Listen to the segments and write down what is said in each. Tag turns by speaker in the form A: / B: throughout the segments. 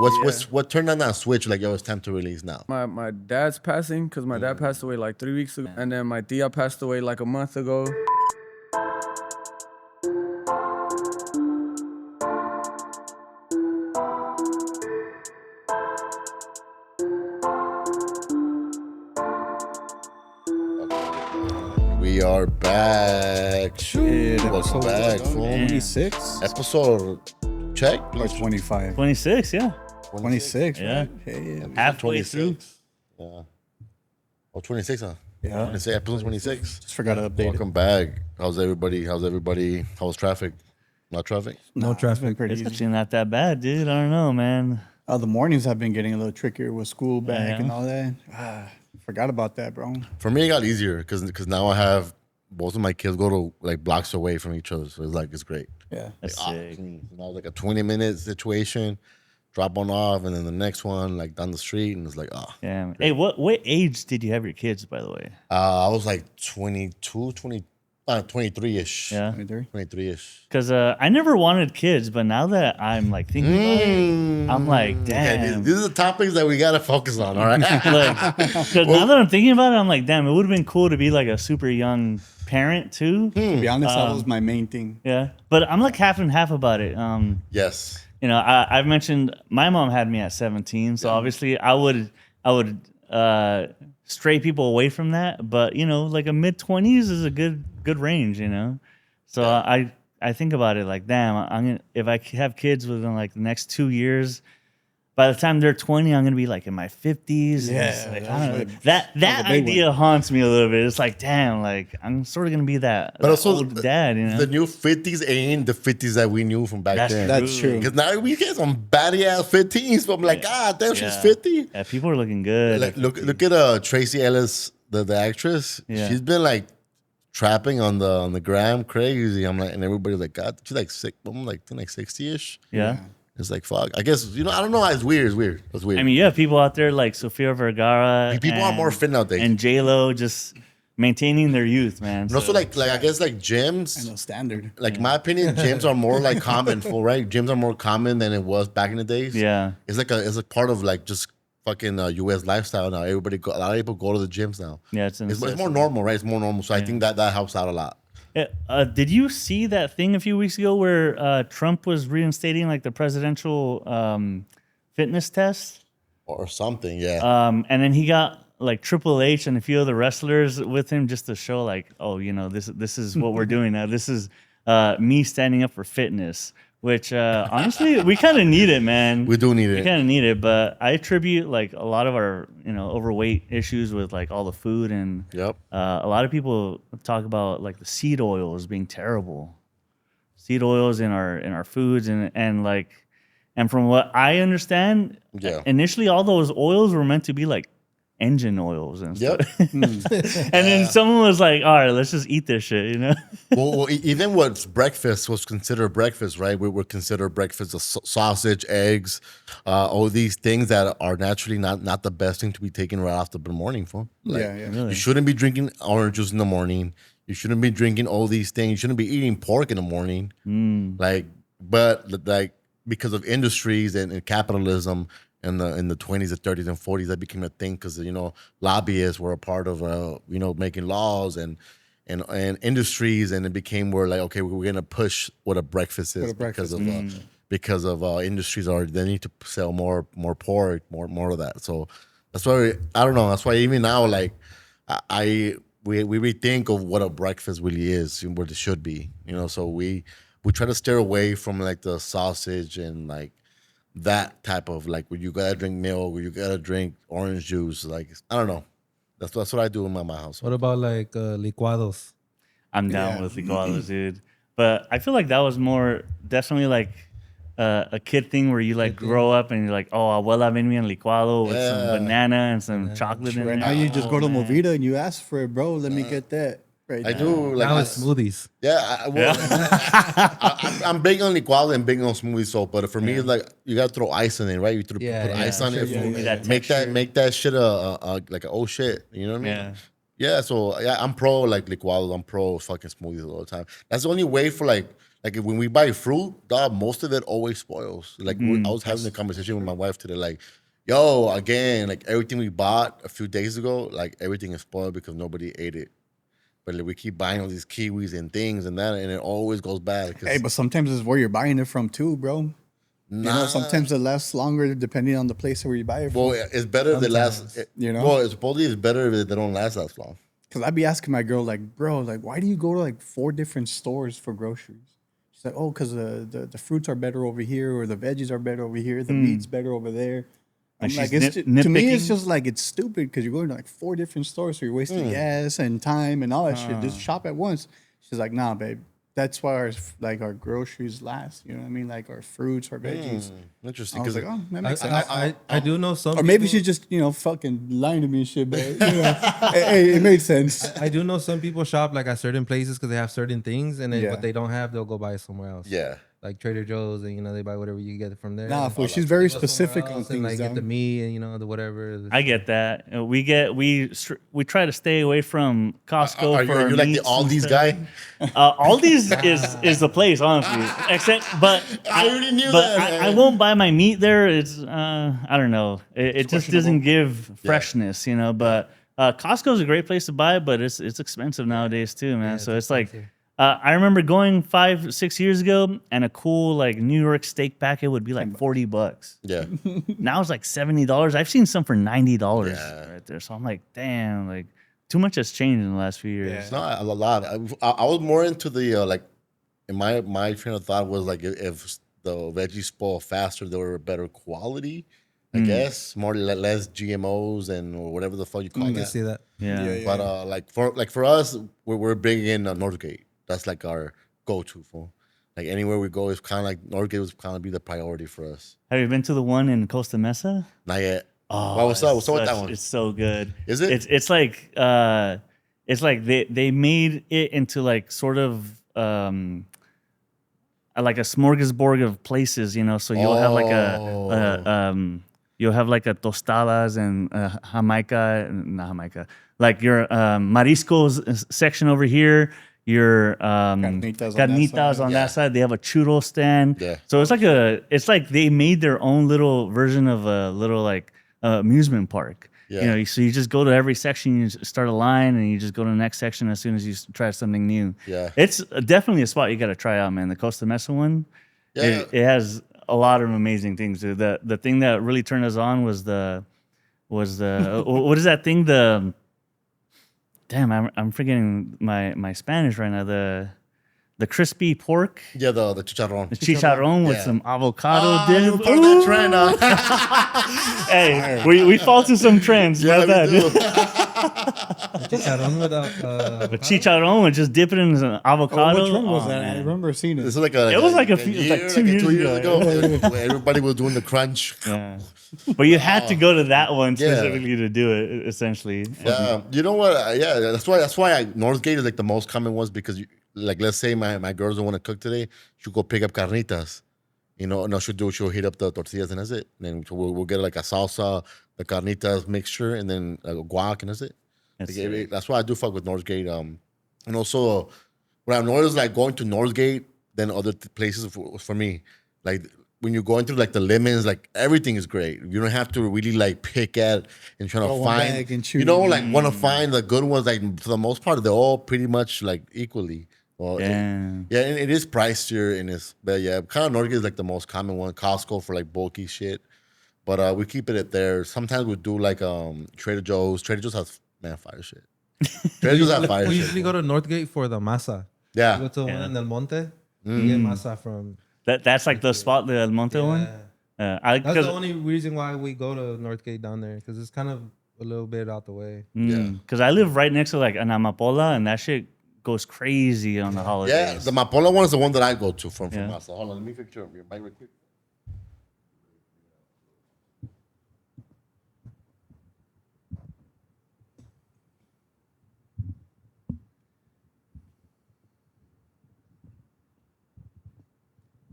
A: What turned on that switch? Like, yo, it's time to release now.
B: My dad's passing because my dad passed away like 3 weeks ago, and then my tia passed away like a month ago.
A: We are back. Shoot, welcome back.
C: 26?
A: Episode check
C: Or 25?
D: 26, yeah.
C: 26,
D: Yeah.
C: right? Hey,
D: Halfway through.
A: Yeah. Oh, 26, huh?
C: Yeah.
A: 26, episode 26.
C: Just forgot to update
A: Welcome back. How's everybody? How's traffic? Not traffic?
C: No traffic. Pretty
D: It's
C: easy.
D: actually not that bad, dude. I don't know, man.
C: The mornings have been getting a little trickier with school back
D: Yeah.
C: and all that. Forgot about that, bro.
A: For me, it got easier because now I have both of my kids go to like blocks away from each other. So it's great.
C: Yeah.
D: That's sick.
A: Now like a 20-minute situation, drop one off, and then the next one like down the street, and it's like,
D: Yeah. Hey, what age did you have your kids, by the way?
A: I was like 23-ish.
D: Yeah.
C: 23?
A: 23-ish.
D: Because I never wanted kids, but now that I'm like thinking about it, I'm like,
A: Okay,
D: damn.
A: these are the topics that we gotta focus on. All right.
D: Because now that I'm thinking about it, I'm like, damn, it would have been cool to be like a super young parent too.
C: To be honest, that was my main thing.
D: Yeah. But I'm like half and half about it.
A: Yes.
D: You know, I've mentioned my mom had me at 17, so obviously I would stray people away from that. But you know, like a mid-20s is a good range, you know. So I think about it like, damn, if I have kids within like the next 2 years, by the time they're 20, I'm gonna be like in my 50s.
C: Yeah,
D: Like,
C: that's
D: I don't know.
C: like-
D: That
C: that's a big
D: idea haunts me a little bit. It's like, damn, like I'm sort of gonna be that,
A: But also
D: old dad, you know.
A: The new 50s ain't the 50s that we knew from back
D: That's
A: then.
C: That's true.
A: Because now we get some batty ass 15s, but I'm like, God damn, she's 50.
D: Yeah, people are looking good.
A: Like, look at Tracy Ellis, the actress.
D: Yeah.
A: She's been like trapping on the gram crazy. I'm like, and everybody's like, God, she's like sick. I'm like 60-ish.
D: Yeah.
A: It's like fuck. I guess I don't know. It's weird. It's weird. It's weird.
D: I mean, you have people out there like Sofia Vergara.
A: People are more fit nowadays.
D: And J-Lo just maintaining their youth, man.
A: and also like I guess like gyms.
C: I know, standard.
A: Like in my opinion, gyms are more like common for right. Gyms are more common than it was back in the days.
D: Yeah.
A: It's a part of like just fucking U.S. lifestyle now. A lot of people go to the gyms now.
D: Yeah,
A: It's more normal, right? It's more normal. So I think that helps out a lot.
D: Did you see that thing a few weeks ago where Trump was reinstating like the presidential fitness test?
A: Or something, yeah.
D: And then he got like Triple H and a few other wrestlers with him just to show like, oh, you know, this is what we're doing now. This is me standing up for fitness, which honestly, we kind of need it, man.
A: We do need
D: We
A: it.
D: kind of need it, but I attribute like a lot of our, you know, overweight issues with like all the food and
A: Yep.
D: a lot of people talk about like the seed oils being terrible. Seed oils in our foods and from what I understand,
A: Yeah.
D: initially all those oils were meant to be like engine oils and
A: Yep.
D: stuff. And then someone was like, all right, let's just eat this shit, you know?
A: well, even what breakfast was considered breakfast, right? We would consider breakfast sausage, eggs, all these things that are naturally not the best thing to be taken right after the morning, for. Like,
C: Yeah.
A: You shouldn't be drinking orange juice in the morning. You shouldn't be drinking all these things. You shouldn't be eating pork in the morning. But because of industries and capitalism in the 20s, and 30s, and 40s, that became a thing because lobbyists were a part of making laws and industries, and it became where like, okay, we're gonna push what a breakfast is because of industries they need to sell more pork, more of that. So that's why I don't know. That's why even now, like we rethink of what a breakfast really is and what it should be. So we try to steer away from like the sausage and like that type of like where you gotta drink milk or you gotta drink orange juice. Like I don't know. That's what I do in my house.
E: What about like licuados?
D: I'm down with licuados, dude. But I feel like that was more definitely like a kid thing where you like grow up and you're like, oh, abuela made me a licuado with some banana and some chocolate in
C: Right
D: it.
C: now you just go to Movida and you ask for it, bro. Let me get that. Right
A: I
C: now.
A: do like
E: Now it's smoothies.
A: Yeah, I'm big on licuado and big on smoothie soap, but for me, it's like you gotta throw ice in it, right? You put ice on it, make that shit like a shit. You know what I mean?
D: Yeah.
A: Yeah. So yeah, I'm pro like licuados. I'm pro fucking smoothies all the time. That's the only way for like Like when we buy fruit, dog, most of it always spoils. Like I was having a conversation with my wife today, like, yo, again, like everything we bought a few days ago, like everything is spoiled because nobody ate it. But like, we keep buying all these kiwis and things and that, and it always goes bad.
C: Hey, but sometimes it's where you're buying it from too, bro.
A: nah,
C: Sometimes it lasts longer depending on the place where you buy it from.
A: well, it's better if they last.
E: Sometimes,
A: Well, it's supposedly it's better if they don't last that long.
C: Because I'd be asking my girl, like, bro, like, why do you go to like 4 different stores for groceries? She's like, oh, because the fruits are better over here, or the veggies are better over here, the meat's better over there. I'm
D: And
C: like,
D: she's
C: to me, it's
D: nitpicking?
C: just like, it's stupid because you're going to like 4 different stores, so you're wasting gas and time and all that shit. Just shop at once. She's like, nah, babe. That's why our groceries last. You know what I mean? Like our fruits, our veggies.
A: Interesting.
C: I was
A: Because
C: like, oh, that makes sense.
E: I do know some.
C: Or maybe
E: people-
C: she's just, fucking lying to me and shit, but, hey, it made sense.
E: I do know some people shop like at certain places because they have certain things, and then
C: Yeah.
E: what they don't have, they'll go buy it somewhere else.
A: yeah.
E: Like Trader Joe's, and they buy whatever you get from there.
C: Nah,
E: and
C: fool,
E: they
C: she's very
E: go somewhere
C: specific on
E: else and,
C: things,
E: like get the
C: dog.
E: meat and the whatever.
D: I get that. We try to stay away from Costco.
A: Are
D: for our
A: you like the
D: meats
A: all
D: and
A: these
D: stuff.
A: guy?
D: Aldi's is the place, honestly. But
A: I already knew
D: but
A: that.
D: I won't buy my meat there. It's I don't know. It just doesn't give freshness, But Costco's a great place to buy, but it's expensive nowadays too, man. So it's like. I remember going 5-6 years ago, and a cool like New York steak packet would be like $40.
A: Yeah.
D: Now it's like $70. I've seen some for $90
A: Yeah.
D: right there. So I'm like, damn, like too much has changed in the last few years.
A: It's not a lot. I was more into the like, in my train of thought was like if the veggies spoil faster, they were better quality. I guess less GMOs and or whatever the fuck you call
E: I
A: that.
E: can see that.
D: Yeah.
A: But like for us, we're big in Northgate. That's like our go-to for. Like anywhere we go, it's kind of like Northgate was kind of be the priority for us.
D: Have you been to the one in Costa Mesa?
A: Not yet.
D: Oh,
A: Well, what's up?
D: it's
A: What's up with that
D: such-
A: one?
D: It's so good.
A: Is it?
D: It's like they made it into like sort of like a smorgasbord of places, So you'll have like you'll have like a tostadas and not Jamaica, like your mariscos section over here. Your carnitas on that side. They have a churro stand.
A: Yeah.
D: So it's like they made their own little version of a little like amusement park.
A: Yeah.
D: So you just go to every section, you start a line, and you just go to the next section as soon as you try something new.
A: Yeah.
D: It's definitely a spot you got to try out, man. The Costa Mesa one.
A: Yeah.
D: It has a lot of amazing things. The thing that really turned us on was the what is that thing? I'm forgetting my Spanish right now. The crispy pork,
A: Yeah, the chicharrón.
D: the chicharrón with
A: Yeah.
D: some avocado
A: You
D: dip.
A: part of that trend, huh?
D: Hey, we fall to some trends.
A: Yeah,
D: Not
A: we
D: bad.
A: do.
E: Chicharrón without,
D: But chicharron and just dip it in some avocado.
C: Which one was
D: Oh,
C: that? I
D: man.
C: remember seeing it.
A: This is like
D: It was like a few- like 2 years
A: ago.
D: ago.
A: Everybody was doing the crunch.
D: Yeah. But you had to go to that one
A: Yeah.
D: specifically to do it, essentially.
A: Yeah, you know what? Yeah, that's why Northgate is like the most common ones because like let's say my girls don't want to cook today, she'll go pick up carnitas. No, she'll heat up the tortillas and that's it. And then we'll get like a salsa, the carnitas mixture, and then a guac and that's it.
D: That's
A: Like,
D: it.
A: that's why I do fuck with Northgate. And also what I've noticed like going to Northgate than other places for me. Like when you're going through like the lemons, like everything is great. You don't have to really like pick at and trying
C: Throw
A: to
C: one
A: find.
C: bag and
A: You
C: choose.
A: know, like want to find the good ones. Like for the most part, they're all pretty much like equally. Well,
D: Yeah.
A: and it is pricier and but yeah, kind of Northgate is like the most common one. Costco for like bulky shit, but we keep it at there. Sometimes we do like Trader Joe's. Trader Joe's has fire shit. Trader Joe's has fire
E: we
A: shit.
E: usually go to Northgate for the masa.
A: Yeah.
E: We go to one
D: Yeah.
E: in El Monte. You get masa from.
D: That's like the spot, the El Monte one.
E: That's
D: Because
E: the only reason why we go to Northgate down there because it's kind of a little bit out the way.
D: I live right next to like an Amapola, and that shit goes crazy on the holidays.
A: Yeah, the Mapola one is the one that I go to from
D: Yeah.
A: Masa. Hold on, let me fix your mic real quick.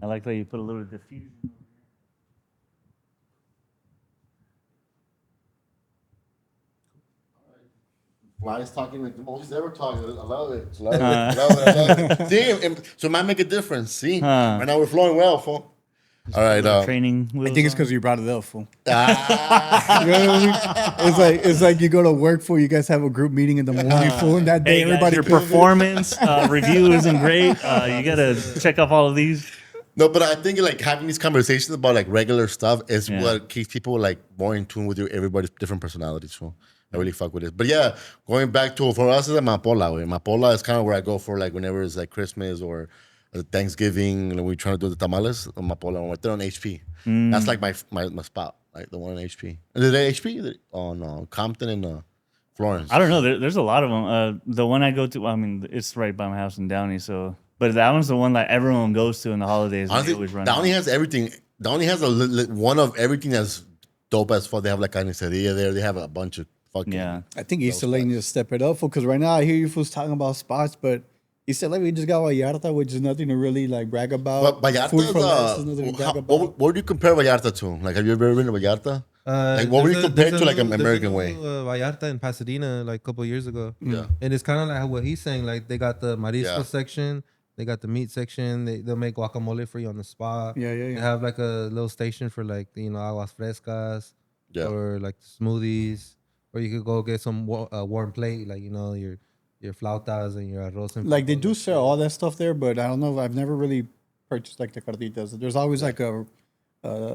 D: I like that you put a little diffusion.
A: Wise talking like the most he's ever talking. I love it. I love it. I love it. I love it. See, so it might make a difference. See, right now we're flowing well, fool. All right.
D: Training.
C: I think it's because you brought it up, fool.
A: Ah.
C: You know what I mean? It's like you go to work, fool. You guys have a group meeting in the morning, fool, and that day
D: Hey, guys,
C: everybody
D: your
C: kills it.
D: performance review isn't great. You gotta check off all of these.
A: No, but I think like having these conversations about like regular stuff is
D: Yeah.
A: what keeps people like more in tune with everybody's different personalities. So I really fuck with it. But yeah, going back to for us is a mapola. Way. Mapola is kind of where I go for like whenever it's like Christmas or Thanksgiving and we're trying to do the tamales. Mapola, right there on HP. That's like my spot, like the one on HP. Is it HP? Oh no, Compton and Florence.
D: I don't know. There's a lot of them. The one I go to, I mean, it's right by my house in Downey. So, but that one's the one that everyone goes to in the holidays. And they always
A: Honestly,
D: run
A: Downey
D: out.
A: has everything. Downey has one of everything that's dope as fuck. They have like carniceria there. They have a bunch of fucking.
D: Yeah.
C: I think East LA needs to step it up, fool, because right now I hear you fools talking about spots, but East LA, we just got Vallarta, which is nothing to really like brag about.
A: But Vallarta,
C: Food for less is nothing to brag about.
A: what do you compare Vallarta to? Like, have you ever been to Vallarta? Like, what would you compare it to, like, an American way?
E: Vallarta in Pasadena, like a couple years ago.
A: Yeah.
E: And it's kind of like what he's saying. Like they got the marisco
A: Yeah.
E: section, they got the meat section. They'll make guacamole for you on the spot.
C: Yeah.
E: They have like a little station for like aguas frescas,
A: Yeah.
E: or like smoothies, or you could go get some warm plate, like your flautas and your arroz. And
C: Like they do
E: frijoles.
C: sell all that stuff there, but I don't know. I've never really purchased like the carditas. There's always like a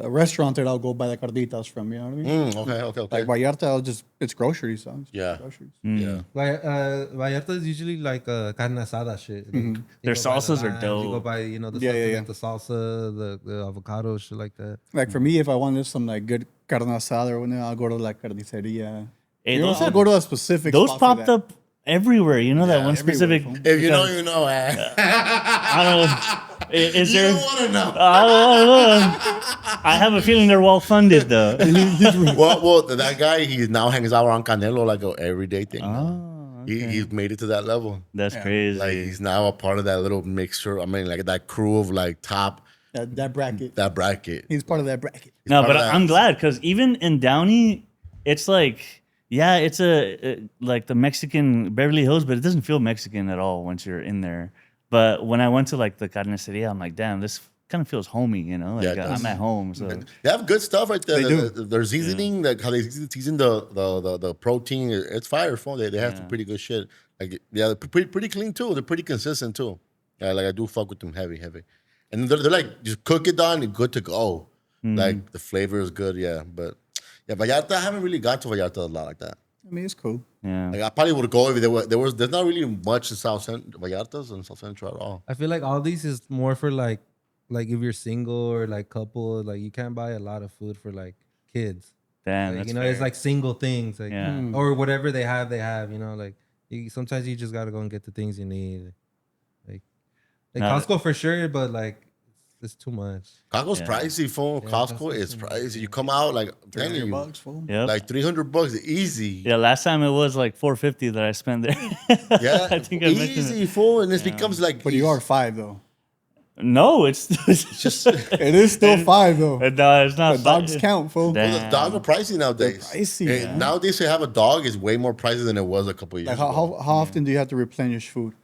C: restaurant that I'll go buy the carditas from. You know what I mean?
A: Okay.
C: Like Vallarta, it's groceries. So it's
A: Yeah.
C: groceries.
A: Yeah.
E: Vallarta is usually like carne asada shit. Like, you
D: Their
E: go buy the
D: salsas are
E: lambs, You go
D: dope.
E: buy the
C: Yeah,
E: stuff
C: yeah,
E: to
C: yeah.
E: make the salsa, the avocado, shit like that.
C: Like for me, if I wanted some like good carne asada or whatever, I'll go to like carniceria.
D: Hey,
C: You know,
D: those
C: I'll
D: are-
C: go to a specific.
D: Those
C: spot for
D: popped
C: that.
D: up everywhere. You know that
A: Yeah,
D: one
C: everywhere,
D: specific.
C: fool.
A: If you know,
D: because-
A: you know. Eh?
D: I don't know. Is
A: You
D: there?
A: don't want to know.
D: I don't know. I have a feeling they're well funded though.
A: well, that guy, he now hangs out around Canelo like a everyday thing.
D: Oh,
A: He's made it to that level.
D: that's
C: Yeah.
D: crazy.
A: Like he's now a part of that little mixture. I mean, like that crew of like top
C: That bracket.
A: that bracket.
C: He's part of that bracket.
A: He's
D: No,
A: part
D: but
A: of that.
D: I'm glad because even in Downey, it's like, yeah, it's like the Mexican Beverly Hills, but it doesn't feel Mexican at all once you're in there. But when I went to like the carniceria, I'm like, damn, this kind of feels homey, you know? Like
A: Yeah, it does.
D: I'm at home. So
A: They have good stuff right there.
C: They do.
A: Their seasoning, like how they season the protein, it's fire. Phone. They have some pretty good shit. Like yeah, they're pretty clean too. They're pretty consistent too. Yeah, like I do fuck with them heavy, and they're like just cook it done and good to go. Like the flavor is good. Yeah, but yeah, Vallarta. I haven't really got to Vallarta a lot like that.
C: I mean, it's cool.
D: yeah.
A: Like I probably would go if there's not really much in Vallarta's in South Central at all.
E: I feel like all these is more for like if you're single or like couple, like you can't buy a lot of food for like kids.
D: Damn,
E: Like,
D: that's
E: it's
D: fair.
E: like single things, like
D: Yeah.
E: or whatever they have. Like sometimes you just gotta go and get the things you need. Like
D: No,
E: Costco for sure, but like it's too much.
A: Costco's
D: Yeah.
A: pricey, phone.
E: Yeah,
A: Costco
E: Costco's
A: is
E: too
A: pricey. You come out like I'm telling you,
C: $300, fool.
D: Yep.
A: like $300 easy.
D: Yeah, last time it was like $450 that I spent there.
A: Yeah,
D: I think I mentioned
A: easy
D: it.
A: full, and this becomes like.
C: But you are 5 though.
D: No, it's
A: just
C: It is still 5 though.
D: no, it's not.
C: The dogs count, fool.
D: Damn.
A: well, the dogs are pricey nowadays.
C: They're pricey,
A: And
C: man.
A: nowadays, to have a dog is way more pricey than it was a couple of years
C: Like
A: ago.
C: how often do you have to replenish food?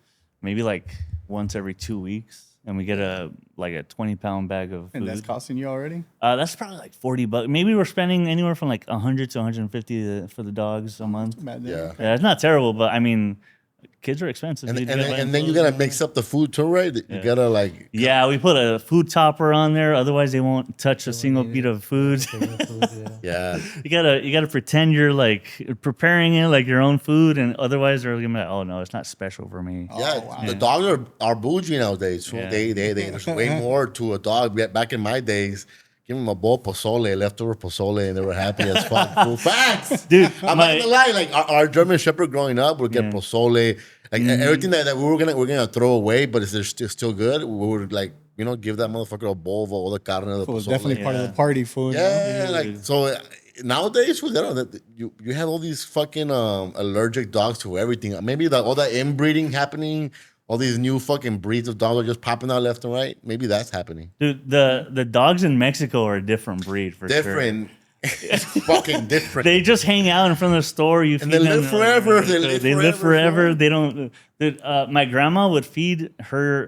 D: Maybe like once every 2 weeks, and we get a 20-pound bag of food.
C: And that's costing you already?
D: That's probably like $40. Maybe we're spending anywhere from like 100 to 150 for the dogs a month.
C: Bad day.
A: Yeah.
D: Yeah, it's not terrible, but I mean, kids are expensive.
A: And,
D: dude.
A: and,
D: You gotta buy
A: and
D: them
A: then you
D: clothes.
A: gotta mix up the food too, right? You gotta like.
D: Yeah, we put a food topper on there. Otherwise, they won't touch a single bit of food.
A: Yeah.
D: You gotta pretend you're like preparing it like your own food, and otherwise they're gonna be like, oh no, it's not special for me.
A: Yeah,
C: wow.
A: the dogs are bougie nowadays. So
D: Yeah.
A: there's way more to a dog. Back in my days, give them a bowl of pozole, leftover pozole, and they were happy as fuck. Cool facts,
D: Dude,
A: I'm
D: my-
A: not gonna lie. Like our German Shepherd growing up would get
D: Yeah.
A: pozole, like everything that we're gonna throw away, but it's still good. We would like give that motherfucker a bowl of all the carne of the
C: Fool,
A: pozole.
C: definitely part of the party food.
A: Yeah, like so. Nowadays, fool, they don't, you have all these fucking allergic dogs to everything. Maybe all that inbreeding happening, all these new fucking breeds of dogs are just popping out left and right. Maybe that's happening.
D: Dude, the dogs in Mexico are a different breed for sure.
A: Different. It's fucking different.
D: They just hang out in front of the store. You
A: And
D: feed
A: they
D: them,
A: live forever. They live
D: forever.
A: forever.
D: They don't. My grandma would feed her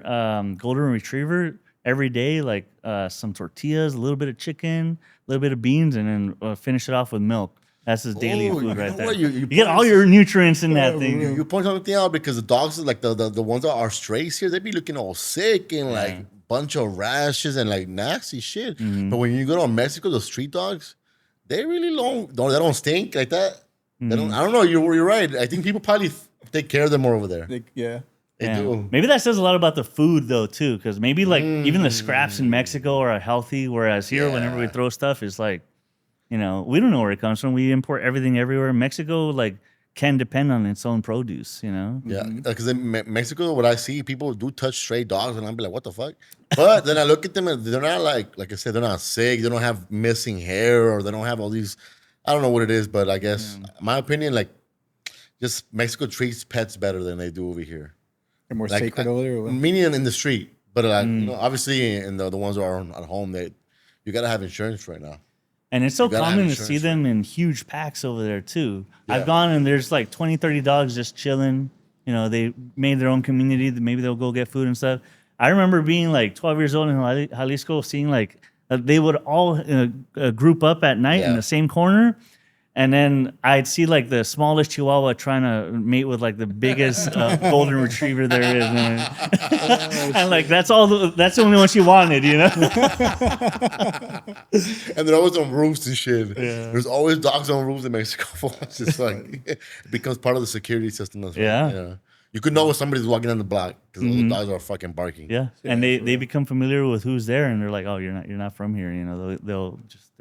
D: golden retriever every day, like some tortillas, a little bit of chicken, a little bit of beans, and then finish it off with milk. That's his daily
A: Oh,
D: food
A: you
D: right
A: know
D: there.
A: what?
D: You get all your nutrients in that thing.
A: You point something out because the dogs, like the ones that are strays here, they be looking all sick and like bunch of rashes and like nasty shit. But when you go to Mexico, the street dogs, they really they don't stink like that. They don't. I don't know. You're right. I think people probably take care of them more over there.
C: Yeah.
A: They
D: Yeah.
A: do.
D: Maybe that says a lot about the food though too, because maybe like even the scraps in Mexico are healthy, whereas here, whenever we
A: Yeah.
D: throw stuff, it's like, we don't know where it comes from. We import everything everywhere. Mexico like can depend on its own produce,
A: Yeah, because in Mexico, what I see, people do touch stray dogs, and I'm like, what the fuck? But then I look at them, and they're not like I said, they're not sick. They don't have missing hair, or they don't have all these. I don't know what it is, but I guess my opinion, like, just Mexico treats pets better than they do over here.
C: They're more
A: Like,
C: sacred over there. Or what?
A: Meaning in the street, but obviously, in the ones who are at home, you gotta have insurance right now.
D: And it's so
A: gotta have
D: common to
A: insurance
D: see
A: for
D: them in huge packs over there too.
A: Yeah.
D: I've gone and there's like 20, 30 dogs just chilling. They made their own community. Maybe they'll go get food and stuff. I remember being like 12 years old in Jalisco, seeing like they would all group up at night in
A: Yeah.
D: the same corner. And then I'd see like the smallest Chihuahua trying to mate with like the biggest golden retriever there is, man. And like that's the only one she wanted,
A: And they're always on roofs and shit. There's always dogs on roofs in Mexico. It's just like it becomes part of the security system as well.
D: Yeah.
A: You could know when somebody's walking down the block because those dogs are fucking barking.
D: Yeah, and they become familiar with who's there, and they're like, "Oh, you're not from here." They'll just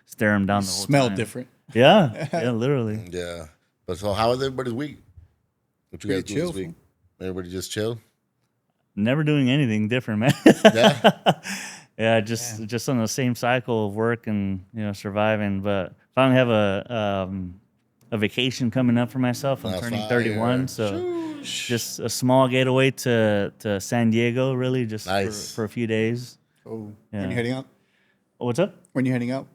D: stare them down the whole
C: Smell
D: time.
C: different.
D: Yeah, literally.
A: Yeah. But so how was everybody's week? What you guys
C: Pretty
A: do
C: chill,
A: this week? Everybody just chill?
D: Never doing anything different, man.
A: Yeah.
D: Yeah, just on the same cycle of work and surviving. But finally have a vacation coming up for myself. I'm turning 31, so just a small getaway to San Diego, really, just
A: Nice.
D: for a few days.
C: Oh,
D: Yeah.
C: when you heading out?
D: What's up?
C: When you heading out?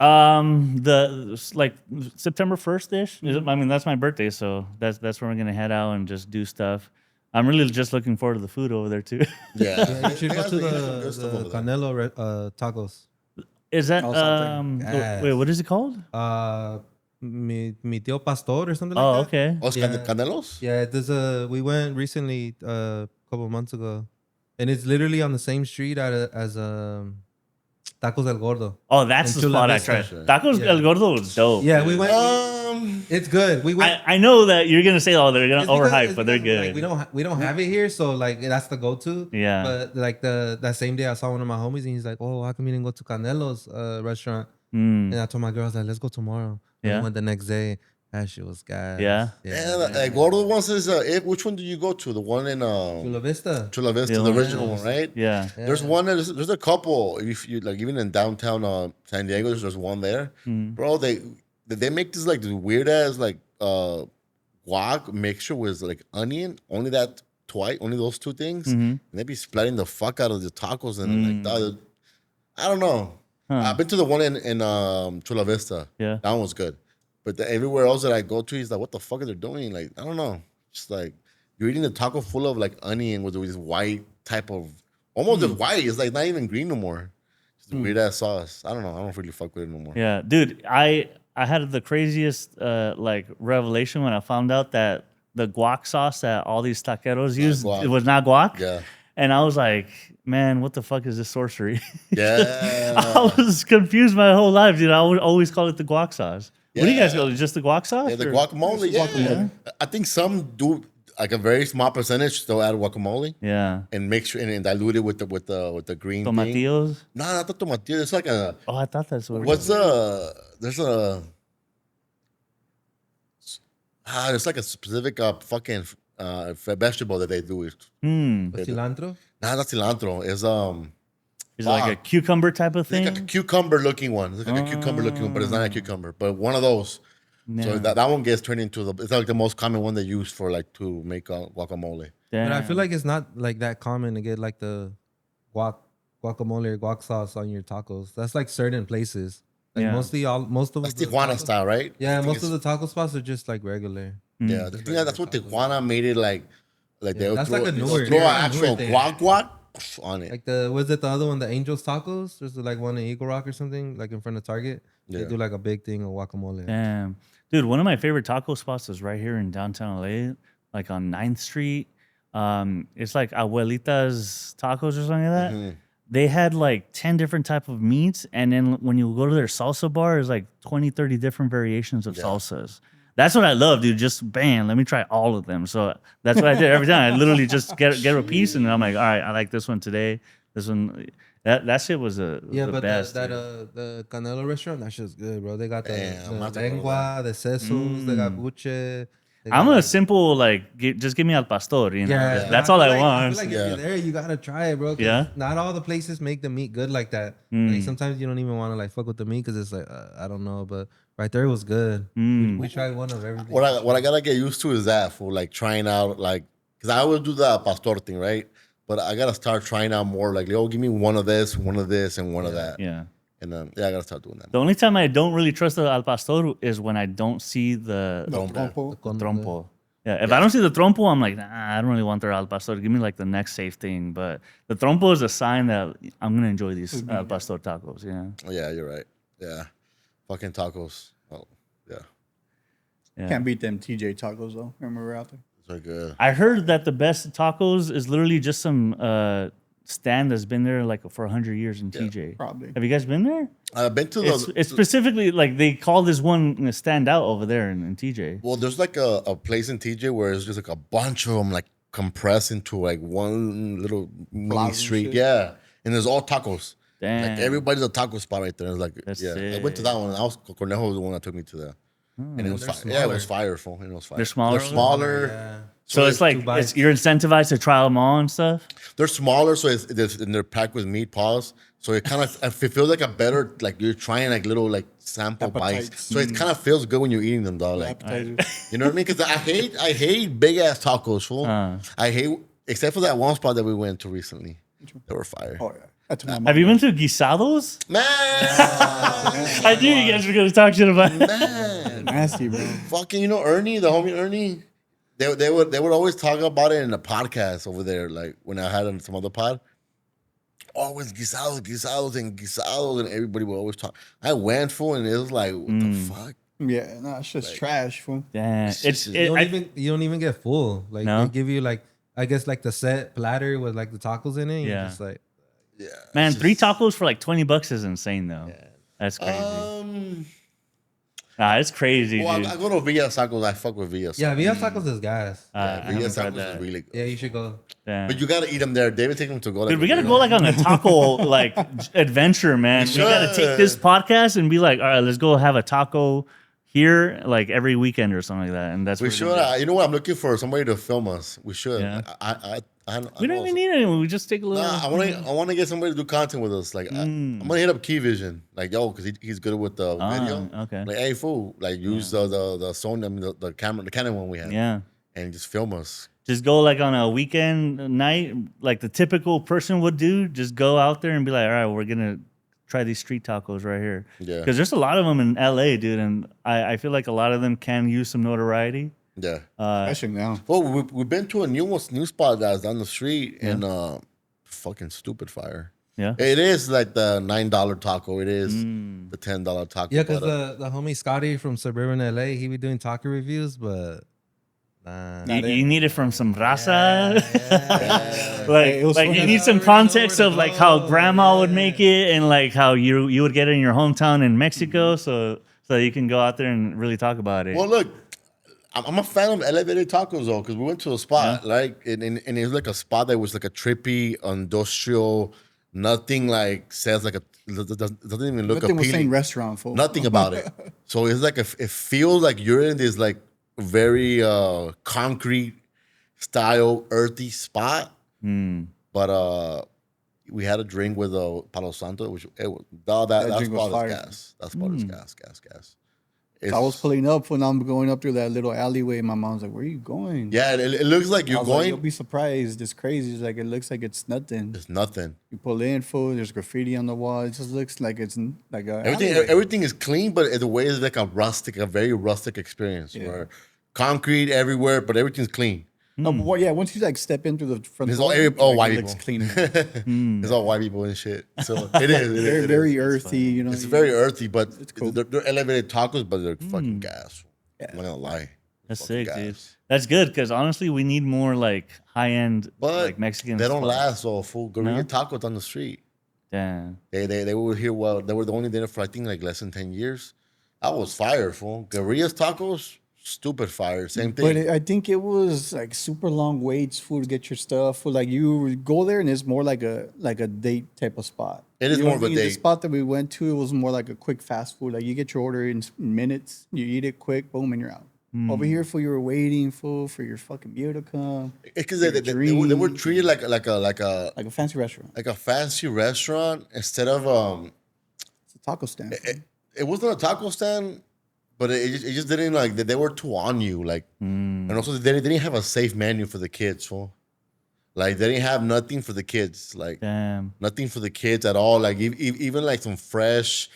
D: Like September 1st-ish. I mean, that's my birthday, so that's where we're gonna head out and just do stuff. I'm really just looking forward to the food over there too.
A: Yeah.
E: Yeah, you should go to
A: They got some good stuff
E: the
A: over there.
E: Canelo tacos.
D: Is that
C: Oh, something.
E: Yes.
D: wait, what is it called?
E: Mi tío Pastor or something like
D: Oh,
E: that.
D: okay.
A: Oh, it's
E: Yeah.
A: Canelos?
E: Yeah, we went recently a couple of months ago, and it's literally on the same street as Tacos El Gordo.
D: Oh, that's
E: In
D: the
E: Chula
D: spot I
E: Vista.
D: tried. Tacos
E: Yeah.
D: El Gordo was dope.
E: Yeah, we went. It's good. We went.
D: I know that you're gonna say, oh, they're gonna
E: It's because-
D: overhype,
E: it's
D: but they're
E: because,
D: good.
E: Like, we don't have it here, so like that's the go-to.
D: Yeah.
E: But like that same day, I saw one of my homies, and he's like, "Oh, how come you didn't go to Canelo's restaurant?" And I told my girl, I was like, "Let's go tomorrow." And
D: Yeah.
E: we went the next day. That shit was gas.
D: Yeah?
A: Yeah, Gordo ones is which one do you go to? The one in
E: Chula Vista.
A: Chula Vista,
D: The
A: the
D: one-
A: original one, right?
D: Yeah.
A: There's one. There's a couple. If you like, even in downtown San Diego, there's one there, bro. They make this like this weird ass like guac mixture with like onion. Only that twice. Only those two things. And they be splitting the fuck out of the tacos and like that. I don't know. I've been to the one in Chula Vista.
D: Yeah.
A: That one was good. But everywhere else that I go to, he's like, what the fuck are they doing? Like, I don't know. Just like you're eating a taco full of like onion with this white type of almost just white. It's like not even green no more. Just a weird ass sauce. I don't know. I don't really fuck with it no more.
D: Yeah, dude, I had the craziest like revelation when I found out that the guac sauce that all these taqueros use,
A: guac.
D: it was not guac.
A: Yeah.
D: And I was like, man, what the fuck is this sorcery?
A: Yeah.
D: I was confused my whole life, dude. I would always call it the guac sauce. What do you guys
A: Yeah.
D: call it? Just the guac sauce?
A: Yeah, the
D: or-
A: guacamole. Yeah. I think some do like a very small percentage. They'll add guacamole
D: Yeah.
A: and mix and dilute it with the green thing.
D: Tomatillos?
A: No, not the tomatillo. It's like a
D: Oh, I thought that's what.
A: what's there's a there's like a specific fucking vegetable that they do.
E: Cilantro.
A: Nah, not cilantro. It's
D: Is it like a cucumber type of
A: It's
D: thing?
A: like a cucumber looking one. It's like a cucumber looking one, but it's not a cucumber. But one of those. So
D: Yeah.
A: that one gets turned into it's like the most common one they use for like to make guacamole.
E: But I
D: Damn.
E: feel like it's not like that common to get like the guacamole or guac sauce on your tacos. That's like certain places. Like
D: Yeah.
E: most of
A: That's
E: the
A: Tijuana
E: taco-
A: style, right?
E: Yeah,
A: I think
E: most of
A: it's-
E: the taco spots are just like regular.
A: Yeah, I think that's what Tijuana made it like
E: Yeah,
A: they'll
E: that's
A: throw,
E: like a
A: they'll
E: newer-
A: throw an
E: that's a newer
A: actual
E: thing.
A: guac on it.
E: Like was it the other one, the Angels Tacos? There's like one in Eagle Rock or something, like in front of Target. They
A: Yeah.
E: do like a big thing of guacamole.
D: Damn. Dude, one of my favorite taco spots is right here in downtown LA, like on 9th Street. It's like Abuelita's Tacos or something like that.
A: Mm-hmm.
D: They had like 10 different type of meats. And then when you go to their salsa bar, there's like 20, 30 different variations of salsas. That's what I love, dude. Just bam, let me try all of them. So that's what I did every time. I literally just get a piece and I'm like, all right, I like this one today. This one, that shit was the
E: But
D: best.
E: that
D: dude.
E: the Canelo restaurant, that shit's good, bro. They got
A: Damn, I'm
E: the
A: about to go
E: lengua, the sesos, they got buche. they
D: I'm
E: got,
D: a
E: like-
D: simple, like, just give me al pastor, you know?
E: Yeah,
D: That's
E: I
D: all
E: feel
D: I
E: like-
D: want.
E: I feel like if
A: Yeah.
E: you're there, you gotta try it, bro. 'cause
D: Yeah?
E: Not all the places make the meat good like that. Like sometimes you don't even want to like fuck with the meat because it's like I don't know, but right there it was good. We tried one of everything.
A: What I gotta get used to is that for like trying out like because I always do the pastor thing, right? But I gotta start trying out more like, oh, give me one of this, and one of that.
D: Yeah.
A: And then I gotta start doing that.
D: The only time I don't really trust the al pastor is when I don't see the
C: Trompo.
D: trompo. Yeah, if I don't see the trompo, I'm like, nah, I don't really want their al pastor. Give me like the next safe thing. But the trompo is a sign that I'm gonna enjoy these al pastor tacos. Yeah.
A: Yeah, you're right. Yeah, fucking tacos. Oh, yeah,
D: Yeah.
C: Can't beat them TJ tacos though. Remember we were out there.
A: they're good.
D: I heard that the best tacos is literally just some stand that's been there like for 100 years in TJ.
C: Probably.
D: Have you guys been there?
A: I've been to
D: It's specifically like they call this one stand out over there in TJ.
A: well, there's like a place in TJ where it's just like a bunch of them like compressed into like one little mini
C: Plaza and
A: street.
C: shit.
A: Yeah, and there's all tacos.
D: Damn.
A: Like everybody's a taco spot right there. It's like
D: That's
A: yeah, I went to that one. Cornejo was the one that took me to that, and it was
E: they're
A: fire. Yeah, it was fire. Full. It was fire.
D: They're smaller?
A: They're smaller.
E: Yeah.
D: So it's like
E: bites.
D: you're incentivized to try them all and stuff.
A: They're smaller, so and they're packed with meat paws. So it kind of it feels like a better like you're trying like little like sample bites.
C: Appetites.
A: So it kind of feels good when you're eating them, dog. Like
C: Appetizers.
A: you know what I mean? Because I hate big ass tacos, fool. I hate except for that one spot that we went to recently. They were fire.
C: Oh yeah. That's my mom.
D: Have you been to guisados?
A: Man,
D: I knew you guys were gonna talk shit about it.
A: man,
C: Nasty, bro.
A: fucking Ernie, the homie Ernie. They would always talk about it in the podcast over there, like when I had on some other pod. Always guisados, and everybody would always talk. I went for and it was like, what the fuck?
C: Yeah, no, it's just trash, fool.
D: Damn,
E: You don't even get full. Like
D: No?
E: they give you like I guess like the set platter with like the tacos in it.
D: Yeah.
E: You're just like
A: Yeah,
D: man,
A: it's
D: 3
A: just-
D: tacos for like $20 is insane though. That's crazy. It's crazy,
A: Well,
D: dude.
A: I go to Villa Tacos. I fuck with Villa.
E: yeah, Villa Tacos is gas.
D: I
A: Villa
D: haven't tried
A: Tacos
D: that.
A: is really good.
E: Yeah, you should go.
D: Damn.
A: But you gotta eat them there. David take them to go. Like,
D: Dude, we gotta go like on a taco like adventure, man. We gotta take this podcast and be like, all right, let's go have a taco here like every weekend or something like that. And that's
A: we
D: what we're
A: should.
D: gonna do.
A: You know what? I'm looking for somebody to film us. We should.
D: Yeah.
A: I
D: We don't even need anyone. We just take a little.
A: Nah, I want to get somebody to do content with us. Like, I'm gonna hit up Key Vision. Like, yo, because he's good with the video.
D: okay.
A: Like, hey, fool, like use the Sony, I mean, the camera, the Canon one we have.
D: Yeah.
A: And just film us.
D: Just go like on a weekend night, like the typical person would do. Just go out there and be like, all right, we're gonna try these street tacos right here.
A: Yeah.
D: Because there's a lot of them in LA, dude, and I feel like a lot of them can use some notoriety.
A: Yeah.
C: Especially now.
A: Well, we've been to a new spot that's down the street and fucking stupid fire.
D: Yeah.
A: It is like the $9 taco. It is the $10 taco.
E: Yeah, because
A: but,
E: the homie Scotty from suburban LA, he be doing taco reviews, but nah.
D: You need it from some raza.
C: Hey, it was
D: like
C: funny.
D: you need some context of like how grandma would make it and like how you would get it in your hometown in Mexico, so you can go out there and really talk about it.
A: well, look, I'm a fan of elevated tacos though, because we went to a spot like and it was like a spot that was like a trippy industrial, nothing like says like a doesn't even look
C: Nothing was saying
A: appealing.
C: restaurant, fool.
A: Nothing about it. So it's like it feels like you're in this like very concrete style earthy spot. But we had a drink with Palo Santo, which that
C: drink was
A: spot
C: fire.
A: is gas. That spot is gas.
C: I was pulling up when I'm going up through that little alleyway. My mom's like, "Where are you going?"
A: Yeah, it looks like
C: I
A: you're
C: was like,
A: going.
C: "You'll be surprised. It's crazy. It's like it looks like it's nothing.
A: It's nothing.
C: You pull in, food. There's graffiti on the wall. It just looks like it's like a
A: Everything
C: alleyway.
A: everything is clean, but the way is like a very rustic experience where concrete everywhere, but everything's clean.
C: No, but yeah, once you like step into the front
A: It's
C: door,
A: all
C: like,
A: white
C: it
A: people.
C: looks cleaner.
A: It's all white people and shit. So it is. It
C: Very,
A: is.
C: very earthy. You know,
A: It's very earthy, but
C: cool.
A: they're elevated tacos, but they're fucking gas. I'm not gonna lie.
D: That's
A: Fucking
D: sick, dude.
A: gas.
D: That's good because honestly, we need more like high end
A: But
D: like Mexican.
A: they don't
D: spots.
A: last. So full gorilla
D: No?
A: tacos on the street.
D: Damn.
A: They were here. Well, they were the only dinner for I think like less than 10 years. I was fire, fool. Guerrillas tacos, stupid fire. Same thing.
C: But I think it was like super long waits for to get your stuff. For like you go there and it's more like a date type of spot.
A: It is
C: You know
A: more
C: what
A: of a
C: I mean? The
A: date.
C: spot that we went to, it was more like a quick fast food. Like you get your order in minutes, you eat it quick, boom, and you're out. Over here, for you were waiting for your fucking beer to come,
A: Because they were treated like
C: like a fancy restaurant.
A: a fancy restaurant instead of
C: It's a taco stand.
A: it wasn't a taco stand, but it just didn't like they were too on you like, and also they didn't have a safe menu for the kids, fool. Like they didn't have nothing for the kids, like
D: Damn.
A: nothing for the kids at all. Like even like some fresh,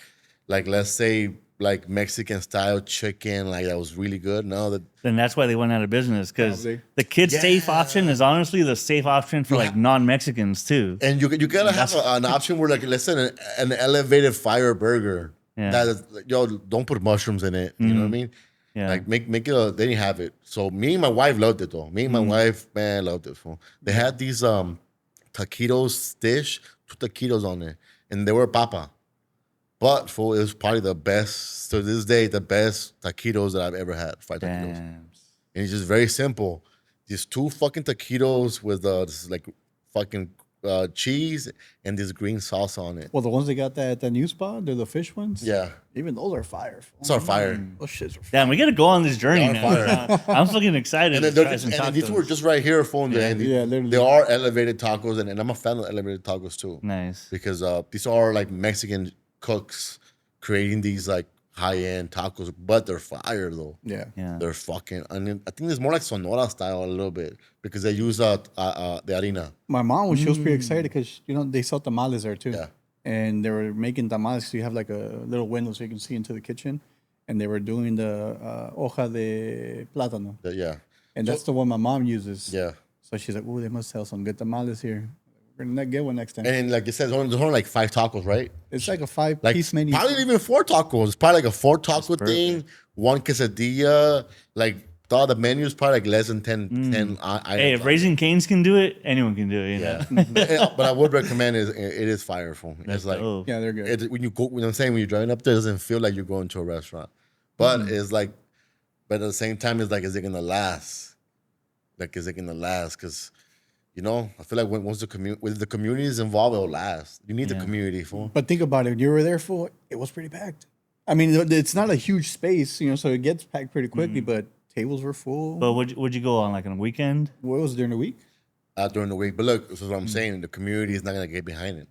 A: like let's say like Mexican style chicken, like that was really good. No, that
D: Then that's why they went out of business because
C: Probably.
D: the kid safe option is honestly the safe option for like non Mexicans too.
A: and you gotta have an option where like let's say an elevated fire burger.
D: Yeah.
A: That is, yo, don't put mushrooms in it. You know what I mean?
D: Yeah.
A: Like make it. They didn't have it. So me and my wife loved it though. Me and my wife, man, loved it. Fool. They had these taquitos dish, 2 taquitos on it, and they were papa. But fool, it was probably the best to this day, the best taquitos that I've ever had. 5 taquitos, and
D: Damn.
A: it's just very simple. Just 2 fucking taquitos with this like fucking cheese and this green sauce on it.
C: Well, the ones they got that at the new spot, they're the fish ones.
A: Yeah,
C: Even those are fire.
A: it's on fire.
C: Those shits are fire.
D: Damn, we gotta go on this journey
A: They
D: now.
A: are fire.
D: I'm fucking excited.
A: And
D: to
A: then
D: try some
A: and these
D: tacos.
A: were just right here, phone. And
C: Yeah, literally.
A: they are elevated tacos, and I'm a fan of elevated tacos too.
D: Nice.
A: Because these are like Mexican cooks creating these like high-end tacos, but they're fire though.
C: Yeah.
D: Yeah.
A: They're fucking. I mean, I think it's more like Sonora style a little bit because they use the harina.
C: My mom, she was pretty excited because they sell tamales there too.
A: Yeah.
C: And they were making tamales. So you have like a little window so you can see into the kitchen. And they were doing the hoja de plátano.
A: Yeah,
C: And that's the one my mom uses.
A: yeah.
C: So she's like, "Oh, they must sell some good tamales here. We're gonna get one next time."
A: And like it says, there's only like 5 tacos, right?
C: It's like a
A: Like
C: 5-piece menu.
A: probably even 4 tacos. It's probably like a 4 taco thing, 1 quesadilla. Like the menu is probably like less than 10 items.
D: Hey, if Raising Canes can do it, anyone can do it. You know?
A: Yeah, but I would recommend it is fireful. It's like
D: dope.
C: Yeah, they're good.
A: when you go. When I'm saying when you're driving up there, it doesn't feel like you're going to a restaurant, but it's like, but at the same time, it's like, is it gonna last? Like, is it gonna last? Because I feel like once the community is involved, it'll last. You need the community for.
C: But think about it. When you were there for it was pretty packed. I mean, it's not a huge space, so it gets packed pretty quickly. But tables were full.
D: But would you go on like on a weekend?
C: What was it during the week?
A: During the week. But look, this is what I'm saying. The community is not gonna get behind it.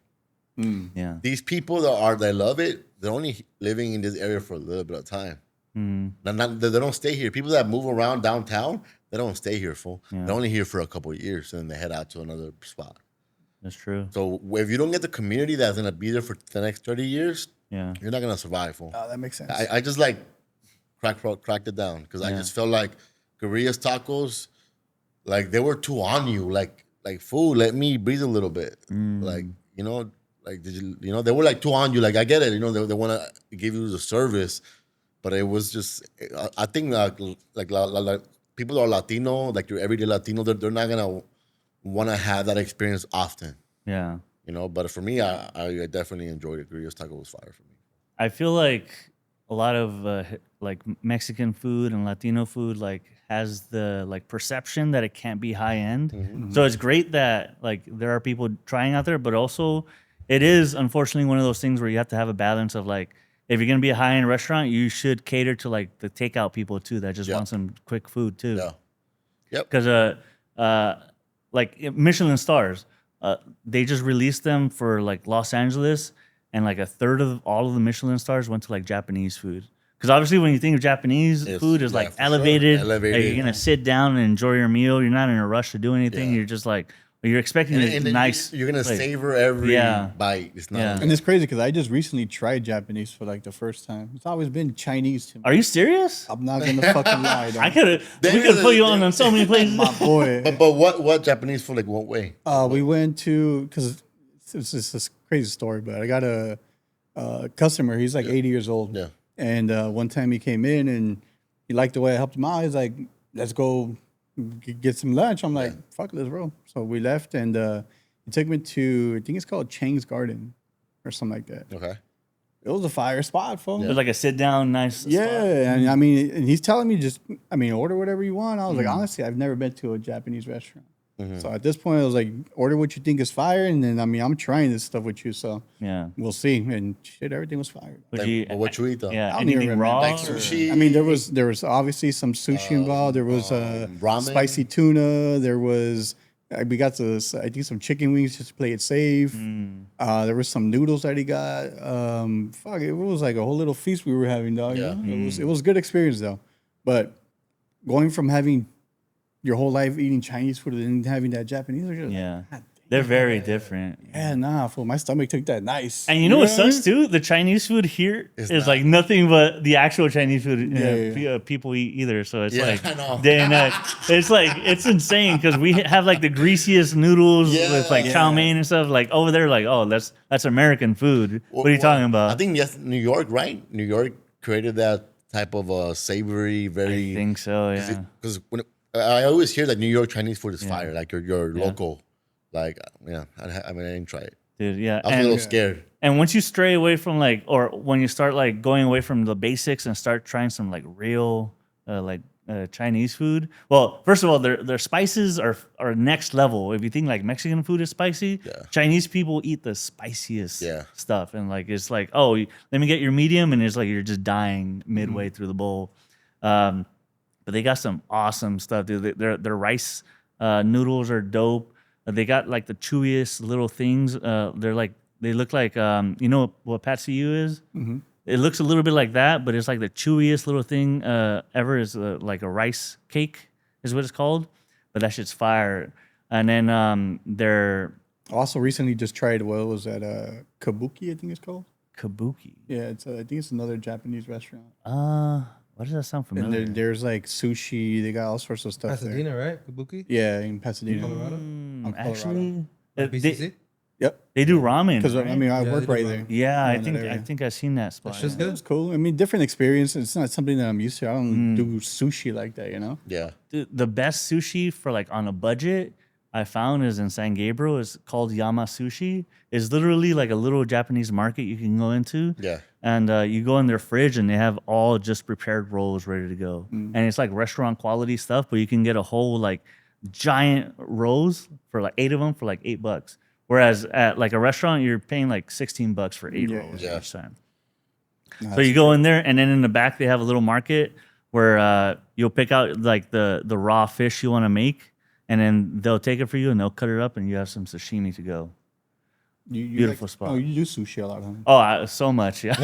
D: Yeah.
A: These people that love it, they're only living in this area for a little bit of time. They don't stay here. People that move around downtown, they don't stay here full. They're only here for a couple of years and then they head out to another spot.
D: That's true.
A: So if you don't get the community that's gonna be there for the next 30 years,
D: Yeah.
A: you're not gonna survive. Fool.
C: Oh, that makes sense.
A: I just like cracked it down because I just felt like Guerrillas Tacos, like they were too on you. Like fool, let me breathe a little bit. Like like they were like too on you. Like I get it. They want to give you the service, but it was just I think like people that are Latino, like your everyday Latino, they're not gonna want to have that experience often.
D: Yeah.
A: But for me, I definitely enjoyed it. Guerrillas Taco was fire for me.
D: I feel like a lot of like Mexican food and Latino food like has the like perception that it can't be high end. So it's great that like there are people trying out there, but also it is unfortunately one of those things where you have to have a balance of like if you're gonna be a high end restaurant, you should cater to like the takeout people too that just want some quick food too.
A: Yeah. Yep.
D: Because like Michelin stars, they just released them for like Los Angeles, and like a third of all of the Michelin stars went to like Japanese food Because obviously, when you think of Japanese
A: It's-
D: food, is
A: yeah,
D: like
A: for sure.
D: elevated. Like
A: Elevated.
D: you're gonna sit down and enjoy your meal. You're not in a rush to do anything.
A: Yeah.
D: You're just like you're expecting
A: And,
D: a
A: and then
D: nice.
A: you're gonna
D: plate.
A: savor every
D: Yeah.
A: bite. It's not.
D: Yeah.
A: like-
C: And it's crazy because I just recently tried Japanese for like the first time. It's always been Chinese to me.
D: Are you serious?
C: I'm not gonna fucking lie.
D: I
C: dog.
D: could have. We
A: There
D: could
A: is
D: put you
A: a-
D: on so many places.
C: My boy.
A: but what Japanese food like? What way?
C: We went to because it's just this crazy story, but I got a customer. He's like 80 years old.
A: Yeah.
C: And one time he came in and he liked the way I helped him out. He's like, "Let's go get some lunch." I'm like, "Fuck, let's roll." So we left and he took me to I think it's called Chang's Garden or something like that.
A: Okay.
C: It was a fire spot, fool.
D: It was like a sit down, nice.
C: Yeah,
D: spot.
C: and I mean, and he's telling me order whatever you want. I was like,
D: Mm.
C: honestly, I've never been to a Japanese restaurant.
A: Mm-hmm.
C: So at this point, I was like, order what you think is fire, and then I mean, I'm trying this stuff with you, so
D: Yeah.
C: we'll see. And shit, everything was fire.
D: Would
A: Like,
D: you,
A: but what you eat though?
D: Yeah.
C: I don't even
D: Anything
C: remember.
D: raw?
A: Like
D: or-
A: sushi.
C: I mean, there was obviously some sushi involved. There was
A: ramen.
C: spicy tuna. There was we got to I think some chicken wings just to play it safe.
D: Mm.
C: There was some noodles that he got. Fuck, it was like a whole little feast we were having, dog.
A: Yeah.
C: You know? It was a good experience though. But going from having your whole life eating Chinese food and then having that Japanese, was just,
D: Yeah.
C: God
D: They're very different.
C: yeah, nah, fool. My stomach took that nice.
D: And you know what
C: what I mean?
D: sucks too? The Chinese food here
A: It's
D: is
A: not-
D: like nothing but the actual Chinese food
C: Yeah.
D: people eat either. So it's
A: Yeah,
D: like
A: I know.
D: day and night. It's like it's insane because we have like the greasiest noodles
A: Yeah.
D: with like chow mein and stuff. Like over there, like oh that's American food. What are you talking about?
A: I think yes, New York, right? New York created that type of savory, very.
D: I think so. Yeah.
A: Because when I always hear that New York Chinese food is fire, like your local, like yeah. I mean, I didn't try it.
D: Dude, yeah.
A: I was a little scared.
D: And once you stray away from like, or when you start like going away from the basics and start trying some like real Chinese food. Well, first of all, their spices are next level. If you think like Mexican food is spicy,
A: Yeah.
D: Chinese people eat the spiciest
A: Yeah.
D: stuff. And like it's like, oh, let me get your medium, and it's like you're just dying midway through the bowl. But they got some awesome stuff, dude. Their rice noodles are dope. They got like the chewiest little things. They look like you know what patsiu is? Mm-hmm. It looks a little bit like that, but it's like the chewiest little thing ever. Is like a rice cake is what it's called, but that shit's fire. And then they're
C: Also, recently just tried what was that? Kabuki, I think it's called.
D: kabuki.
C: Yeah, I think it's another Japanese restaurant.
D: What does that sound
C: And
D: familiar?
C: there's like sushi. They got all sorts of stuff there.
E: Pasadena, right? Kabuki.
C: Yeah, in Pasadena.
E: Colorado.
D: Actually,
E: BCC.
C: Yep.
D: they do ramen.
C: Because
D: right?
C: I mean, I
E: Yeah,
C: work
E: they do
C: right
E: ramen.
C: there.
D: yeah, I
C: in that
D: think
C: area.
D: I think I've seen that spot.
E: That's just
D: yeah.
E: good.
C: It's cool. I mean, different experience. It's not something that I'm used to. I don't do sushi like that, you know?
A: Yeah.
D: The best sushi for like on a budget I found is in San Gabriel. It's called Yama Sushi. It's literally like a little Japanese market you can go into.
A: Yeah.
D: And you go in their fridge and they have all just prepared rolls ready to go. And it's like restaurant quality stuff, but you can get a whole like giant rolls for like 8 of them for like $8. Whereas at like a restaurant, you're paying like $16 for 8 rolls
A: Yeah.
D: each time.
C: Nah,
D: So you go in there, and then in the back they have a little market where you'll pick out like the raw fish you want to make, and then they'll take it for you and they'll cut it up, and you have some sashimi to go.
C: you
D: beautiful
C: like,
D: spot.
C: Oh, you do sushi a lot, huh?
D: Oh, so much, yeah.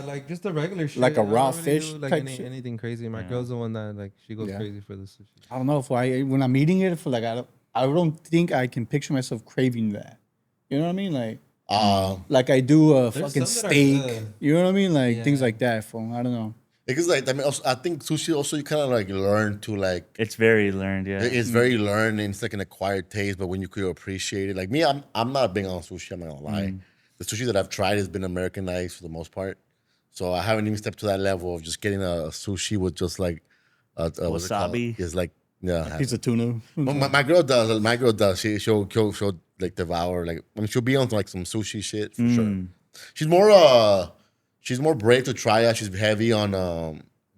E: Like just the regular shit.
C: Like a
E: I don't
C: raw
E: really
C: fish
E: do, like
C: type shit?
E: anything crazy. My girl's the one that like she goes
C: Yeah.
E: crazy for the sushi.
C: I don't know if when I'm eating it, for like I don't think I can picture myself craving that. You know what I mean? Like I do a
E: There's
C: fucking
E: some that are
C: steak.
E: good.
C: You know what I mean? Like things
E: Yeah.
C: like that. I don't know.
A: Because like I mean, also, I think sushi also you kind of like learn to like
D: It's very learned, yeah.
A: it's very learned and it's like an acquired taste. But when you could appreciate it, like me, I'm not big on sushi. I'm not gonna lie. The sushi that I've tried has been Americanized for the most part. So I haven't even stepped to that level of just getting a sushi with just like what's it called?
D: Wasabi?
A: It's like yeah.
C: Piece of tuna.
A: Well, my girl does. My girl does. She'll like devour. Like I mean, she'll be on like some sushi shit for sure. She's more brave to try it. She's heavy on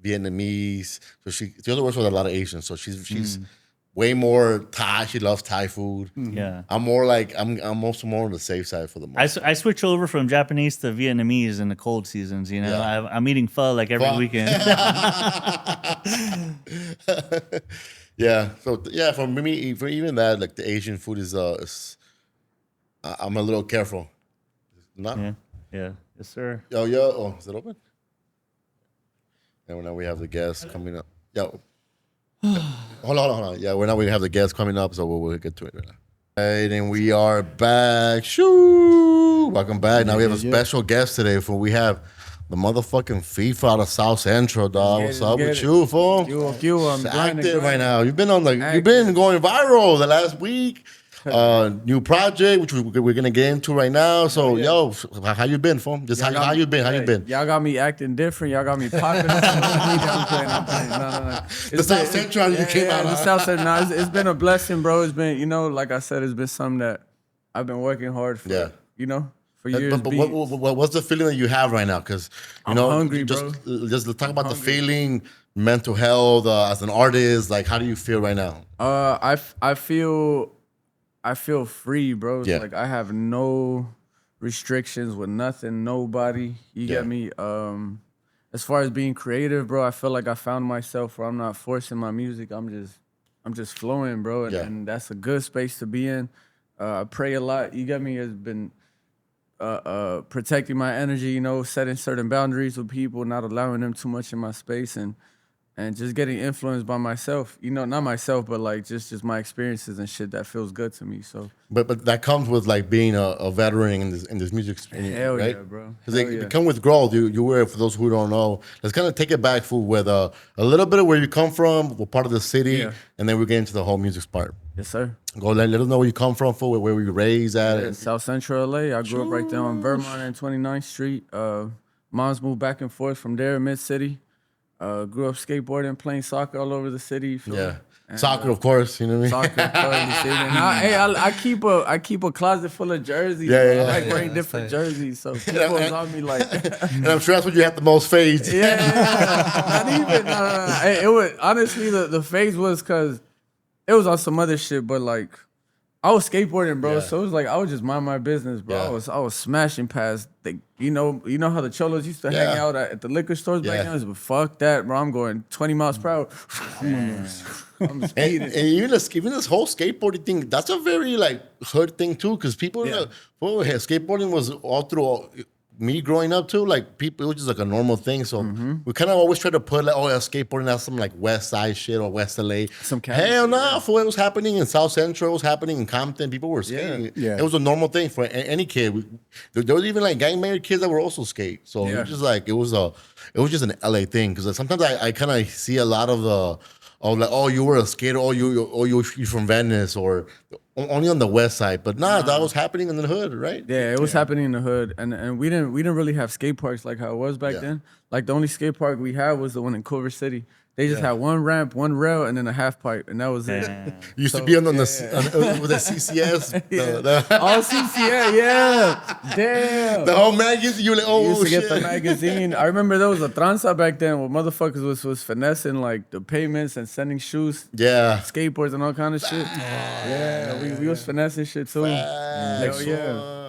A: Vietnamese. So she also works with a lot of Asians. So she's way more Thai. She loves Thai food.
D: Yeah.
A: I'm more like I'm also more on the safe side for the most.
D: I switch over from Japanese to Vietnamese in the cold seasons, you know.
A: Yeah.
D: I'm eating pho like every
A: Pho.
D: weekend.
A: Yeah. So yeah, for me, for even that, like the Asian food is I'm a little careful. Not.
D: Yeah. Yeah. Yes, sir.
A: Yo, yo. Oh, is it open? And now we have the guests coming up. Yo. Hold on. Yeah, now we have the guests coming up, so we'll get to it right now. Right, and we are back. Shoo! Welcome back. Now we have a special guest today. We have the motherfucking FEEFA out of South Central, dog. What's up with you, fool?
B: I'm
A: active right now. You've been you've been going viral the last week. New project, which we're gonna get into right now. So, yo, how you been, fool? Just how you been? How you been?
B: Y'all got me acting different. Y'all got me popping. I'm playing. No.
A: The South Central you came out.
B: The South Central. No, it's been a blessing, bro. It's been, like I said, it's been something that I've been working hard for.
A: Yeah.
B: For years.
A: But what's the feeling that you have right now? Because
B: I'm hungry,
A: just let's talk about the
B: hungry.
A: feeling, mental health as an artist. Like, how do you feel right now?
B: I feel free, bro.
A: Yeah.
B: Like I have no restrictions with nothing, nobody. You get me? As far as being creative, bro, I feel like I found myself where I'm not forcing my music. I'm just flowing, bro. And that's a good space to be in. I pray a lot. You get me? It's been protecting my energy, setting certain boundaries with people, not allowing them too much in my space, and just getting influenced by myself. Not myself, but like just my experiences and shit that feels good to me. So,
A: but that comes with like being a veteran in this music experience,
B: hell
A: right?
B: yeah, bro.
A: Because it come with growth. You were, for those who don't know, let's kind of take it back with a little bit of where you come from, what part of the city, and then we get into the whole music part.
B: Yes, sir.
A: Go let us know where you come from, where were you raised at.
B: Yeah, South Central LA. I grew up right there on Vermont and 29th Street. Mom's moved back and forth from there, Mid City. Grew up skateboarding, playing soccer all over the city. And,
A: soccer, of course. You know what I mean?
B: Soccer, and I keep a closet full of jerseys. I like wearing different jerseys, so people was on me like.
A: And I'm sure that's when you had the most fades.
B: Not even. It was honestly the phase was because it was on some other shit, but like I was skateboarding, bro. So it was like I would just mind my business, bro. I was smashing past the, you know how the cholos used to hang out at the liquor stores back then. But fuck that, bro. I'm going 20 miles per hour. I'm speeding.
A: And even this whole skateboarding thing, that's a very like hood thing too, because people, skateboarding was all through me growing up too. Like people, it was just like a normal thing. So we kind of always try to put like, skateboarding, that's some like West Side shit or West LA. Hell no, for it was happening in South Central, it was happening in Compton. People were skating. It was a normal thing for any kid. There was even like gang married kids that were also skate. So it was just like it was just an LA thing. Because sometimes I kind of see a lot of the. You were a skater, you're from Venice, or only on the west side. But that was happening in the hood, right?
B: Yeah, it was happening in the hood, and we didn't really have skate parks like how it was back then. Like the only skate park we had was the one in Culver City. They just had one ramp, one rail, and then a half pipe, and that was it.
A: You used to be on with the CCS.
B: CCS, damn.
A: The whole magazine, you were like,
B: used to get the magazine. I remember there was a tranza back then where motherfuckers was finessing like the payments and sending shoes, skateboards and all kind of shit. We was finessing shit too. I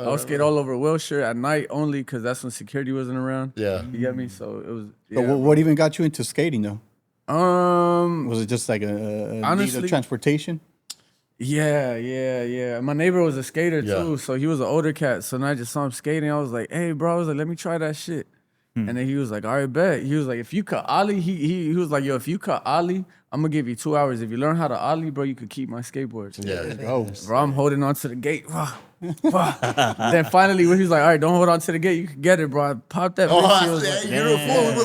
B: would skate all over Wilshire at night only because that's when security wasn't around. You get me? So it was.
C: But what even got you into skating though? Was it just like a
B: honestly,
C: need of transportation?
B: Yeah. My neighbor was a skater too, so he was an older cat. So then I just saw him skating. I was like, "Hey, bro," I was like, "Let me try that shit." And then he was like, "All right, bet." He was like, "If you cut ollie," he was like, "Yo, if you cut ollie, I'm gonna give you 2 hours. If you learn how to ollie, bro, you could keep my skateboard." Bro, I'm holding on to the gate. Then finally, when he was like, "All right, don't hold on to the gate. You can get it, bro." I popped that.
A: You're a fool.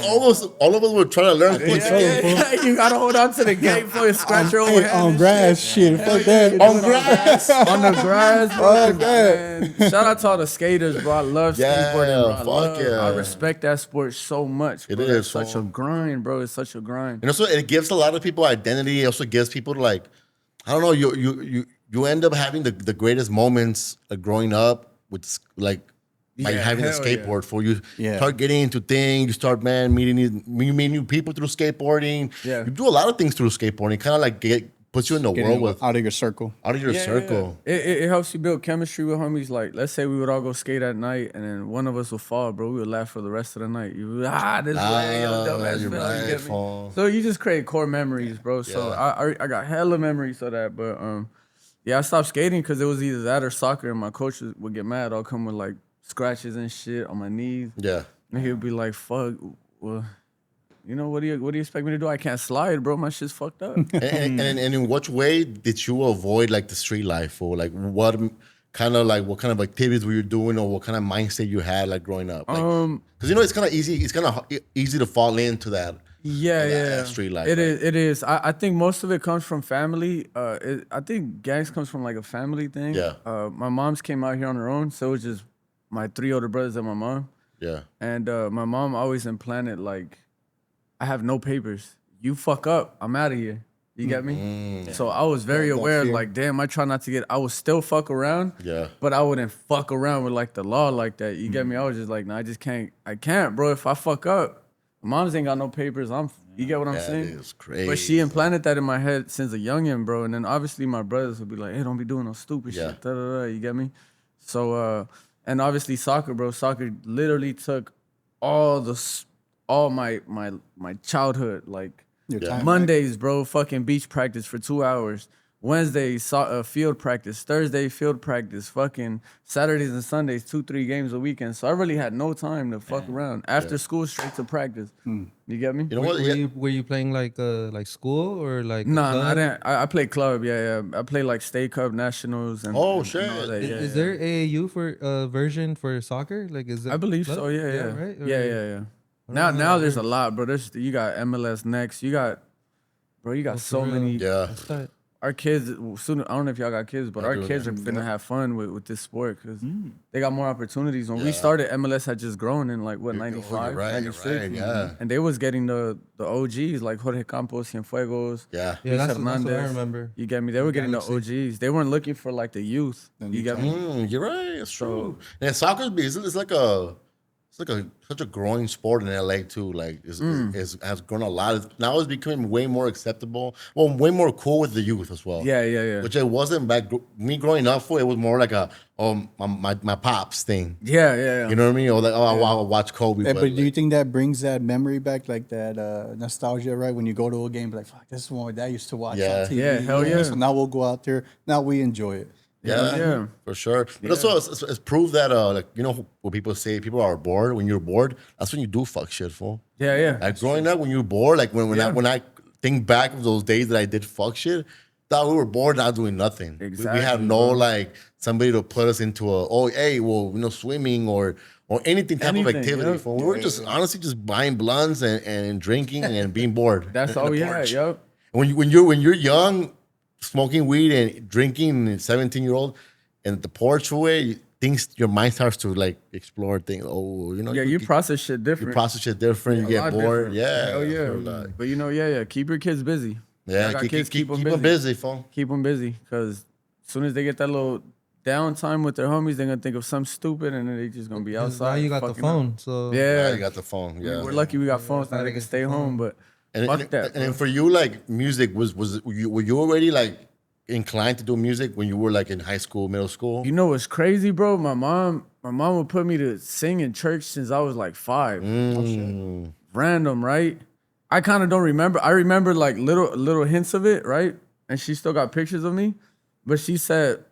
A: All of us were trying to learn.
B: You gotta hold on to the gate before you scratch your overhead.
C: On grass, shit. Fuck that.
A: On grass.
B: On the grass, bro. Man. Shout out to all the skaters, bro. I love skateboarding, bro. I respect that sport so much. Bro.
A: It is
B: such a grind, bro. It's such a grind.
A: And also, it gives a lot of people identity. It also gives people like, I don't know, you end up having the greatest moments growing up with like by having a skateboard for you. Start getting into things. You start meeting new people through skateboarding. You do a lot of things through skateboarding. Kind of like puts you in the world with
C: out of your circle.
B: It helps you build chemistry with homies. Like, let's say we would all go skate at night, and then one of us would fall, bro. We would laugh for the rest of the night. You would, this way, yo, dumbass fell. So you just create core memories, bro. So I got hella memories of that, but I stopped skating because it was either that or soccer, and my coach would get mad. I'll come with like scratches and shit on my knees.
A: Yeah.
B: And he'll be like, "Fuck, well, you know what do you expect me to do? I can't slide, bro. My shit's fucked up."
A: And in what way did you avoid like the street life, or like what kind of activities were you doing, or what kind of mindset you had like growing up? Like, because you know it's kind of easy to fall into that.
B: Yeah,
A: that street life.
B: It is. It is. I think most of it comes from family. I think gangs comes from like a family thing.
A: Yeah.
B: My mom's came out here on her own, so it was just my 3 older brothers and my mom.
A: Yeah.
B: And my mom always implanted like, I have no papers. You fuck up, I'm out of here. You get me? So I was very aware, like, damn, I try not to get. I would still fuck around.
A: Yeah.
B: But I wouldn't fuck around with like the law like that. You get me? I was just like, no, I just can't. I can't, bro. If I fuck up, moms ain't got no papers. You get what I'm saying?
A: It's crazy.
B: But she implanted that in my head since a youngin', bro. And then obviously my brothers would be like, hey, don't be doing no stupid shit. Da, da, da, you get me? So, and obviously soccer, bro. Soccer literally took all my childhood. Like Mondays, bro, fucking beach practice for 2 hours. Wednesdays, field practice. Thursday, field practice. Fucking Saturdays and Sundays, 2-3 games a weekend. So I really had no time to fuck around. After school, straight to practice. You get me?
A: You know what?
E: Were you playing like school or like?
B: No, I didn't. I played club. Yeah. I played like state cup, nationals, and
A: Shit.
B: and all that,
E: Is there AAU for version for soccer? Like, is it?
B: I believe so. Yeah.
E: Right?
B: Yeah. Now there's a lot, bro. You got MLS Next. You got so many.
A: Yeah.
E: That's tight.
B: Our kids soon. I don't know if y'all got kids, but our
A: do,
B: kids are finna have fun with this sport because they got more opportunities. When we started, MLS had just grown in like what 95,
A: You're
B: 96,
A: right, yeah.
B: and they was getting the OGs like Jorge Campos, Cienfuegos.
A: Yeah.
E: Yeah, that's what I
B: Hernandez.
E: remember.
B: You get me? They were getting the OGs. They weren't looking for like the youth. You get me?
A: You're right. It's true. And soccer it's like such a growing sport in LA too. Like has grown a lot. Now it's becoming way more acceptable. Well, way more cool with the youth as well.
B: Yeah.
A: Which it wasn't back me growing up for. It was more like my pops thing.
B: Yeah.
A: You know what I mean? Or like I'll watch Kobe.
C: But do you think that brings that memory back, like that nostalgia, right? When you go to a game, like, fuck, this is what my dad used to watch on TV.
B: Yeah, hell
C: you know?
B: yeah.
C: So now we'll go out there. Now we enjoy it.
A: Yeah, for sure. But also, it's proof that like you know what people say. People are bored. When you're bored, that's when you do fuck shit, fool.
B: Yeah.
A: Like growing up, when you're bored, like when I think back of those days that I did fuck shit, thought we were bored, not doing nothing.
B: Exactly,
A: we had no like somebody to put us into swimming or anything type of activity. Fool. We were just honestly just buying blunts and drinking and being bored.
B: That's all we had. Yep.
A: When you're young, smoking weed and drinking, 17-year-old, and the porch away, your mind starts to like explore things. Oh, you know.
B: Yeah, you process shit different.
A: You process shit different. You get bored.
B: Different.
A: Yeah.
B: Hell yeah. But you know, keep your kids busy.
A: Yeah, keep them busy, fool.
B: Keep them busy, because as soon as they get that little downtime with their homies, they're gonna think of something stupid, and then they just gonna be outside.
E: Now you got the phone, so
A: Yeah, you got the phone. Yeah,
B: we're lucky we got phones now. They can stay home, but fuck that.
A: And for you, like music, were you already like inclined to do music when you were like in high school, middle school?
B: You know what's crazy, bro? My mom would put me to sing in church since I was like 5. Random, right? I kind of don't remember. I remember like little hints of it, right? And she still got pictures of me, but she said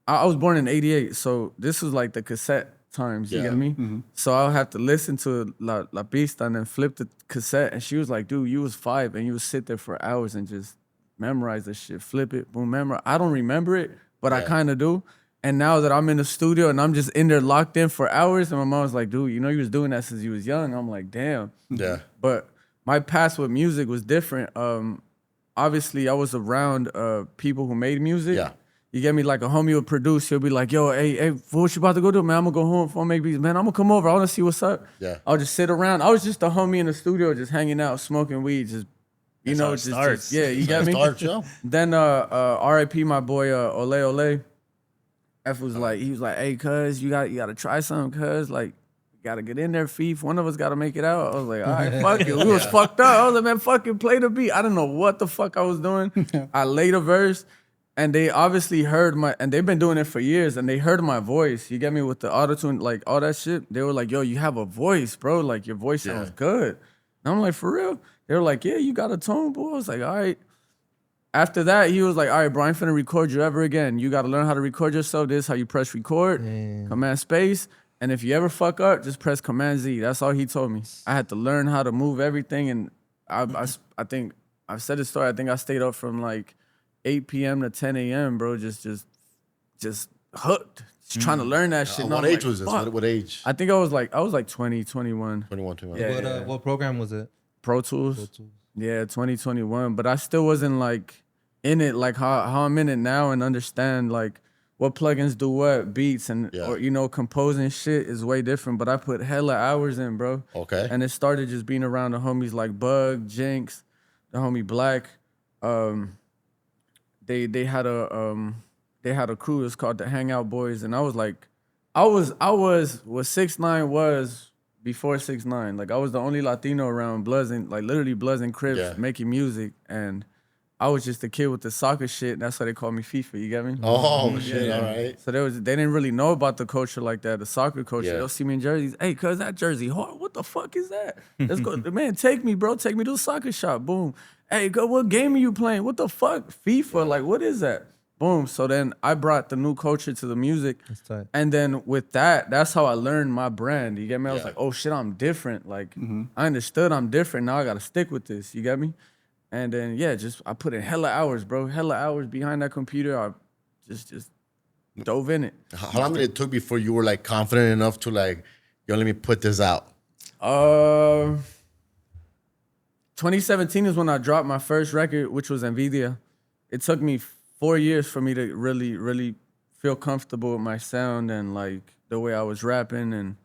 B: I was born in '88, so this was like the cassette times. You get me? So I'll have to listen to La Pista and then flip the cassette. And she was like, "Dude, you was 5 and you would sit there for hours and just memorize this shit, flip it, boom, memorize." I don't remember it, but I kind of do. And now that I'm in the studio and I'm just in there locked in for hours, and my mom was like, "Dude, you know you was doing that since you was young." I'm like, "Damn."
A: Yeah.
B: But my past with music was different. Obviously, I was around people who made music.
A: Yeah.
B: You get me? Like a homie would produce. He'll be like, "Yo, hey, what you about to go do, man? I'm gonna go home for make beats, man. I'm gonna come over. I wanna see what's up."
A: Yeah.
B: I'll just sit around. I was just a homie in the studio, just hanging out, smoking weed, just you know, just yeah. You get me? Then R.I.P. my boy Ole. F was like, he was like, "Hey, cuz, you gotta try something, cuz, like, gotta get in there, Feef. One of us gotta make it out." I was like, "All right, fuck it." We was fucked up. I was like, "Man, fucking play the beat." I didn't know what the fuck I was doing. I laid a verse, and they obviously heard and they've been doing it for years, and they heard my voice. You get me, with the autotune, like all that shit. They were like, "Yo, you have a voice, bro. Like your voice sounds good." And I'm like, "For real?" They were like, "Yeah, you got a tone, boy." I was like, "All right." After that, he was like, "All right, bro, I ain't finna record you ever again. You gotta learn how to record yourself. This is how you press record, command space." And if you ever fuck up, just press Command Z. That's all he told me. I had to learn how to move everything, and I think I've said this story. I think I stayed up from like 8 p.m. to 10 a.m., bro. Just hooked, just trying to learn that shit. And
A: What
B: I'm
A: age
B: like,
A: was this?
B: fuck.
A: What age?
B: I think I was like 20, 21.
A: 21, 21.
B: Yeah.
E: What program was it?
B: Pro Tools.
E: Pro Tools.
B: Yeah, 2021. But I still wasn't like in it like how I'm in it now and understand like what plugins do what, beats and or you know, composing shit is way different. But I put hella hours in, bro.
A: Okay.
B: And it started just being around the homies like Bug, Jinx, the homie Black. They had a crew. It's called the Hangout Boys, and I was like, I was what 6ix9ine was before 6ix9ine. Like I was the only Latino around Bloods and like literally Bloods and Crips making music, and I was just the kid with the soccer shit. And that's why they called me FIFA. You get me?
A: Oh shit! All right.
B: So they didn't really know about the culture like that, the soccer culture. They'll see me in jerseys. Hey, cuz that jersey hard. What the fuck is that? Let's go. Man, take me, bro. Take me to the soccer shop. Boom. Hey, what game are you playing? What the fuck? FIFA. Like, what is that? Boom. So then I brought the new culture to the music.
E: That's tight.
B: And then with that, that's how I learned my brand. You get me? I was like, oh shit, I'm different. Like, I understood I'm different. Now I gotta stick with this. You get me? And then I put in hella hours, bro. Hella hours behind that computer. I just dove in it.
A: How long did it took before you were like confident enough to like, yo, let me put this out?
B: 2017 is when I dropped my first record, which was Nvidia. It took me 4 years for me to really, really feel comfortable with my sound and like the way I was rapping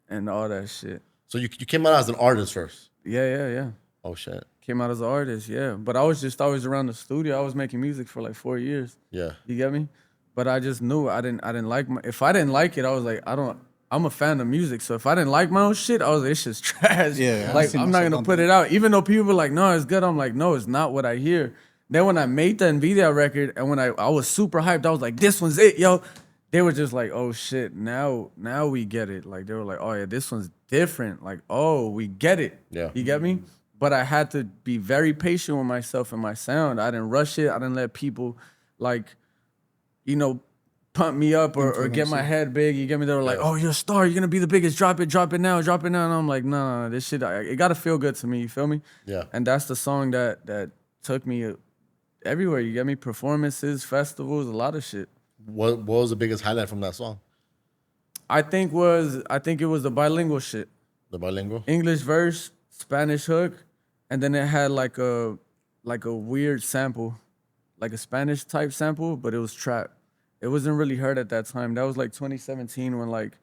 B: and all that shit.
A: So you came out as an artist first.
B: Yeah.
A: Oh shit.
B: Came out as an artist, yeah. But I was just always around the studio. I was making music for like 4 years.
A: Yeah.
B: You get me? But I just knew I didn't like if I didn't like it, I was like, I'm a fan of music. So if I didn't like my own shit, I was like, it's just trash.
C: Yeah,
B: like I'm not gonna put it out. Even though people were like, no, it's good. I'm like, no, it's not what I hear. Then when I made the Nvidia record and when I was super hyped, I was like, this one's it, yo. They were just like, oh shit, now we get it. Like they were like, oh yeah, this one's different. Like, oh, we get it.
A: Yeah.
B: You get me? But I had to be very patient with myself and my sound. I didn't rush it. I didn't let people like, you know, pump me up or get my head big. You get me? They were like, oh, you're a star. You're going to be the biggest. Drop it now. And I'm like, no, this shit, it got to feel good to me. You feel me?
A: Yeah.
B: And that's the song that took me everywhere. You get me? Performances, festivals, a lot of shit.
A: What was the biggest highlight from that song?
B: I think it was the bilingual shit.
A: The bilingual?
B: English verse, Spanish hook, and then it had like a weird sample, like a Spanish type sample, but it was trap. It wasn't really heard at that time. That was like 2017 when like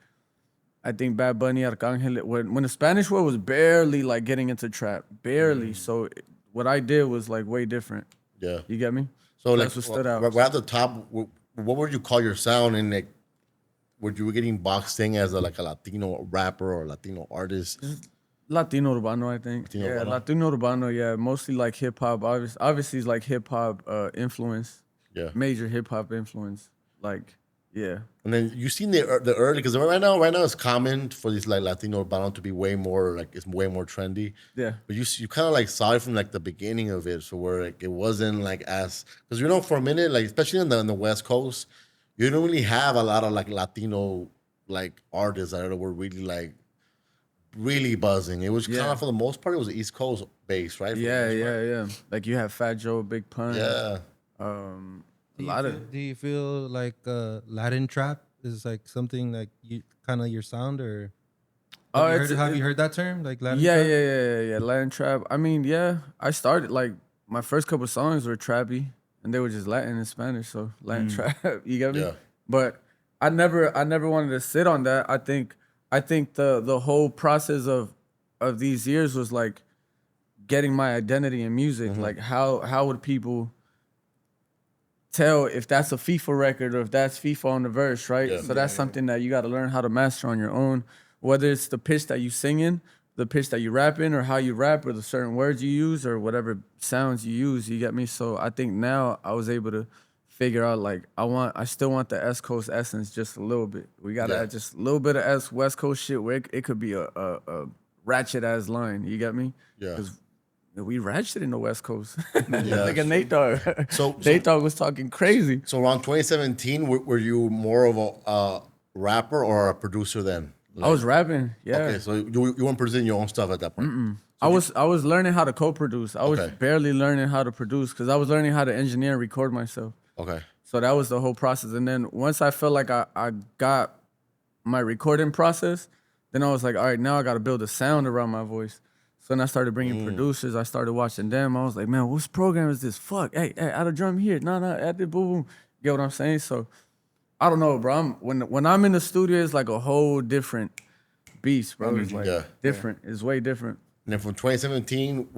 B: I think Bad Bunny, Arcángel, when the Spanish world was barely like getting into trap, barely. So what I did was like way different.
A: Yeah.
B: You get me?
A: So
B: that's
A: like,
B: what stood out.
A: Right at the top, what would you call your sound? And like, were you getting boxed in as a Latino rapper or Latino artist?
B: Latino Urbano, I think. Latino Urbano, yeah. Mostly like hip hop. Obviously, it's like hip hop influence.
A: Yeah.
B: Major hip hop influence. Like, yeah.
A: And then you seen the early, because right now it's common for these like Latino Urbano to be way more like, it's way more trendy.
B: Yeah.
A: But you kind of like saw it from like the beginning of it, so where like it wasn't like as, because you know for a minute, like especially in the West Coast, you don't really have a lot of like Latino like artists that were really like really buzzing. It was kind of for the most part, it was East Coast based, right?
B: Yeah. Like you have Fat Joe, Big Pun.
A: Yeah.
E: Do you feel like Latin trap is like something like you kind of your sound, or have you heard that term, like Latin trap?
B: Yeah, Latin trap. I mean, yeah, I started like my first couple songs were trappy and they were just Latin and Spanish, so Latin trap. You get me?
A: Yeah.
B: But I never wanted to sit on that. I think the whole process of these years was like getting my identity in music. Like how would people tell if that's a FIFA record or if that's FIFA on the verse, right?
A: Yeah.
B: So that's something that you got to learn how to master on your own, whether it's the pitch that you sing in, the pitch that you rap in, or how you rap, or the certain words you use, or whatever sounds you use. You get me? So I think now I was able to figure out like I still want the East Coast essence just a little bit. We got to add just a little bit of West Coast shit where it could be a ratchet ass line. You get me?
A: Yeah.
B: Because we ratchet in the West Coast.
A: Yeah.
B: Like a Nate Dogg. Nate Dogg was talking crazy.
A: So around 2017, were you more of rapper or a producer then?
B: I was rapping. Yeah.
A: Okay, so you weren't producing your own stuff at that point.
B: I was learning how to co-produce. I was
A: Okay.
B: barely learning how to produce because I was learning how to engineer and record myself.
A: Okay.
B: So that was the whole process. And then once I felt like I got my recording process, then I was like, all right, now I got to build a sound around my voice. So then I started bringing producers. I started watching them. I was like, man, whose program is this? Fuck, hey, add a drum here. No, add the boom, boom. Get what I'm saying? So I don't know, bro. When I'm in the studio, it's like a whole different beast, bro. It's like different. It's way different.
A: And then from 2017,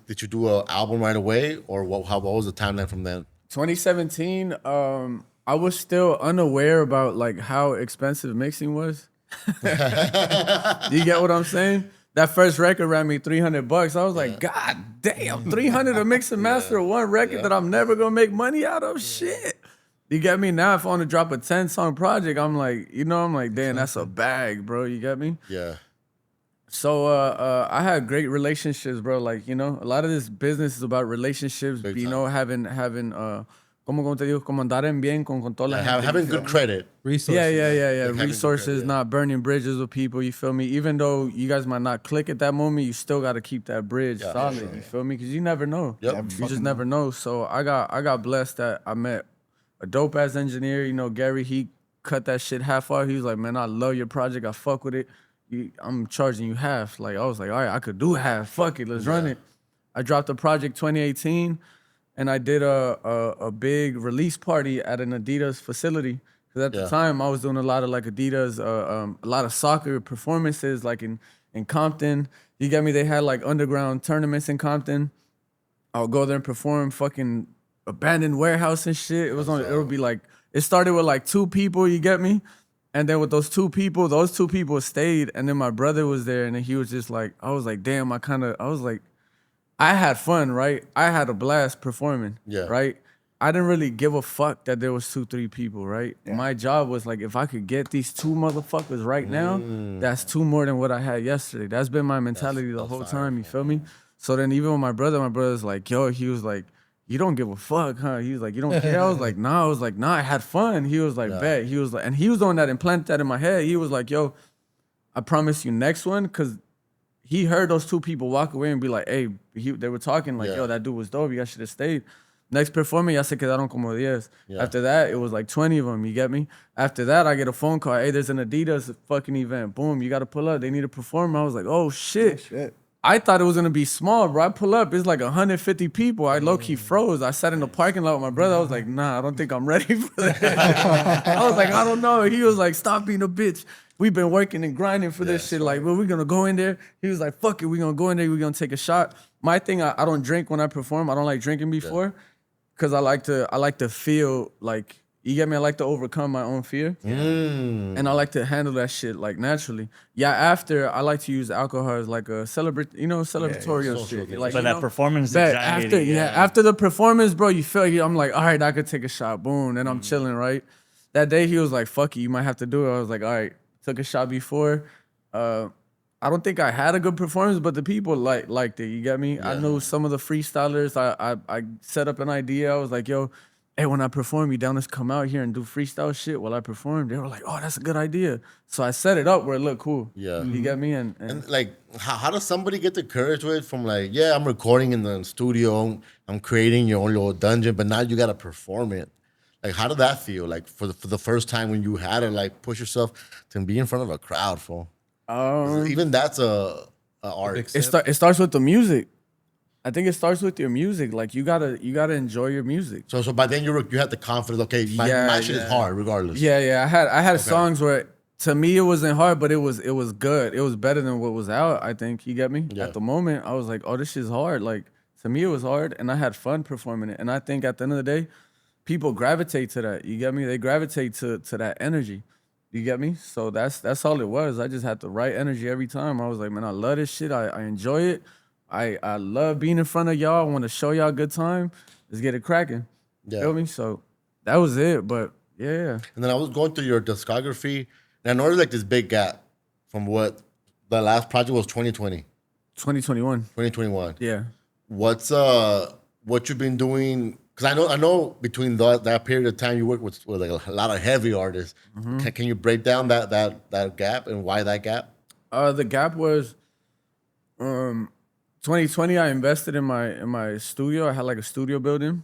A: did you do an album right away, or what was the timeline from then?
B: 2017, I was still unaware about like how expensive mixing was. You get what I'm saying? That first record ran me $300. I was like, God damn, 300 to mix and master one record that I'm never gonna make money out of. Shit. You get me? Now if I want to drop a 10-song project, I'm like, damn, that's a bag, bro. You get me?
A: Yeah.
B: So I had great relationships, bro. Like, a lot of this business is about relationships, having como te digo, como andar en bien con toda la gente.
A: Having good credit.
E: Resources.
B: Yeah.
A: Like
B: Resources, not burning bridges with people, you feel me? Even though you guys might not click at that moment, you still got to keep that bridge solid, you feel me? Because you never know.
A: Yep.
B: You just never know. So I got blessed that I met a dope-ass engineer. Gary, he cut that shit half off. He was like, man, I love your project. I fuck with it. I'm charging you half. Like, I was like, all right, I could do half. Fuck it, let's run it. I dropped a project 2018, and I did a big release party at an Adidas facility. Because at the time, I was doing a lot of like Adidas, a lot of soccer performances, like in Compton. You get me? They had like underground tournaments in Compton. I would go there and perform fucking abandoned warehouse and shit. It would be like, it started with like 2 people, you get me? And then with those two people stayed, and then my brother was there, and then he was just like, I was like, damn, I had fun, right? I had a blast performing, right? I didn't really give a fuck that there was 2-3 people, right? Yeah. My job was like, if I could get these 2 motherfuckers right now, that's 2 more than what I had yesterday. That's been my mentality the whole time, you feel me? So then even with my brother's like, yo, he was like, you don't give a fuck, huh? He was like, you don't care? I was like, nah. I had fun. He was like, bet. He was like, and he was the one that implanted that in my head. He was like, yo, I promise you next one, because he heard those 2 people walk away and be like, hey, they were talking like, yo, that dude was dope. You guys should have stayed. Next performance, ya se quedaron como 10. After that, it was like 20 of them, you get me? After that, I get a phone call, hey, there's an Adidas fucking event. Boom, you got to pull up. They need a performer. I was like, oh, shit. I thought it was gonna be small, bro. I pull up, it's like 150 people. I low-key froze. I sat in the parking lot with my brother. I was like, nah, I don't think I'm ready for that. I was like, I don't know. He was like, stop being a bitch. We've been working and grinding for this shit. Like, well, we're gonna go in there. He was like, fuck it, we're gonna go in there, we're gonna take a shot. My thing, I don't drink when I perform. I don't like drinking before. Cause I like to feel like, you get me? I like to overcome my own fear. And I like to handle that shit like naturally. Yeah, after I like to use alcohol as like a celebratory shit. Like,
D: but that performance anxiety.
B: After the performance, bro, you feel I'm like, all right, I could take a shot, boom, and I'm chilling, right? That day he was like, fuck it, you might have to do it. I was like, all right, took a shot before. I don't think I had a good performance, but the people liked it, you get me? I knew some of the freestylers. I set up an idea. I was like, yo, hey, when I perform, you down to come out here and do freestyle shit while I perform? They were like, oh, that's a good idea. So I set it up where it looked cool. Yeah. You get me? And
A: like, how does somebody get the courage with from like, yeah, I'm recording in the studio, I'm creating your own little dungeon, but now you got to perform it. Like, how did that feel? Like, for the first time when you had to, like, push yourself to be in front of a crowd, fool? Even that's a art.
B: It starts with the music. I think it starts with your music. Like, you gotta enjoy your music.
A: So by then you had the confidence. Okay, my shit is hard regardless.
B: Yeah. I had songs where to me it wasn't hard, but it was good. It was better than what was out. I think you get me. Yeah. At the moment, I was like, oh, this shit's hard. Like, to me it was hard, and I had fun performing it. And I think at the end of the day, people gravitate to that. You get me? They gravitate to that energy. You get me? So that's all it was. I just had the right energy every time. I was like, man, I love this shit. I enjoy it. I love being in front of y'all. I want to show y'all a good time. Let's get it cracking. Yeah. Feel me? So that was it. But yeah.
A: And then I was going through your discography, and I noticed like this big gap from what the last project was 2020.
B: 2021.
A: 2021.
B: Yeah.
A: What's what you've been doing? Because I know between that period of time you worked with like a lot of heavy artists. Can you break down that gap and why that gap?
B: The gap was 2020. I invested in my studio. I had like a studio building.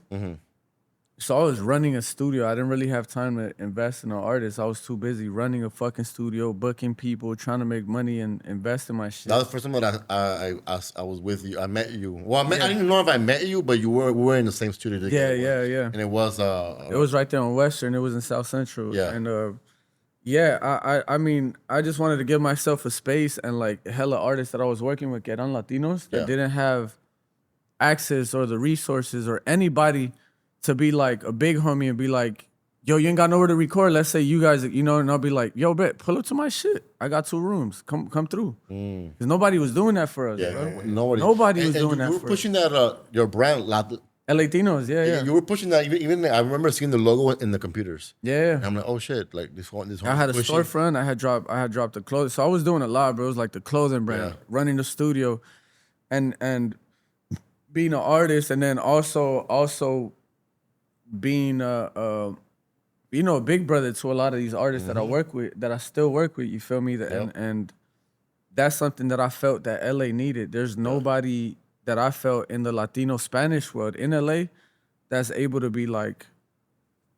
B: So I was running a studio. I didn't really have time to invest in an artist. I was too busy running a fucking studio, booking people, trying to make money and invest in my shit.
A: That was the first time that I was with you. I met you. Well, I didn't know if I met you, but we were in the same studio together.
B: Yeah.
A: And it was
B: It was right there on Western. It was in South Central.
A: Yeah.
B: And I mean, I just wanted to give myself a space, and like hella artists that I was working with, que eran Latinos, that didn't have access or the resources or anybody to be like a big homie and be like, yo, you ain't got nowhere to record. Let's say you guys, and I'll be like, yo, bet, pull up to my shit. I got 2 rooms. Come through. Because nobody was doing that for us.
A: Yeah,
B: Bro.
A: nobody
B: was doing that
A: you were
B: for
A: pushing that your brand.
B: Latinos, yeah.
A: You were pushing that. Even I remember seeing the logo in the computers.
B: Yeah.
A: And I'm like, oh shit! Like this one.
B: I had a storefront. I had dropped the clothes. So I was doing a lot, bro. It was like the clothing brand, running the studio, and being an artist, and then also being a big brother to a lot of these artists that I work with, that I still work with. You feel me? And that's something that I felt that LA needed. There's nobody that I felt in the Latino Spanish world in LA that's able to be like,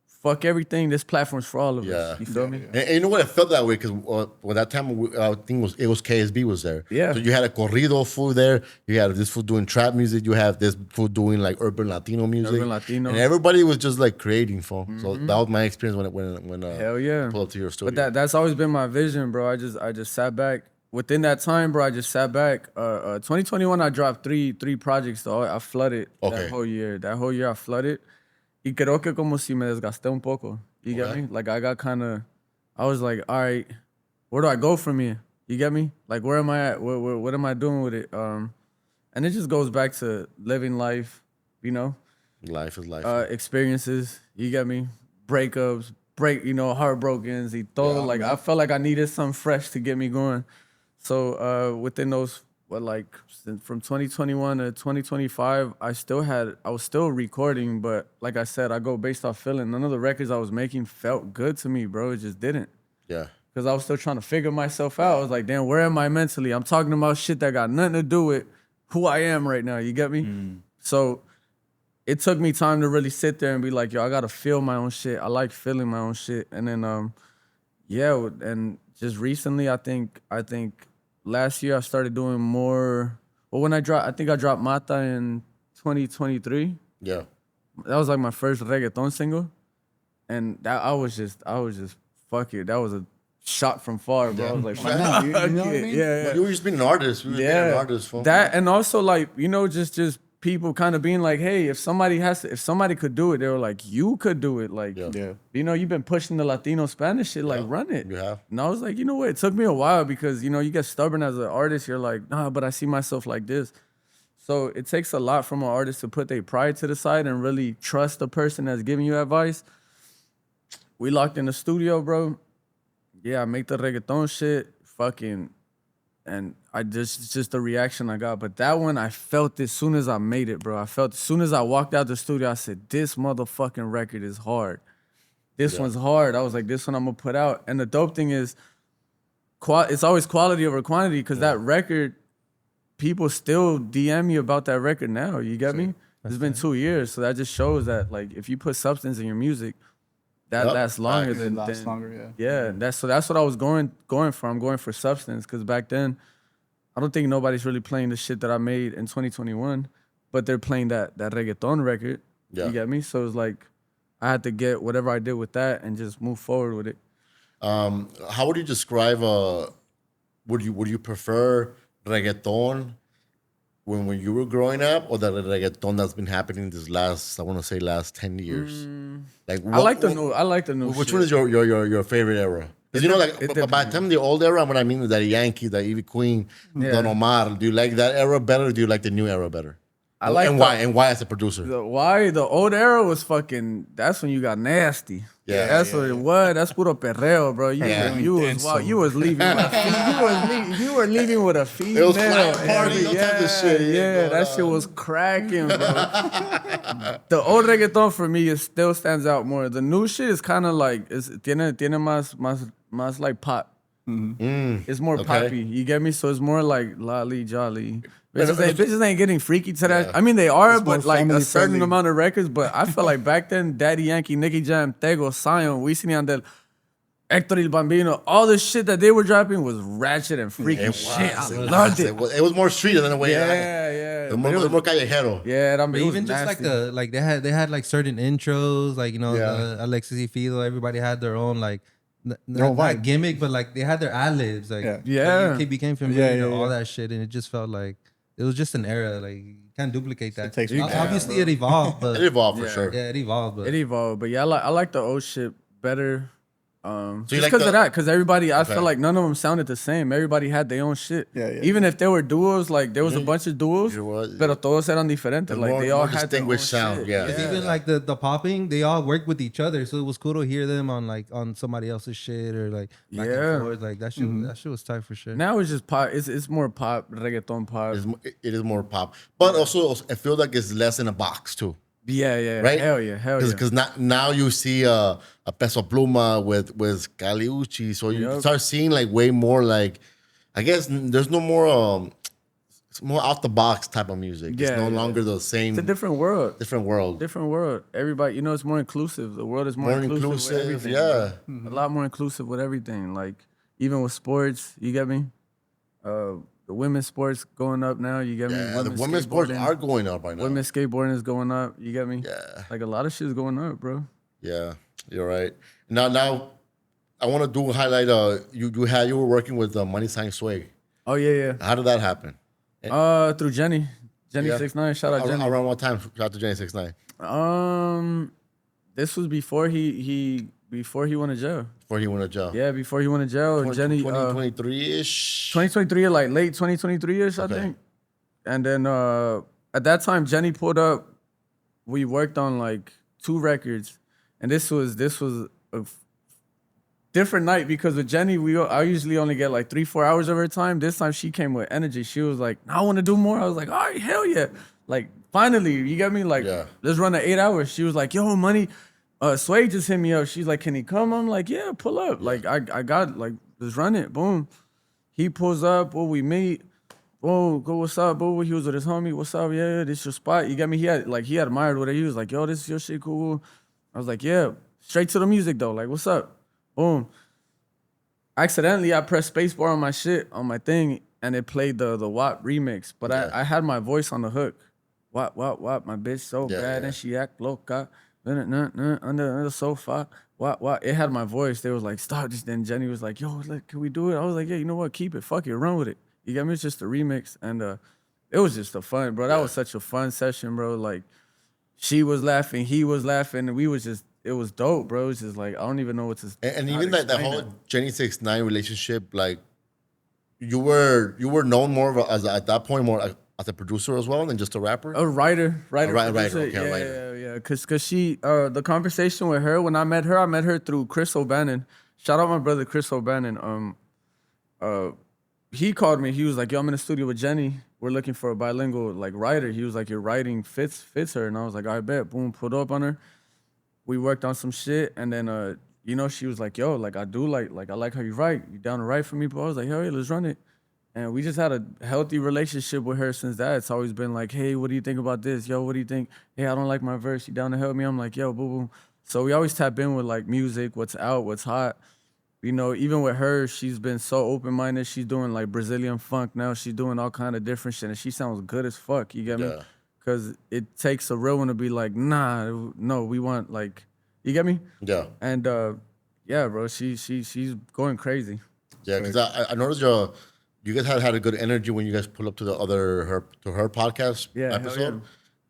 B: fuck everything. This platform's for all of us. You feel me?
A: And you know what? I felt that way because when that time I think it was KSB was there.
B: Yeah.
A: So you had a corrido fool there. You had this fool doing trap music. You have this fool doing like urban Latino music.
B: Urban Latino.
A: And everybody was just like creating, fool. So that was my experience when
B: Hell yeah.
A: I pulled up to your studio.
B: But that's always been my vision, bro. I just sat back. Within that time, bro, I just sat back. 2021, I dropped three projects, though. I flooded that whole year. That whole year, I flooded. Y creo que como si me desgasté un poco. You get me? Like, I was like, all right, where do I go from here? You get me? Like, where am I at? What am I doing with it? And it just goes back to living life,
A: Life is life.
B: Experiences, you get me? Breakups, heartbrokens, y todo. Like, I felt like I needed something fresh to get me going. So within those, from 2021 to 2025, I was still recording, but like I said, I go based off feeling. None of the records I was making felt good to me, bro. It just didn't.
A: Yeah.
B: Because I was still trying to figure myself out. I was like, damn, where am I mentally? I'm talking about shit that got nothing to do with who I am right now. You get me? So it took me time to really sit there and be like, yo, I gotta feel my own shit. I like feeling my own shit. And then and just recently, I think last year I started doing more. Well, I think I dropped Mata in 2023.
A: Yeah.
B: That was like my first reggaeton single. And that I was just fuck it. That was a shot from far, bro. I was like,
C: Why not? You know what I mean?
B: Yeah.
A: But you were just being an artist. You were being an artist, fool.
B: That, and also like, just people kind of being like, hey, if somebody could do it, they were like, you could do it. Like, you've been pushing the Latino Spanish shit, like run it.
A: You have.
B: And I was like, you know what? It took me a while because, you get stubborn as an artist. You're like, nah, but I see myself like this. So it takes a lot from an artist to put their pride to the side and really trust the person that's giving you advice. We locked in the studio, bro. Yeah, I make the reggaeton shit. Fucking, and I just the reaction I got. But that one, I felt it as soon as I made it, bro. I felt as soon as I walked out the studio, I said, this motherfucking record is hard. This one's hard. I was like, this one I'm gonna put out. And the dope thing is, it's always quality over quantity, because that record, people still DM me about that record now. You get me? It's been 2 years, so that just shows that, like, if you put substance in your music, that lasts longer than
C: longer.
B: Yeah, that's what I was going for. I'm going for substance, because back then, I don't think nobody's really playing the shit that I made in 2021, but they're playing that reggaeton record. Yeah. You get me? So it's like I had to get whatever I did with that and just move forward with it.
A: How would you describe? Would you prefer reggaeton when you were growing up, or the reggaeton that's been happening this last 10 years? Like,
B: I like the new.
A: Which
B: shit.
A: one is your favorite era? Because by the time the old era, what I mean is that Yankee, the Ivy Queen, Don Omar. Do you like that era better, or do you like the new era better?
B: I like
A: why as a producer?
B: The old era was fucking. That's when you got nasty.
A: Yeah,
B: That's what it was. That's puro perreo, bro. You was leaving with a you were leaving with a female.
A: It was flat party, all types of shit.
B: Yeah, that shit was cracking, bro. The old reggaeton for me is still stands out more. The new shit is kind of like tiene más like pop. It's more poppy. You get me? So it's more like lolly jolly. Bitches ain't getting freaky to that. I mean, they are,
C: It's more
B: but like a
C: family
B: certain
C: friendly.
B: amount of records. But I feel like back then, Daddy Yankee, Nicky Jam, Tego, Zion, Wisin y Yandel, Hector el Bambino, all the shit that they were dropping was ratchet and freaky
A: It
B: shit. I
A: was.
B: loved it.
A: It was more street than a way.
B: Yeah.
A: It was more callejero.
B: Yeah, that
E: But
B: it was
E: even just like
B: nasty.
E: they had like certain intros, like
A: Yeah.
E: Alexis y Fido, everybody had their own like
C: own
E: not
C: vibe.
E: gimmick, but like they had their ad libs, like
B: Yeah.
E: you became familiar
C: Yeah,
E: to all
C: yeah.
E: that shit, and it just felt like it was just an era, like you can't duplicate that.
C: takes me back,
E: Obviously, it evolved, but
A: It evolved for sure.
E: yeah, it evolved, but
B: It evolved, but yeah, I like the old shit better.
A: So
B: Just
A: you like
B: because of
A: the-
B: that, because everybody, I
A: Okay.
B: feel like none of them sounded the same. Everybody had their own shit.
C: Yeah.
B: Even if there were duos, like there was a bunch of duos,
A: There was-
B: pero todos eran diferentes. Like
A: more-
B: they all
A: more
B: had their own
A: distinguished sound,
B: shit.
A: yeah.
E: because even like the popping, they all worked with each other, so it was cool to hear them on like on somebody else's shit or like back
B: Yeah.
E: and forth. Like that shit was tight for sure.
B: Now it's just pop. It's more pop, reggaeton pop.
A: It is more pop, but also I feel like it's less in a box too.
B: Yeah.
A: Right?
B: Hell yeah.
A: Because now you see a Peso Pluma with Caliucci, so you
B: Yup.
A: start seeing like way more like, I guess there's no more it's more out the box type of music. It's
B: Yeah,
A: no
B: yeah.
A: longer the same
B: It's a different world.
A: different world.
B: Different world. Everybody, it's more inclusive. The world is more,
A: More
B: inclusive. With
A: inclusive,
B: everything,
A: yeah.
B: bro. A lot more inclusive with everything. Like even with sports, you get me. The women's sports going up now. You get me.
A: Yeah, the women's sports
B: skateboarding-
A: are going up right now.
B: Women's skateboarding is going up. You get me?
A: Yeah.
B: Like a lot of shit is going up, bro.
A: Yeah, you're right. Now, I want to do highlight. You were working with Money Sign Swag.
B: Oh yeah.
A: How did that happen?
B: Through Jenny
A: Yeah.
B: 69. Shout out Jenny.
A: Around what time? Shout out to Jenny 69.
B: This was before he went to jail.
A: Before he went to jail.
B: Yeah, before he went to jail. Jenny
A: 2023-ish.
B: 2023, like late 2023-ish, I
A: Okay.
B: think. And then at that time, Jenny pulled up. We worked on like 2 records, and this was a different night because with Jenny, I usually only get like 3-4 hours of her time. This time she came with energy. She was like, "I want to do more." I was like, "All right, hell yeah!" Like finally, you get me? Like,
A: Yeah.
B: let's run 8 hours. She was like, "Yo, Money." Sway just hit me up. She's like, "Can he come?" I'm like, "Yeah, pull up." Like I got like, let's run it. Boom. He pulls up. Well, we meet. Whoa, go, what's up, boo? He was with his homie. What's up? Yeah, this your spot. You get me? He admired what he was like, yo, this is your shit cool. I was like, yeah. Straight to the music though. Like, what's up? Boom. Accidentally, I pressed spacebar on my shit, on my thing, and it played the WAP remix. But I had my voice on the hook. WAP, my bitch so bad and she act loca. Under the sofa. WAP. It had my voice. They was like, stop this. Then Jenny was like, yo, can we do it? I was like, yeah, you know what? Keep it. Fuck it. Run with it. You get me? It's just a remix. And it was just a fun, bro. That was such a fun session, bro. Like, she was laughing, he was laughing, and it was dope, bro. It's just like, I don't even know what to
A: And
B: how
A: even
B: to
A: that
B: explain
A: whole Jenny 69 relationship, like you were known more of at that point more as a producer as well than just a rapper.
B: A writer,
A: writer,
B: producer.
A: okay, a
B: yeah,
A: writer.
B: yeah. Cause she, the conversation with her when I met her through Chris O'Bannon. Shout out my brother Chris O'Bannon. He called me. He was like, "Yo, I'm in the studio with Jenny. We're looking for a bilingual like writer." He was like, "Your writing fits her," and I was like, "I bet." Boom, put up on her. We worked on some shit, and then she was like, "Yo, like I do like I like how you write. You down to write for me?" But I was like, "Hell yeah, let's run it." And we just had a healthy relationship with her since that. It's always been like, "Hey, what do you think about this? Yo, what do you think? Hey, I don't like my verse. You down to help me?" I'm like, "Yo, boo boo." So we always tap in with like music, what's out, what's hot. Even with her, she's been so open-minded. She's doing like Brazilian funk now. She's doing all kind of different shit, and she sounds good as fuck. You get me?
A: Yeah.
B: Because it takes a real one to be like, nah, no, we want like, you get me?
A: Yeah.
B: And yeah, bro, she's going crazy.
A: Yeah, because I noticed you guys had a good energy when you guys pull up to her podcast
B: Yeah, hell
A: episode.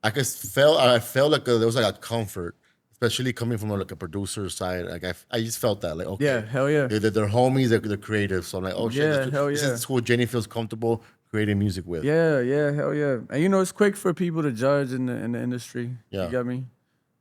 B: yeah.
A: I felt like there was like a comfort, especially coming from like a producer side. Like I just felt that like okay,
B: Yeah, hell yeah.
A: they're homies, they're creative. So I'm like, oh shit,
B: Yeah,
A: this
B: hell
A: this
B: yeah.
A: is who Jenny feels comfortable creating music with.
B: Yeah, hell yeah. And it's quick for people to judge in the industry.
A: Yeah.
B: You get me?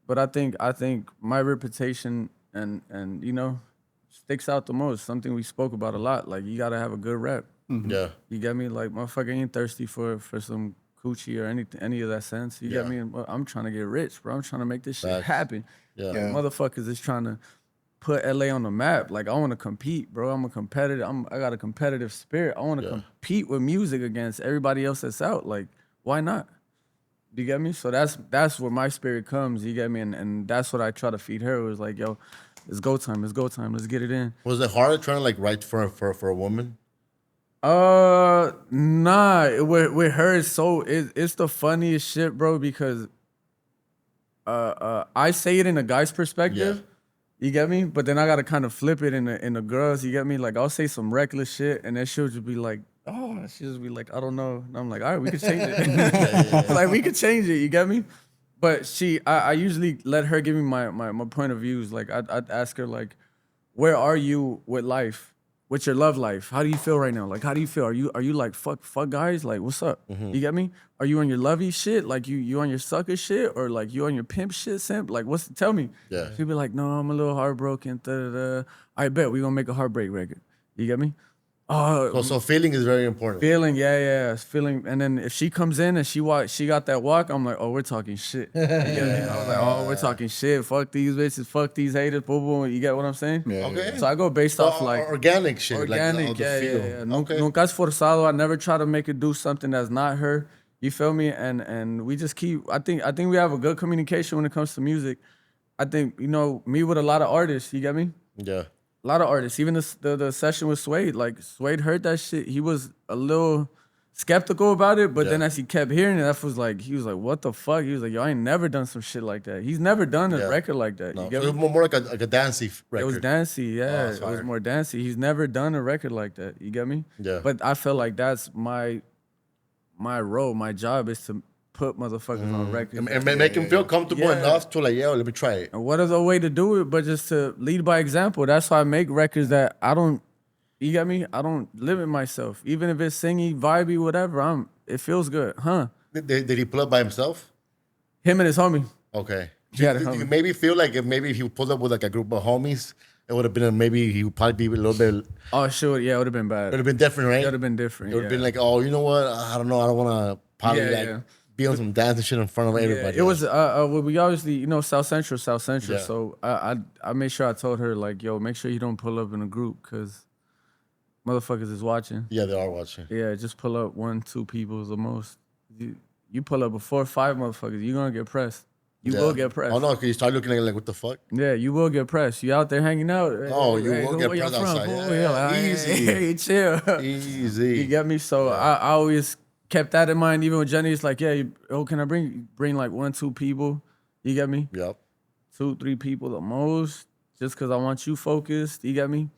B: But I think my reputation and you know, sticks out the most. Something we spoke about a lot. Like, you gotta have a good rep.
A: Yeah.
B: You get me? Like, motherfucker ain't thirsty for some coochie or any of that sense. You get me? And I'm trying to get rich, bro. I'm trying to make this shit happen.
A: Yeah.
B: Like, motherfuckers is trying to put LA on the map. Like, I want to compete, bro. I'm a competitive. I got a competitive spirit. I want to compete with music against everybody else that's out. Like, why not? You get me? So that's where my spirit comes. You get me? And that's what I try to feed her. It was like, yo, it's go time. It's go time. Let's get it in.
A: Was it hard trying to like write for a woman?
B: Nah. With her, it's the funniest shit, bro. Because I say it in a guy's perspective.
A: Yeah.
B: You get me? But then I gotta kind of flip it in the girls. You get me? Like, I'll say some reckless shit, and then she'll just be like, "Oh," she'll just be like, "I don't know." And I'm like, "All right, we could change it." Like, we could change it. You get me? But I usually let her give me my point of views. Like, I'd ask her like, "Where are you with life? What's your love life? How do you feel right now? Like, how do you feel? Are you like fuck guys? Like, what's up? You get me? Are you on your lovey shit? Like, you on your sucker shit, or like you on your pimp shit, simp? Like, tell me."
A: Yeah.
B: She'd be like, "No, I'm a little heartbroken." I bet we gonna make a heartbreak record. You get me? Oh,
A: So feeling is very important.
B: feeling, yeah, feeling. And then if she comes in and she got that walk, I'm like, oh, we're talking shit. You get me? I was like, oh, we're talking shit. Fuck these bitches. Fuck these haters. Boom, boom. You get what I'm saying?
C: Yeah.
A: Okay.
B: So I go based off like
A: organic shit.
B: organic.
A: Like the
B: Yeah.
A: feel.
B: Nunca es forzado. I never try to make her do something that's not her. You feel me? And we just keep. I think we have a good communication when it comes to music. I think, you know, me with a lot of artists. You get me?
A: Yeah.
B: A lot of artists, even the session with Suede, like Suede heard that shit. He was a little skeptical about it, but then as he kept hearing it, he was like, what the fuck? He was like, yo, I ain't never done some shit like that. He's never done a record like that.
A: No,
B: You get
A: so it
B: me?
A: was more like a dancey record.
B: It was dancey, yeah. It was
A: fire.
B: more dancey. He's never done a record like that. You get me?
A: Yeah.
B: But I feel like that's my role, my job is to put motherfuckers on records.
A: And make him feel comfortable enough to like, yo, let me try it.
B: And what other way to do it but just to lead by example? That's why I make records that I don't, you get me? I don't limit myself. Even if it's singy, vibey, whatever, it feels good, huh?
A: Did he pull up by himself?
B: Him and his homie.
A: Okay.
B: Yeah,
A: Do
B: the
A: you
B: homie.
A: maybe feel like if maybe he pulled up with like a group of homies, it would have been maybe he would probably be a little bit. It
B: Oh, sure. Yeah, it would have been bad.
A: would have been different, right?
B: It would have been different.
A: It would have been like, oh, you know what? I don't know. I don't want to probably be on some dancing shit in front of everybody.
B: It was well, we obviously, you know, South Central.
A: Yeah.
B: So I made sure I told her like, yo, make sure you don't pull up in a group because motherfuckers is watching.
A: Yeah, they are watching.
B: Yeah, just pull up 1, 2 people the most. You pull up before 5 motherfuckers, you're gonna get pressed. You will get pressed.
A: Oh no, because you start looking like what the fuck?
B: Yeah, you will get pressed. You out there hanging out.
A: Oh, you will get
B: where y'all
A: pressed
B: from?
A: outside.
B: Who
A: Yeah,
B: like,
A: easy.
B: Hey, chill.
A: Easy.
B: You get me? So I always kept that in mind. Even with Jenny, it's like, yeah, can I bring like 1, 2 people? You get me?
A: Yep.
B: 2, 3 people the most, just because I want you focused. You get me?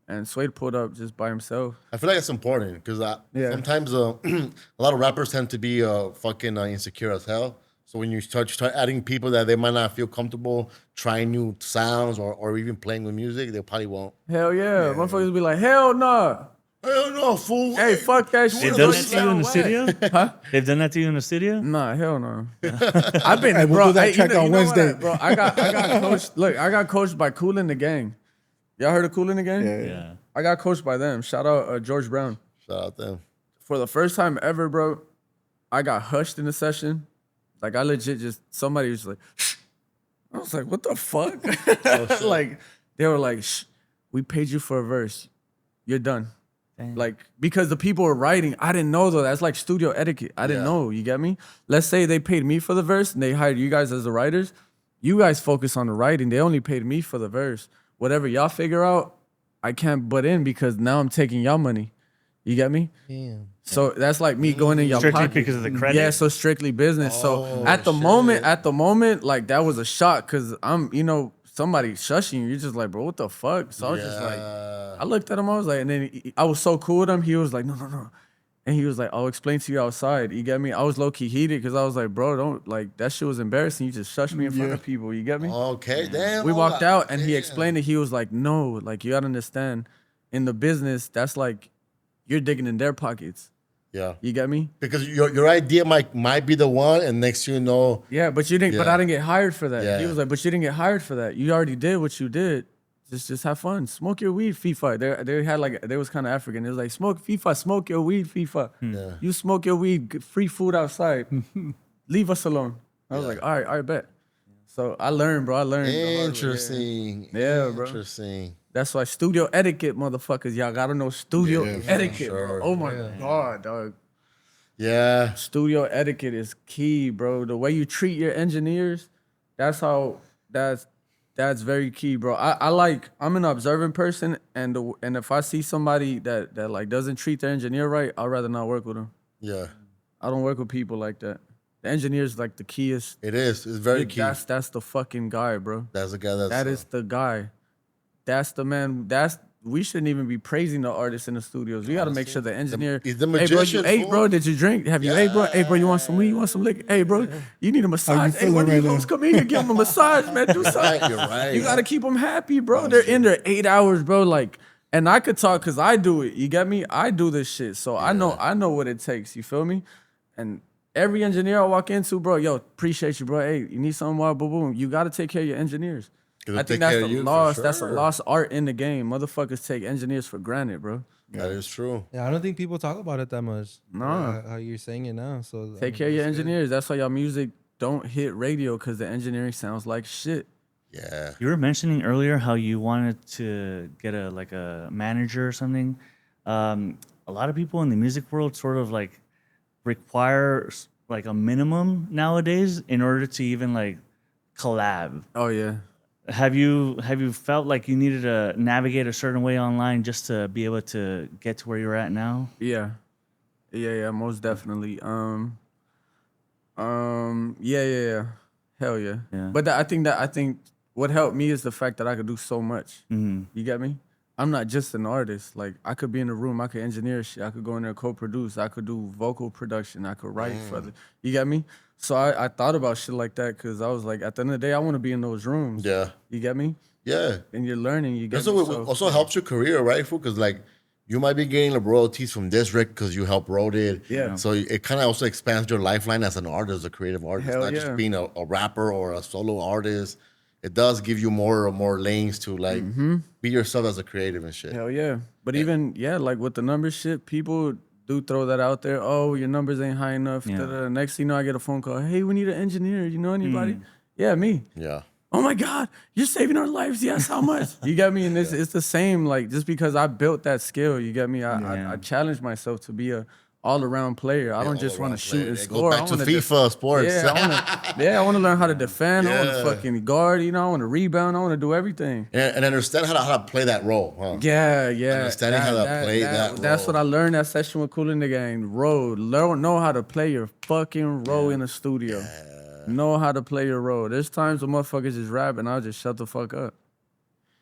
B: And Suede pulled up just by himself.
A: I feel like it's important because sometimes a lot of rappers tend to be fucking insecure as hell. So when you start adding people that they might not feel comfortable trying new sounds or even playing with music, they probably won't.
B: Hell yeah. Motherfuckers be like, hell nah.
A: Hell no, fool.
B: Hey, fuck that shit.
D: They've done that to you in the studio?
B: Huh?
D: They've done that to you in the studio?
B: Nah, hell no. I've been,
C: Hey, we'll
B: bro.
C: do that
B: hey,
C: track on
B: what
C: Wednesday.
B: bro, I got coached. Look, I got coached by Kool in the Gang. Y'all heard of Kool in the Gang?
D: Yeah.
B: I got coached by them. Shout out George Brown.
A: Shout out them.
B: For the first time ever, bro, I got hushed in the session. Like, I legit just, somebody was like, shh. I was like, what the fuck? Like, they were like, shh, we paid you for a verse. You're done. Like, because the people were writing, I didn't know though. That's like studio etiquette. I didn't know. You get me? Let's say they paid me for the verse and they hired you guys as the writers. You guys focus on the writing. They only paid me for the verse. Whatever y'all figure out, I can't butt in because now I'm taking y'all money. You get me?
E: Damn.
B: So that's like me going in your
D: Strictly
B: pocket.
D: because of the credit?
B: Yeah, so strictly business. So at the moment, like that was a shock because I'm, you know, somebody shushing you. You're just like, bro, what the fuck? So I was just like, I looked at him. I was like, and then I was so cool with him. He was like, no. And he was like, I'll explain to you outside. You get me? I was low key heated because I was like, bro, don't, like, that shit was embarrassing. You just shushed me in front of people. You get me?
A: Okay, damn.
B: We walked out and he
A: Damn.
B: explained it. He was like, no, like, you gotta understand, in the business, that's like, you're digging in their pockets.
A: Yeah.
B: You get me?
A: Because your idea might be the one, and next you know,
B: Yeah, but you didn't. But
A: Yeah.
B: I didn't get hired for that. He
A: Yeah.
B: was like, but you didn't get hired for that. You already did what you did. Just have fun. Smoke your weed, FEEFA. They had like they was kind of African. It was like smoke FEEFA, smoke your weed, FEEFA.
A: Yeah.
B: You smoke your weed, free food outside. Leave us alone. I was like, all right, bet. So I learned, bro. I learned. the hard way, yeah.
A: Interesting.
B: Yeah, bro.
A: Interesting.
B: That's why studio etiquette, motherfuckers. Y'all gotta know studio
A: Yeah, for
B: etiquette,
A: sure.
B: bro. Oh my god, dog.
A: Yeah.
B: Studio etiquette is key, bro. The way you treat your engineers, that's very key, bro. I'm an observant person, and if I see somebody that like doesn't treat their engineer right, I'd rather not work with them.
A: Yeah.
B: I don't work with people like that. The engineer's like the keyest.
A: It is. It's very key.
B: That's the fucking guy, bro.
A: That's the guy.
B: That is the guy. That's the man. We shouldn't even be praising the artists in the studios. We got to make sure the engineer.
A: He's the
B: Hey, bro,
A: magician,
B: you ate,
A: fool.
B: bro? Did you drink? Have you ate, bro? Hey, bro, you want some weed? You want some liquor? Hey, bro, you need a massage. Hey,
C: feeling
B: when
C: right
B: you
C: now?
B: hoes come in, you give them a massage, man. Do something.
A: You're right.
B: You got to keep them happy, bro. They're in there 8 hours, bro. Like, and I could talk because I do it. You get me? I do this shit, so I know what it takes. You feel me? And every engineer I walk into, bro, yo, appreciate you, bro. Hey, you need something? Boom, boom. You got to take care of your engineers. I think that's a lost. That's a lost art in the game. Motherfuckers take engineers for granted, bro.
A: That is true.
E: Yeah, I don't think people talk about it that much.
B: No.
E: How you're saying it now. So
B: Take care of your engineers. That's why y'all music don't hit radio because the engineering sounds like shit.
A: Yeah.
D: You were mentioning earlier how you wanted to get a manager or something. A lot of people in the music world sort of like require like a minimum nowadays in order to even like collab.
B: Oh yeah.
D: Have you felt like you needed to navigate a certain way online just to be able to get to where you're at now?
B: Yeah. Yeah, most definitely. Yeah. Hell yeah.
D: Yeah.
B: But I think what helped me is the fact that I could do so much.
D: Mm-hmm.
B: You get me? I'm not just an artist. Like I could be in a room, I could engineer shit, I could go in there co-produce, I could do vocal production, I could write for the. You get me? So I thought about shit like that because I was like, at the end of the day, I want to be in those rooms.
A: Yeah.
B: You get me?
A: Yeah.
B: And you're learning. You get
A: That's
B: me?
A: what also helps your career, right? Because like you might be getting the royalties from this record because you helped wrote it.
B: Yeah.
A: So it kind of also expands your lifeline as an artist, a creative artist,
B: Hell
A: not
B: yeah.
A: just being a rapper or a solo artist. It does give you more lanes to like be yourself as a creative and shit.
B: Hell yeah. But even, like with the numbers shit, people do throw that out there. Oh, your numbers ain't high enough.
D: Yeah.
B: Da-da. Next thing you know, I get a phone call. Hey, we need an engineer. You know anybody? Yeah, me.
A: Yeah.
B: Oh my God, you're saving our lives. Yes, how much? You get me? And it's the same. Like just because I built that skill, you get me? I challenged myself to be a all-around player. I don't just want to shoot and score.
A: Go back to FIFA sports.
B: Yeah, I want to learn how to defend. I want to fucking guard. You know, I want to rebound. I want to do everything.
A: and understand how to play that role. Huh?
B: Yeah.
A: Understanding how to play that
B: That's
A: role.
B: what I learned that session with Cool in the Gang. Know how to play your fucking role in the studio. Know how to play your role. There's times when motherfuckers just rap and I'll just shut the fuck up.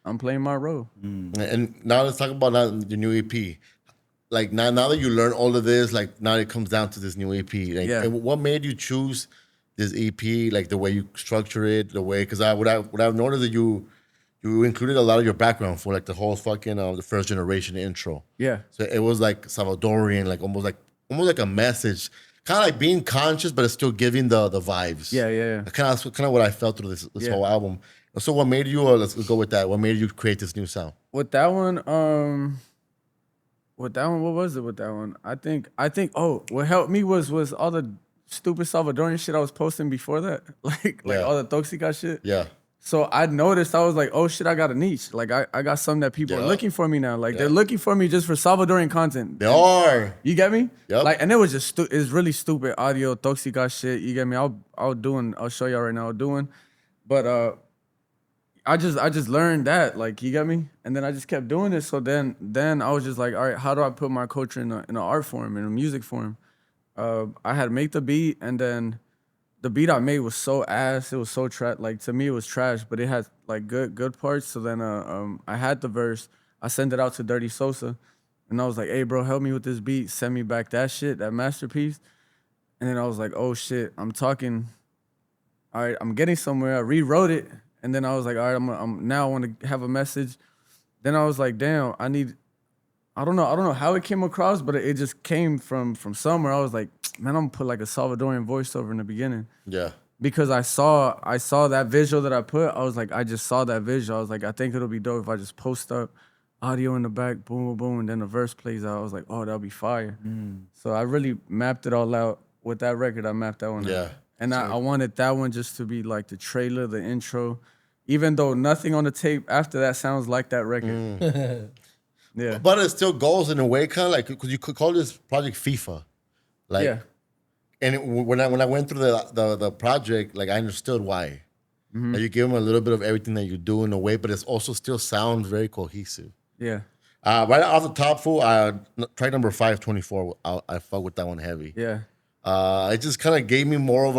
B: I'm playing my role.
A: And now let's talk about the new EP. Like now that you learn all of this, like now it comes down to this new EP. Like, and what made you choose this EP? Like the way you structure it, the way because I've noticed that you included a lot of your background for like the whole fucking the first generation intro.
B: Yeah.
A: So it was like Salvadorian, like almost like a message, kind of like being conscious, but it's still giving the vibes.
B: Yeah.
A: Kind of what I felt through this whole album. So what made you? Let's go with that. What made you create this new sound?
B: With that one, what was it with that one? I think. Oh, what helped me was all the stupid Salvadorian shit I was posting before that, like all the Toxica shit.
A: Yeah.
B: So I noticed, I was like, oh shit, I got a niche. Like I got something that people are looking for me now. Like they're looking for me just for Salvadorian content.
A: They are.
B: You get me?
A: Yep.
B: Like, and it was just it's really stupid audio, Toxica shit. You get me? I'll show y'all right now doing. But I just learned that, like, you get me? And then I just kept doing it. So then I was just like, all right, how do I put my culture in an art form, in a music form? I had to make the beat, and then the beat I made was so ass. It was so trash. Like, to me, it was trash, but it had like good parts. So then I had the verse. I sent it out to Dirty Sosa, and I was like, hey, bro, help me with this beat. Send me back that shit, that masterpiece. And then I was like, oh shit, I'm getting somewhere. I rewrote it, and then I was like, all right, now I want to have a message. Then I was like, damn, I need I don't know how it came across, but it just came from somewhere. I was like, man, I'm gonna put like a Salvadorian voiceover in the beginning.
A: Yeah.
B: Because I saw that visual that I put. I was like, I just saw that visual. I was like, I think it'll be dope if I just post up audio in the back, boom, boom, boom, and then the verse plays out. I was like, oh, that'll be fire. So I really mapped it all out with that record. I mapped that one out. And I wanted that one just to be like the trailer, the intro, even though nothing on the tape after that sounds like that record. Yeah.
A: But it still goes in a way, kind of like, because you could call this project FIFA. Like,
B: Yeah.
A: And when I went through the project, like I understood why. Like you give them a little bit of everything that you do in a way, but it also still sounds very cohesive.
B: Yeah.
A: Right off the top, fool, track number 524. I fuck with that one heavy.
B: Yeah.
A: It just kind of gave me more of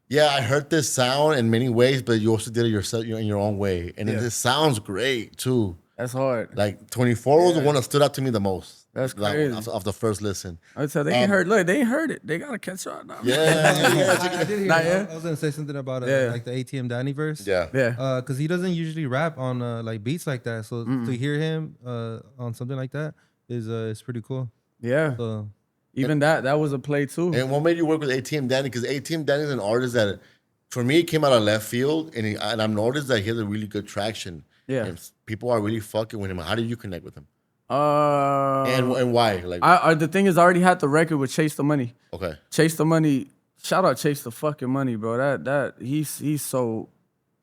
A: yeah, I heard this sound in many ways, but you also did it yourself in your own way, and it just sounds great too.
B: That's hard.
A: Like 24 was the one that stood out to me the most.
B: That's
A: That
B: crazy.
A: one, off the first listen.
B: I tell they ain't heard. Look, they ain't heard it. They gotta catch on now.
A: Yeah,
E: I did hear.
B: Not yet?
E: I was gonna say something about
B: Yeah.
E: like the ATM Danny verse.
A: yeah.
B: Yeah.
E: Because he doesn't usually rap on like beats like that. So to hear him on something like that is pretty cool.
B: Yeah.
E: So
B: Even that was a play too.
A: And what made you work with ATM Danny? Because ATM Danny is an artist that, for me, came out of left field, and I've noticed that he has a really good traction.
B: Yeah.
A: And people are really fucking with him. How did you connect with him?
B: And
A: And why? Like,
B: the thing is, I already had the record with Chase the Money.
A: okay.
B: Chase the Money. Shout out Chase the fucking Money, bro. That he's so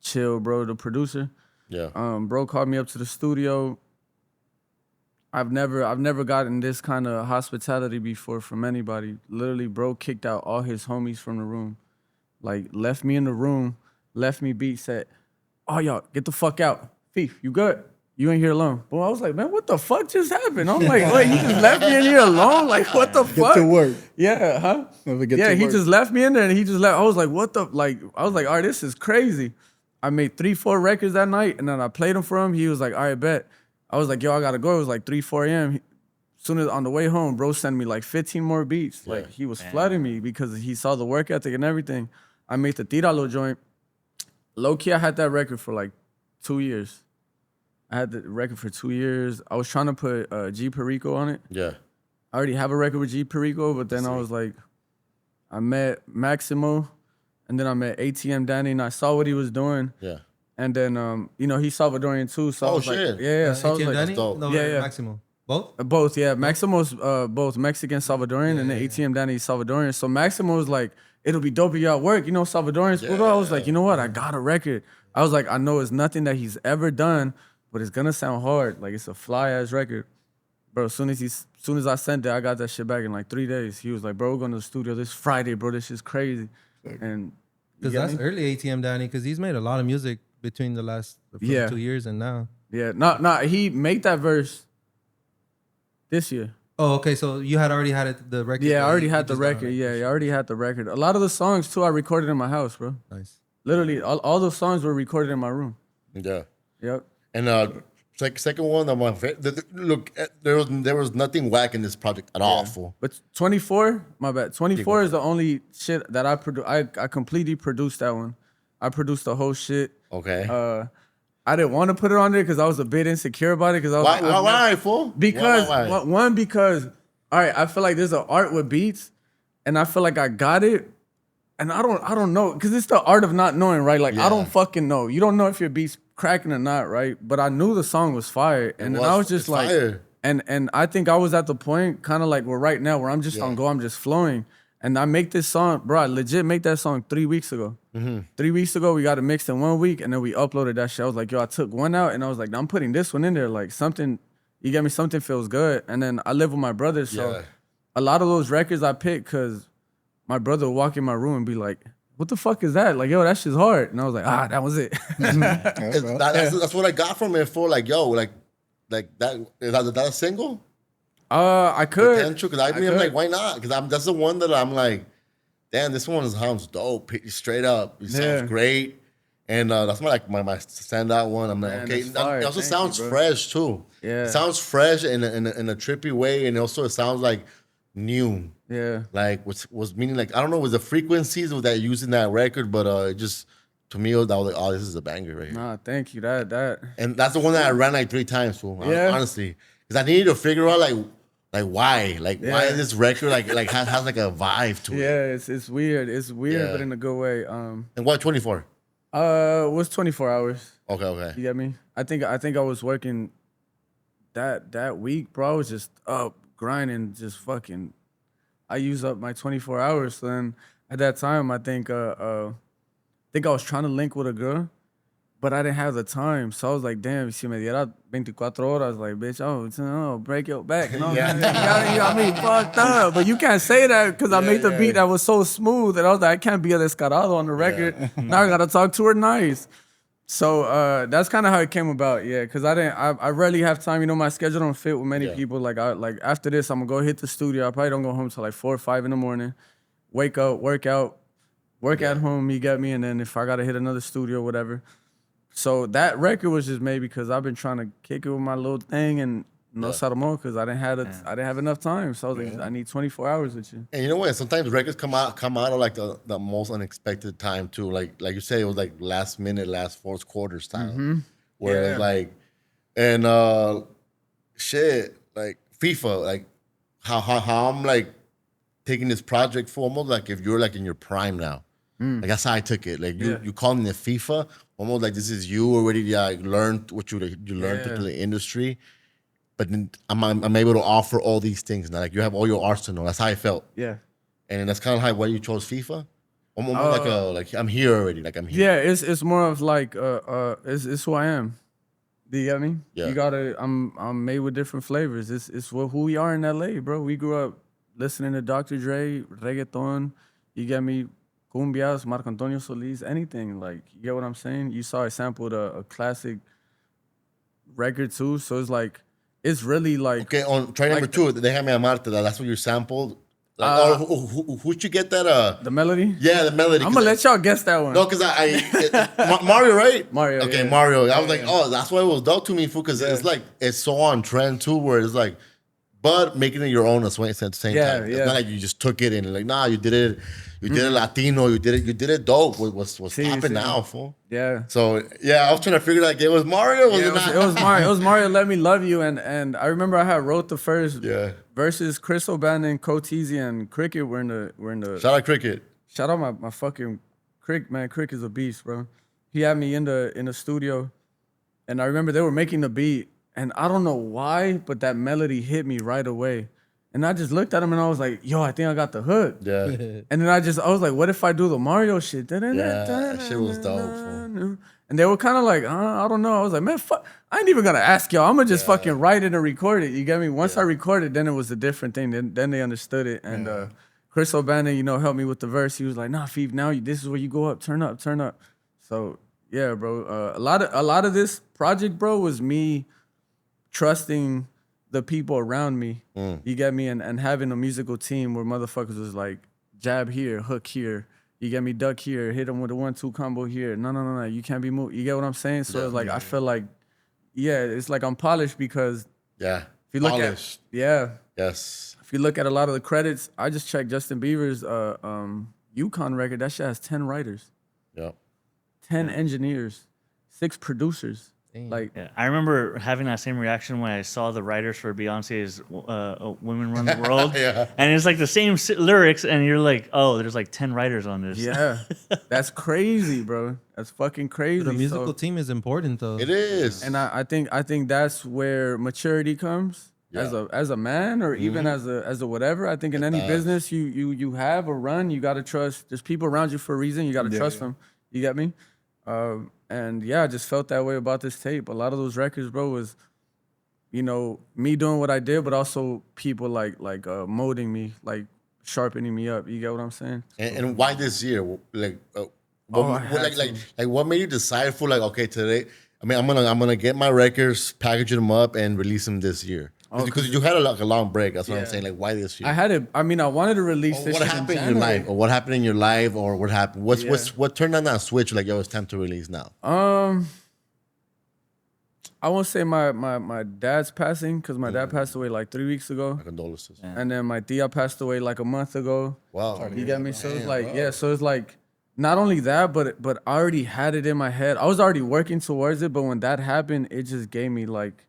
B: chill, bro. The producer.
A: Yeah.
B: Bro called me up to the studio. I've never gotten this kind of hospitality before from anybody. Literally, bro kicked out all his homies from the room. Like, left me in the room, left me beat, said, oh, y'all, get the fuck out. Fief, you good? You ain't here alone. Boy, I was like, man, what the fuck just happened? I'm like, wait, he just left me in here alone? Like, what the fuck?
C: Get to work.
B: Yeah, huh?
C: Never get
B: Yeah,
C: to
B: he
C: work.
B: just left me in there and he just left. I was like, what the, like, I was like, all right, this is crazy. I made 3-4 records that night and then I played them for him. He was like, all right, bet. I was like, yo, I gotta go. It was like 3-4 a.m. Soon as on the way home, bro sent me like 15 more beats. Like, he was flooding me because he saw the work ethic and everything. I made the Tiralo joint. Low key, I had that record for like 2 years. I had the record for 2 years. I was trying to put G Perico on it.
A: Yeah.
B: I already have a record with G Perico, but then I was like, I met Maximo, and then I met ATM Danny, and I saw what he was doing.
A: Yeah.
B: And then, you know, he's Salvadorian too. So I
A: Oh,
B: was
A: shit.
B: like, yeah. So I was
E: ATM
B: like,
E: Danny?
A: dope.
E: No,
B: Yeah.
E: Maximo. Both?
B: both, yeah. Maximo's both Mexican, Salvadorian, and then ATM Danny Salvadorian. So Maximo was like, it'll be dope if you at work, you know, Salvadorians.
A: Yeah.
B: I was like, you know what? I got a record. I was like, I know it's nothing that he's ever done, but it's gonna sound hard. Like, it's a fly ass record. Bro, as soon as I sent it, I got that shit back in like 3 days. He was like, bro, we're going to the studio this Friday, bro. This is crazy. And
E: Because
B: you get
E: that's
B: me?
E: early ATM Danny, because he's made a lot of music between the last 2 years and now.
B: Yeah, he made that verse this year.
E: Oh, okay. So you had already had it, the record.
B: Yeah, I already
E: You
B: had the
E: just got
B: record.
E: it.
B: Yeah, I already had the record. A lot of the songs too, I recorded in my house, bro.
E: Nice.
B: Literally, all those songs were recorded in my room.
A: Yeah.
B: Yep.
A: And second one, look, there was nothing whack in this project at all, fool.
B: But 24, my bad. 24 is the only shit that I produced. I completely produced that one. I produced the whole shit.
A: Okay.
B: I didn't want to put it on there because I was a bit insecure about it. Because I was like,
A: Why, fool?
B: Because
A: Why?
B: one, because all right, I feel like there's an art with beats, and I feel like I got it, and I don't know, because it's the art of not knowing, right? Like, I don't fucking know. You don't know if your beat's cracking or not, right? But I knew the song was fire, and then I was just
A: It's
B: like,
A: fire.
B: and I think I was at the point, kind of like we're right now, where I'm just on go, I'm just flowing. And I make this song, bro, I legit make that song 3 weeks ago. 3 weeks ago, we got it mixed in 1 week, and then we uploaded that shit. I was like, yo, I took one out, and I was like, I'm putting this one in there. Like, something, you get me, something feels good. And then I live with my brother, so
A: Yeah.
B: a lot of those records I picked because my brother would walk in my room and be like, what the fuck is that? Like, yo, that shit's hard. And I was like, that was it.
A: That's what I got from it, for like, yo, like that. Is that a single?
B: I could.
A: Potential? Because I'm like, why not? Because that's the one that I'm like, damn, this one sounds dope, straight up. It sounds great, and that's my standout one. I'm like,
B: Man,
A: okay,
B: that's fire.
A: it also
B: Thank
A: sounds
B: you, bro.
A: fresh too.
B: Yeah.
A: It sounds fresh in a trippy way, and also it sounds like new.
B: Yeah.
A: Like was meaning like, I don't know, was the frequencies of that using that record, but it just, to me, I was like, oh, this is a banger right here.
B: Nah, thank you. That.
A: And that's the one that I ran like 3 times, fool.
B: Yeah.
A: Honestly. because I needed to figure out like why why this record like has like a vibe to it.
B: Yeah, it's weird. It's weird,
A: Yeah.
B: but in a good way.
A: And what 24?
B: Was 24 hours.
A: Okay.
B: You get me? I think I was working that week, bro. I was just up grinding, just fucking. I used up my 24 hours. So then at that time, I think I was trying to link with a girl, but I didn't have the time. So I was like, damn, si me diera 24 horas, like, bitch, break your back. You got me fucked up. But you can't say that because I made the beat that was so smooth that I was like, I can't be a descarado on the record. Now I got to talk to her nice. So that's kind of how it came about, yeah. Because I rarely have time. You know, my schedule don't fit with many people. Like after this, I'm gonna go hit the studio. I probably don't go home till like 4 or 5 in the morning. Wake up, work out, work at home. You get me. And then if I gotta hit another studio, whatever. So that record was just made because I've been trying to kick it with my little thing and no Salomon because I didn't have enough time. So I was like, I need 24 hours with you.
A: And you know what? Sometimes records come out of like the most unexpected time too. Like you say, it was like last minute, last fourth quarter style. Where it's like, and shit, like FIFA, like how I'm like taking this project for almost like if you're like in your prime now. Like that's how I took it. Like you calling it FIFA, almost like this is you already like learned what you learned through the industry. But then I'm able to offer all these things now. Like you have all your arsenal. That's how I felt.
B: Yeah.
A: And that's kind of why you chose FIFA. Almost like I'm here already. Like I'm here.
B: Yeah, it's more of like it's who I am. Do you get me?
A: Yeah.
B: You gotta. I'm made with different flavors. It's who we are in LA, bro. We grew up listening to Dr. Dre, reggaeton. You get me? Cumbias, Marco Antonio Solis, anything. Like you get what I'm saying? You saw I sampled a classic record too, so it's like. It's really like
A: okay. On track number 2, they have me Amarte. That's what you sampled. Like, who'd you get that?
B: The melody.
A: Yeah, the melody.
B: I'm gonna let y'all guess that one.
A: No, because Mario, right?
B: Mario.
A: Okay, yeah. Mario. I was like, oh, that's why it was dope to me, fool. Because it's like it's so on trend too, where it's like, but making it your own at the same time. It's not like you just took it and like, nah, you did it. You did it Latino. You did it dope. What's popping now, fool?
B: Yeah.
A: So yeah, I was trying to figure like it was Mario.
B: It was Mario. It was Mario. Let Me Love You. And I remember I had wrote the first verses. Chris O'Bannon, Coteasy, and Cricket were in the.
A: Shout out Cricket.
B: Shout out my fucking Crick, man. Crick is a beast, bro. He had me in the studio, and I remember they were making the beat, and I don't know why, but that melody hit me right away. And I just looked at him and I was like, yo, I think I got the hook.
A: Yeah.
B: And then I was like, what if I do the Mario shit?
A: Yeah, that shit was dope. Fool.
B: And they were kind of like, I don't know. I was like, man, fuck. I ain't even gonna ask y'all. I'm gonna just fucking write it and record it. You get me? Once I recorded, then it was a different thing. Then they understood it. And Chris O'Bannon, helped me with the verse. He was like, nah, Feef, now this is where you go up. Turn up. So yeah, bro. A lot of this project, bro, was me trusting the people around me, you get me, and having a musical team where motherfuckers was like, jab here, hook here, you get me, duck here, hit them with a 1-2 combo here. No, you can't be moved. You get what I'm saying? So it's like I feel like, it's like I'm polished because if you look
A: polished.
B: If you look at a lot of the credits, I just checked Justin Bieber's Yukon record. That shit has 10 writers, 10 engineers, 6 producers. Like
D: I remember having that same reaction when I saw the writers for Beyonce's "Women Run the World," and it's like the same lyrics, and you're like, "Oh, there's like 10 writers on this."
B: Yeah, that's crazy, bro. That's fucking crazy.
E: The musical team is important, though.
A: It is,
B: and I think that's where maturity comes as a man, or even as a whatever. I think in any business you have or run, you gotta trust. There's people around you for a reason. You gotta trust them. You get me? And I just felt that way about this tape. A lot of those records, bro, was, me doing what I did, but also people like molding me, like sharpening me up. You get what I'm saying?
A: And why this year? Like, what made you decide for like, okay, today? I mean, I'm gonna get my records, package them up, and release them this year. Because you had a long break. That's what I'm saying. Like, why this year?
B: I had it. I mean, I wanted to release this.
A: What happened in your life? Or what happened in your life? Or what happened? What turned on that switch? Like, yo, it's time to release now.
B: I won't say my dad's passing because my dad passed away like 3 weeks ago.
A: My condolences.
B: And then my tia passed away like a month ago.
A: Wow.
B: You get me? So it's like, so it's like, not only that, but I already had it in my head. I was already working towards it, but when that happened, it just gave me like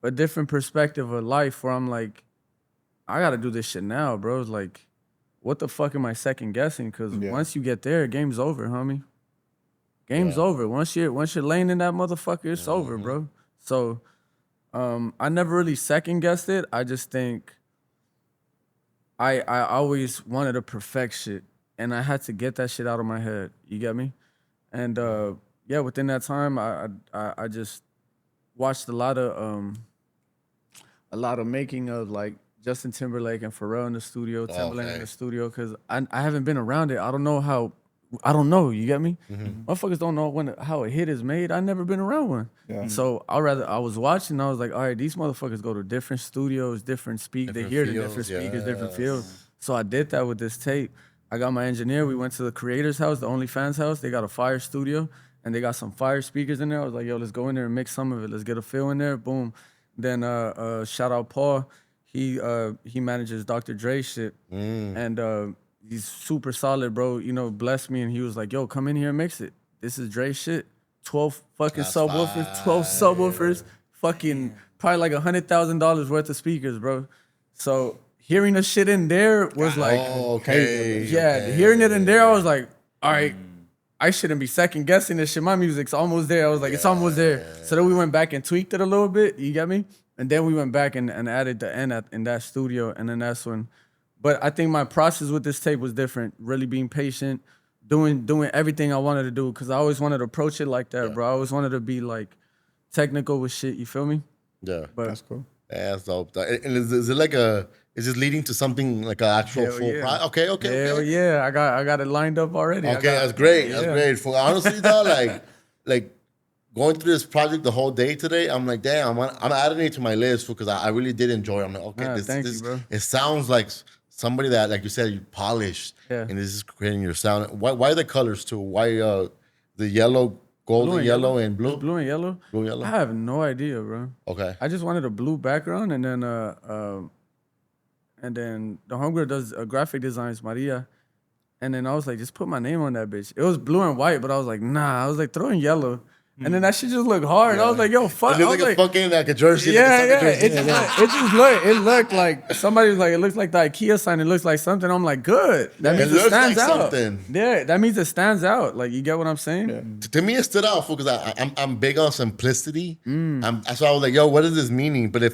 B: a different perspective of life where I'm like, I gotta do this shit now, bro. It's like, what the fuck am I second guessing? Because once you get there, game's over, homie. Game's over. Once you're laying in that motherfucker, it's over, bro. So I never really second guessed it. I just think I always wanted to perfect shit, and I had to get that shit out of my head. You get me? And yeah, within that time, I just watched a lot of making of like Justin Timberlake and Pharrell in the studio, Timberlake in the studio, because I haven't been around it. I don't know how. I don't know. You get me? Motherfuckers don't know how a hit is made. I never been around one. Yeah. So I was watching. I was like, all right, these motherfuckers go to different studios, different speak. They hear the different speakers, different fields. So I did that with this tape. I got my engineer. We went to the creator's house, the OnlyFans house. They got a fire studio and they got some fire speakers in there. I was like, yo, let's go in there and mix some of it. Let's get a feel in there. Boom. Then shout out Paul. He manages Dr. Dre shit. And he's super solid, bro. You know, blessed me, and he was like, yo, come in here and mix it. This is Dre shit. 12 fucking subwoofers, 12 subwoofers, fucking probably like $100,000 worth of speakers, bro. So hearing the shit in there was like, hearing it in there, I was like, all right, I shouldn't be second guessing this shit. My music's almost there. I was like, it's almost there. So then we went back and tweaked it a little bit, you get me? And then we went back and added the end in that studio, and then that's when. But I think my process with this tape was different. Really being patient, doing everything I wanted to do, because I always wanted to approach it like that, bro. I always wanted to be like technical with shit. You feel me?
A: Yeah,
B: but
C: that's cool.
A: Yeah, that's dope. And is it like is this leading to something like an actual full project? Okay.
B: Hell yeah, I got it lined up already.
A: Okay, that's great. That's great. For honestly though, like going through this project the whole day today, I'm like, damn, I'm adding it to my list because I really did enjoy it. I'm like, okay,
B: thank you, bro.
A: It sounds like somebody that, like you said, you polished, and this is creating your sound. Why the colors too? Why the yellow, golden yellow, and blue?
B: Blue and yellow?
A: Blue and yellow?
B: I have no idea, bro.
A: Okay.
B: I just wanted a blue background, and then the homegirl does graphic designs, Maria. And then I was like, just put my name on that bitch. It was blue and white, but I was like, nah. I was like, throw in yellow. And then that shit just looked hard. Yeah. I was like, yo, fuck.
A: It looked like a fucking like a jersey.
B: Yeah,
A: like a jersey.
B: It looked like somebody was like, it looks like the IKEA sign. It looks like something. I'm like, good. That means it stands like out. Something. Yeah, that means it stands out. Like, you get what I'm saying?
A: Yeah. To me, it stood out because I'm big on simplicity. So I was like, yo, what is this meaning? But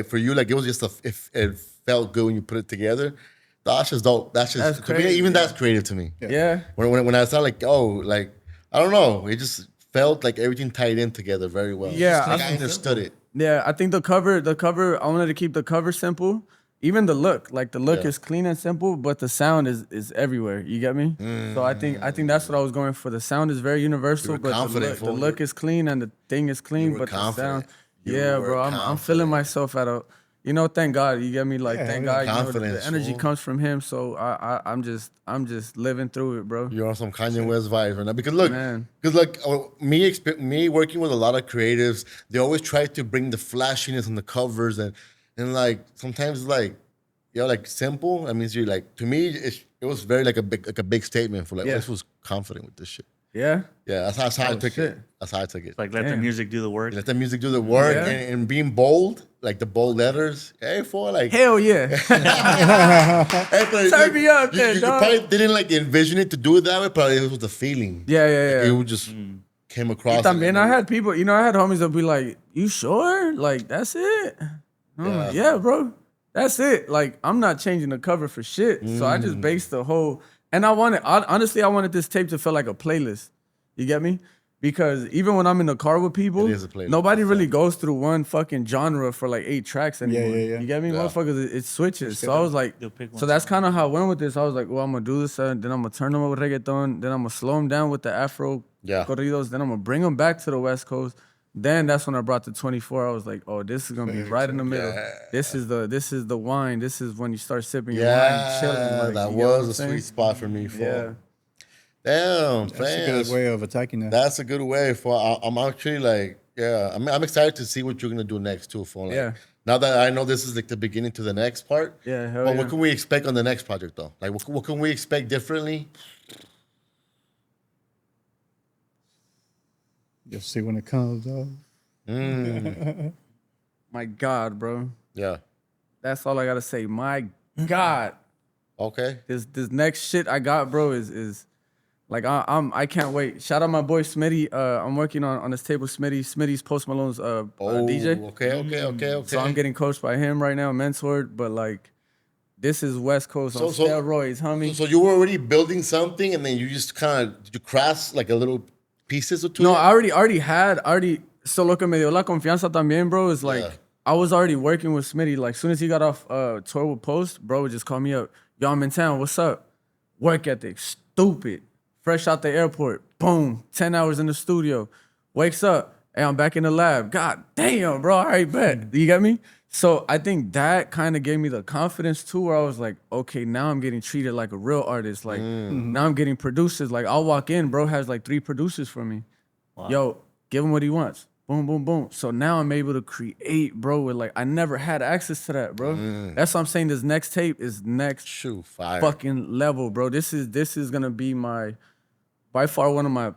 A: for you, like it was just if it felt good when you put it together. That's just dope. That's to me, even that's creative to me.
B: Yeah.
A: When I saw like, oh, like I don't know, it just felt like everything tied in together very well.
B: Yeah,
A: like I understood it.
B: Yeah, I think the cover, I wanted to keep the cover simple. Even the look is clean and simple, but the sound is everywhere. You get me? So I think that's what I was going for. The sound is very universal, but the look is clean and the thing is clean, but the sound. Yeah, bro, I'm feeling myself at a. You know, thank God. You get me? Like, thank God. You know, the energy comes from him. So I'm just living through it, bro.
A: You're on some Kanye West vibes right now. Because look, me working with a lot of creatives, they always try to bring the flashiness on the covers and like sometimes like, you know, like simple. I mean, you're like, to me, it was very like a big statement for like, I was confident with this shit.
B: Yeah?
A: Yeah, that's how I took it. That's how I took it.
D: Like, let the music do the work.
A: Let the music do the work and being bold, like the bold letters. Hey, for like.
B: Hell yeah. Turn me up there,
A: you
B: dog.
A: probably didn't like envision it to do it that way, but it was the feeling.
B: Yeah.
A: It just came across.
B: And I had people, you know, I had homies that be like, you sure? Like, that's it? Like, yeah, bro. That's it. Like, I'm not changing the cover for shit. So I just based the whole. And I wanted this tape to feel like a playlist. You get me? Because even when I'm in the car with people, nobody really goes through one fucking genre for like 8 tracks anymore. Yeah. You get me? Motherfuckers, it switches. So I was like, so that's kind of how I went with this. I was like, well, I'm going to do this, then I'm going to turn them over reggaeton, then I'm going to slow them down with the Afro corridos, then I'm going to bring them back to the West Coast. Then that's when I brought the 24. I was like, oh, this is gonna be right in the middle. Yeah. This is the wine. This is when you start sipping your wine, chilling. Like,
A: that was a sweet spot for me. Damn,
C: that's a good way of attacking that.
A: That's a good way I'm actually like, I'm excited to see what you're gonna do next too. Now that I know this is like the beginning to the next part. What can we expect on the next project though? Like, what can we expect differently?
C: You'll see when it comes, though.
B: My God, bro.
A: Yeah.
B: That's all I gotta say. My God.
A: Okay.
B: This next shit I got, bro, is like I can't wait. Shout out my boy Smitty. I'm working on this table. Smitty's Post Malone's DJ.
A: Okay.
B: So I'm getting coached by him right now, mentored. But like, this is West Coast on steroids, homie.
A: So you were already building something, and then you just kind of did you craft like a little pieces or two?
B: No, I already had. So lo que me dio la confianza también, bro, is like I was already working with Smitty. Like, soon as he got off tour with Post, bro would just call me up. Yo, I'm in town. What's up? Work ethic, stupid. Fresh out the airport, boom, 10 hours in the studio. Wakes up, and I'm back in the lab. God damn, bro, all right, bet. You get me? So I think that kind of gave me the confidence too, where I was like, okay, now I'm getting treated like a real artist. Like, now I'm getting producers. Like, I'll walk in, bro has like 3 producers for me. Wow. Yo, give him what he wants. Boom, boom, boom. So now I'm able to create, bro, with like, I never had access to that, bro. That's what I'm saying. This next tape is next
A: fire.
B: fucking level, bro. This is gonna be by far one of my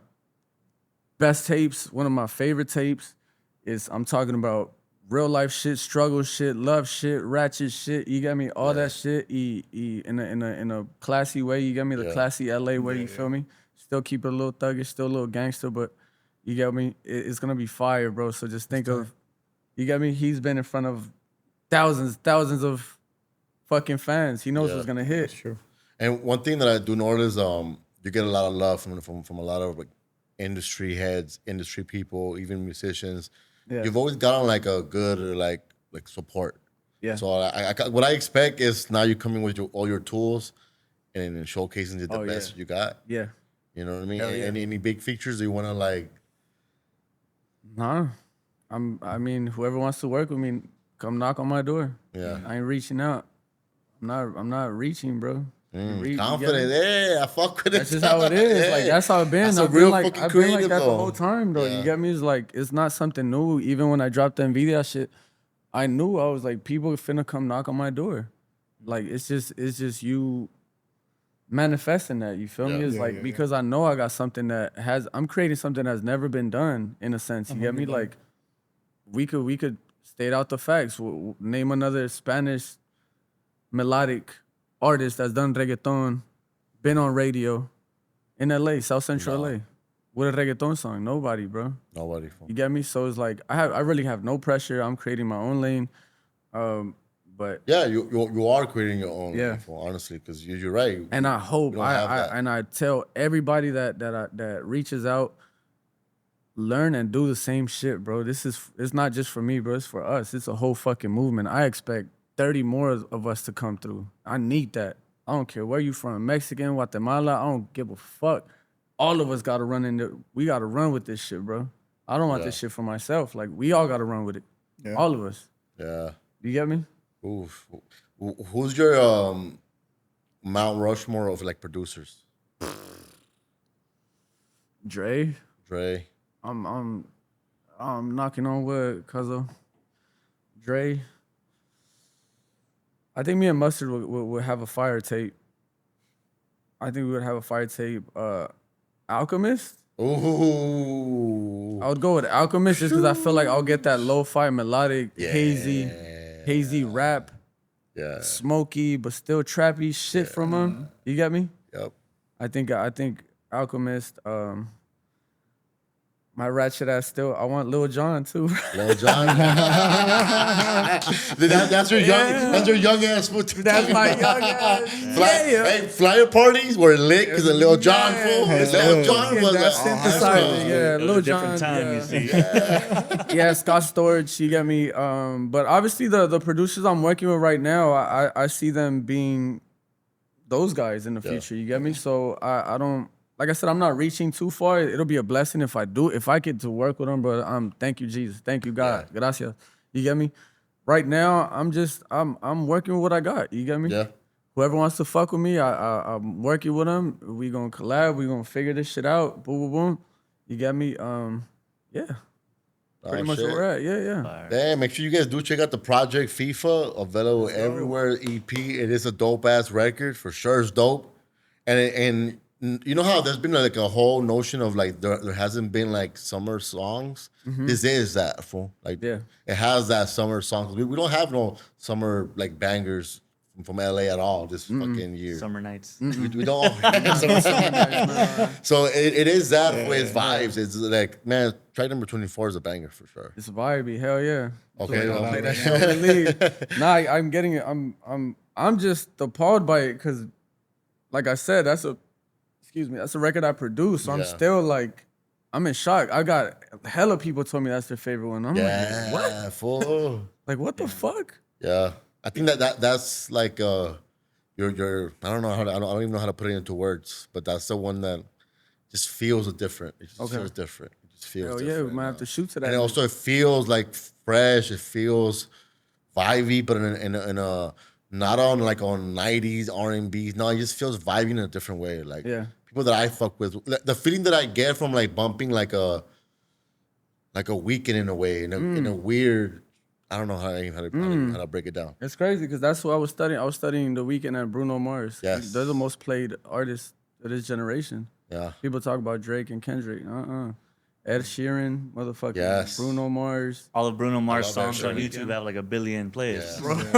B: best tapes, one of my favorite tapes. I'm talking about real life shit, struggle shit, love shit, ratchet shit. You got me? All that shit in a classy way. You got me? The classy LA way, you feel me? Still keep it a little thuggish, still a little gangster, but you got me? It's gonna be fire, bro. So just think of, you got me? He's been in front of thousands of fucking fans. He knows what's gonna hit.
C: That's true.
A: And one thing that I do notice, you get a lot of love from a lot of like industry heads, industry people, even musicians. Yeah. You've always gotten like a good like support. Yeah. So what I expect is now you coming with all your tools and showcasing the best you got. Yeah. You know what I mean? Any big features you want to like?
B: Nah. I mean, whoever wants to work with me, come knock on my door. Yeah. I ain't reaching out. I'm not reaching, bro.
A: Confident, I fuck with it.
B: That's just how it is. Like, that's how I've been. I've been like that the whole time, though. You get me? It's like, it's not something new. Even when I dropped the Nvidia shit, I knew I was like, people finna come knock on my door. Like, it's just you manifesting that. You feel me? It's like because I know I got something I'm creating something that's never been done in a sense. You get me? Like, we could state out the facts. Name another Spanish melodic artist that's done reggaeton, been on radio in LA, South Central LA, with a reggaeton song. Nobody, bro.
A: Nobody.
B: You get me? So it's like I really have no pressure. I'm creating my own lane. But
A: yeah, you are creating your own lane, honestly, because you're right.
B: And I hope I tell everybody that reaches out, learn and do the same shit, bro. It's not just for me, bro. It's for us. It's a whole fucking movement. I expect 30 more of us to come through. I need that. I don't care where you from, Mexican, Guatemala, I don't give a fuck. All of us gotta run in there. We gotta run with this shit, bro. I don't want this shit for myself. Like, we all gotta run with it. Yeah. All of us. Yeah. You get me?
A: Oof. Who's your Mount Rushmore of like producers?
B: Dre. I'm knocking on wood, cuz of Dre. I think me and Mustard would have a fire tape. I think we would have a fire tape. Alchemist? Ooh. I would go with Alchemist just because I feel like I'll get that lo-fi, melodic, hazy rap. Yeah. Smoky, but still trappy shit from him. You get me? Yep. I think Alchemist, my ratchet ass still. I want Lil Jon too.
A: Lil Jon. That's your young. That's your young ass.
B: That's my young ass.
A: Hey, flyer parties were lit because of Lil Jon. Lil Jon was like
B: synthesizer. Lil Jon. Time, you see. Yeah, Scott Storage. You get me. But obviously the producers I'm working with right now, I see them being those guys in the future. You get me? So I don't. Like I said, I'm not reaching too far. It'll be a blessing if I do. If I get to work with them, but thank you, Jesus. Thank you, God. Yeah. Gracias. You get me? Right now, I'm working with what I got. You get me? Yeah. Whoever wants to fuck with me, I'm working with them. We gonna collab. We gonna figure this shit out. Boom, boom, boom. You get me? Yeah. Pretty much where we're at. Yeah.
A: Damn, make sure you guys do check out the project FEEFA, available everywhere. EP. It is a dope ass record for sure. It's dope, and you know how there's been like a whole notion of like there hasn't been like summer songs. This is that, fool. Like
B: Yeah.
A: it has that summer song. We don't have no summer like bangers from LA at all this fucking year.
D: Summer nights.
A: We don't. So it is that with vibes. It's like, man, track number 24 is a banger for sure.
B: It's vibey, hell yeah.
A: Okay,
B: So,
A: well,
B: play that shit on the league. Nah, I'm getting it. I'm just appalled by it because, like I said, that's a record I produced. So I'm
A: Yeah.
B: still like, I'm in shock. I got hella people told me that's their favorite one. I'm like, what?
A: Yeah, full.
B: Like, what the fuck?
A: Yeah, I think that's like your I don't know how to, I don't even know how to put it into words, but that's the one that just feels different. It just feels different. It just feels
B: Hell
A: different.
B: yeah, we might have to shoot to that.
A: And also it feels like fresh. It feels vibey, but in a not on like on 90s R&B. No, it just feels vibey in a different way. Like
B: Yeah.
A: people that I fuck with, the feeling that I get from like bumping like a Weekend in a way, in a weird. I don't know how to break it down.
B: It's crazy because that's what I was studying. I was studying The Weeknd and Bruno Mars.
A: Yes.
B: They're the most played artists of this generation.
A: Yeah.
B: People talk about Drake and Kendrick. Ed Sheeran, motherfucking
A: Yes.
B: Bruno Mars.
D: All of Bruno Mars
A: love Ed
D: songs on
A: Sheeran.
D: YouTube have like 1 billion plays.
A: I love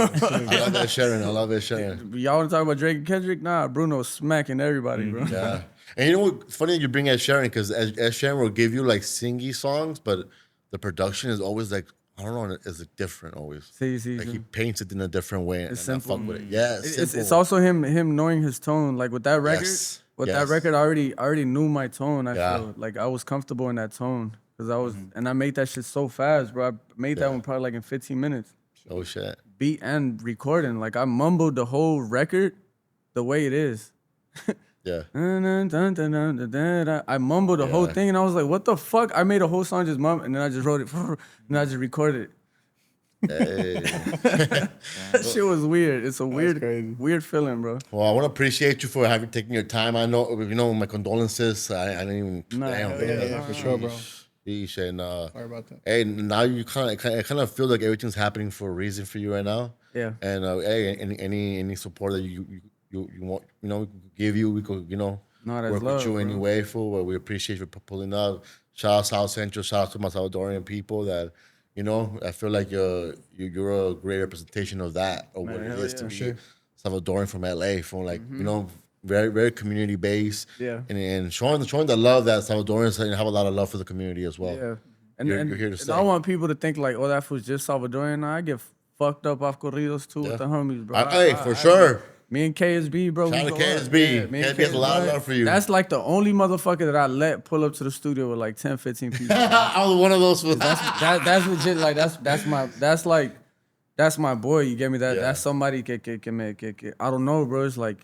A: Ed Sheeran. I love Ed Sheeran.
B: Y'all want to talk about Drake and Kendrick? Nah, Bruno's smacking everybody, bro.
A: Yeah. And you know what's funny that you bring Ed Sheeran, because Ed Sheeran will give you like singy songs, but the production is always like, I don't know, it's different always.
B: See,
A: Like he paints it in a different way.
B: It's
A: and I
B: simple.
A: fuck with it. Yeah,
B: it's also him knowing his tone. Like with that record,
A: Yes.
B: with
A: Yes.
B: that record, I already knew my tone. I
A: Yeah.
B: feel like I was comfortable in that tone because I was, and I made that shit so fast, bro. I made that one probably like in 15 minutes,
A: Oh shit.
B: beat and recording. Like I mumbled the whole record the way it is.
A: Yeah.
B: I mumbled the whole thing, and I was like, "What the fuck?" I made a whole song just mum, and then I just wrote it, and I just recorded it.
A: Hey.
B: That shit was weird. It's a
C: crazy.
B: weird feeling, bro.
A: Well, I want to appreciate you for having taken your time. I know, my condolences. I didn't even.
B: Nah,
A: damn,
B: hell
C: Yeah, for sure, bro.
A: Sheesh. And
C: Sorry about that.
A: hey, now you kind of feel like everything's happening for a reason for you right now.
B: Yeah.
A: And hey, any support that you want, we could give you. We could,
B: No, that's
A: work
B: love,
A: with you
B: bro.
A: anyway. Fool. We appreciate you for pulling up. Shout out South Central. Shout out to my Salvadorian people. That I feel like you're a great representation of that, of what it
B: hell
A: is
B: yeah.
A: to be
C: Sure.
A: Salvadorian from LA. From like very very community based.
B: Yeah.
A: And showing the love that Salvadorians have a lot of love for the community as well.
B: Yeah. And,
A: You're
B: and,
A: here to
B: and
A: stay.
B: I want people to think like, oh, that was just Salvadorian. Nah, I get fucked up off corridos too with the homies, bro.
A: Hey, for sure.
B: Me and KSB, bro.
A: Shout
B: we
A: out
B: go
A: to
B: up.
A: KSB.
B: Me and
A: KSB has a lot of love for you.
B: That's like the only motherfucker that I let pull up to the studio with like 10, 15 people.
A: I was one of those.
B: That's legit. Like that's my boy. You get me? That's somebody can make it. I don't know, bro. It's like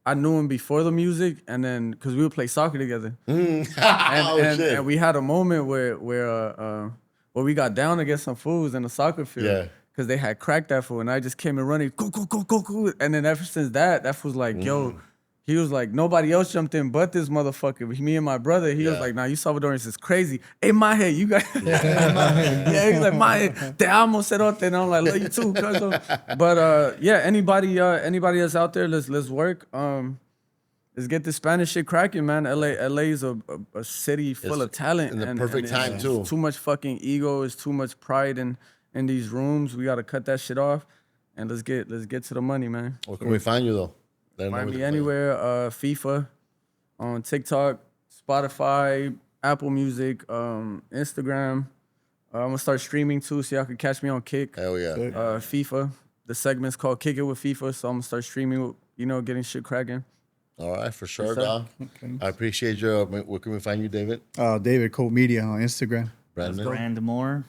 B: I knew him before the music, and then because we would play soccer together, and we had a moment where we got down against some fools in the soccer field.
A: Yeah.
B: Cause they had cracked that fool, and I just came in running, go, and then ever since that was like, yo, he was like, nobody else jumped in but this motherfucker. Me and my brother, he was like, nah, you Salvadorians is crazy. Hey, my head, you got, yeah, he's like, my head, te amo, cerote, and I'm like, love you too, cuz. But yeah, anybody that's out there, let's work. Let's get this Spanish shit cracking, man. LA is a city full of talent,
A: in the
B: and
A: perfect time
B: it's
A: too.
B: Too much fucking ego, it's too much pride in these rooms. We gotta cut that shit off, and let's get to the money, man.
A: Where can we find you though? Let them know
B: Find
A: where
B: me
A: to find you.
B: anywhere. FEEFA on TikTok, Spotify, Apple Music, Instagram. I'm gonna start streaming too, so y'all can catch me on Kick.
A: Hell yeah.
B: FIFA. The segment's called Kick It with FIFA, so I'm gonna start streaming. Getting shit cracking.
A: All right, for sure,
B: sir.
A: dog.
C: Okay.
A: I appreciate you. Where can we find you, David?
C: David Cole Media on Instagram.
A: Brandon.
D: Brand more.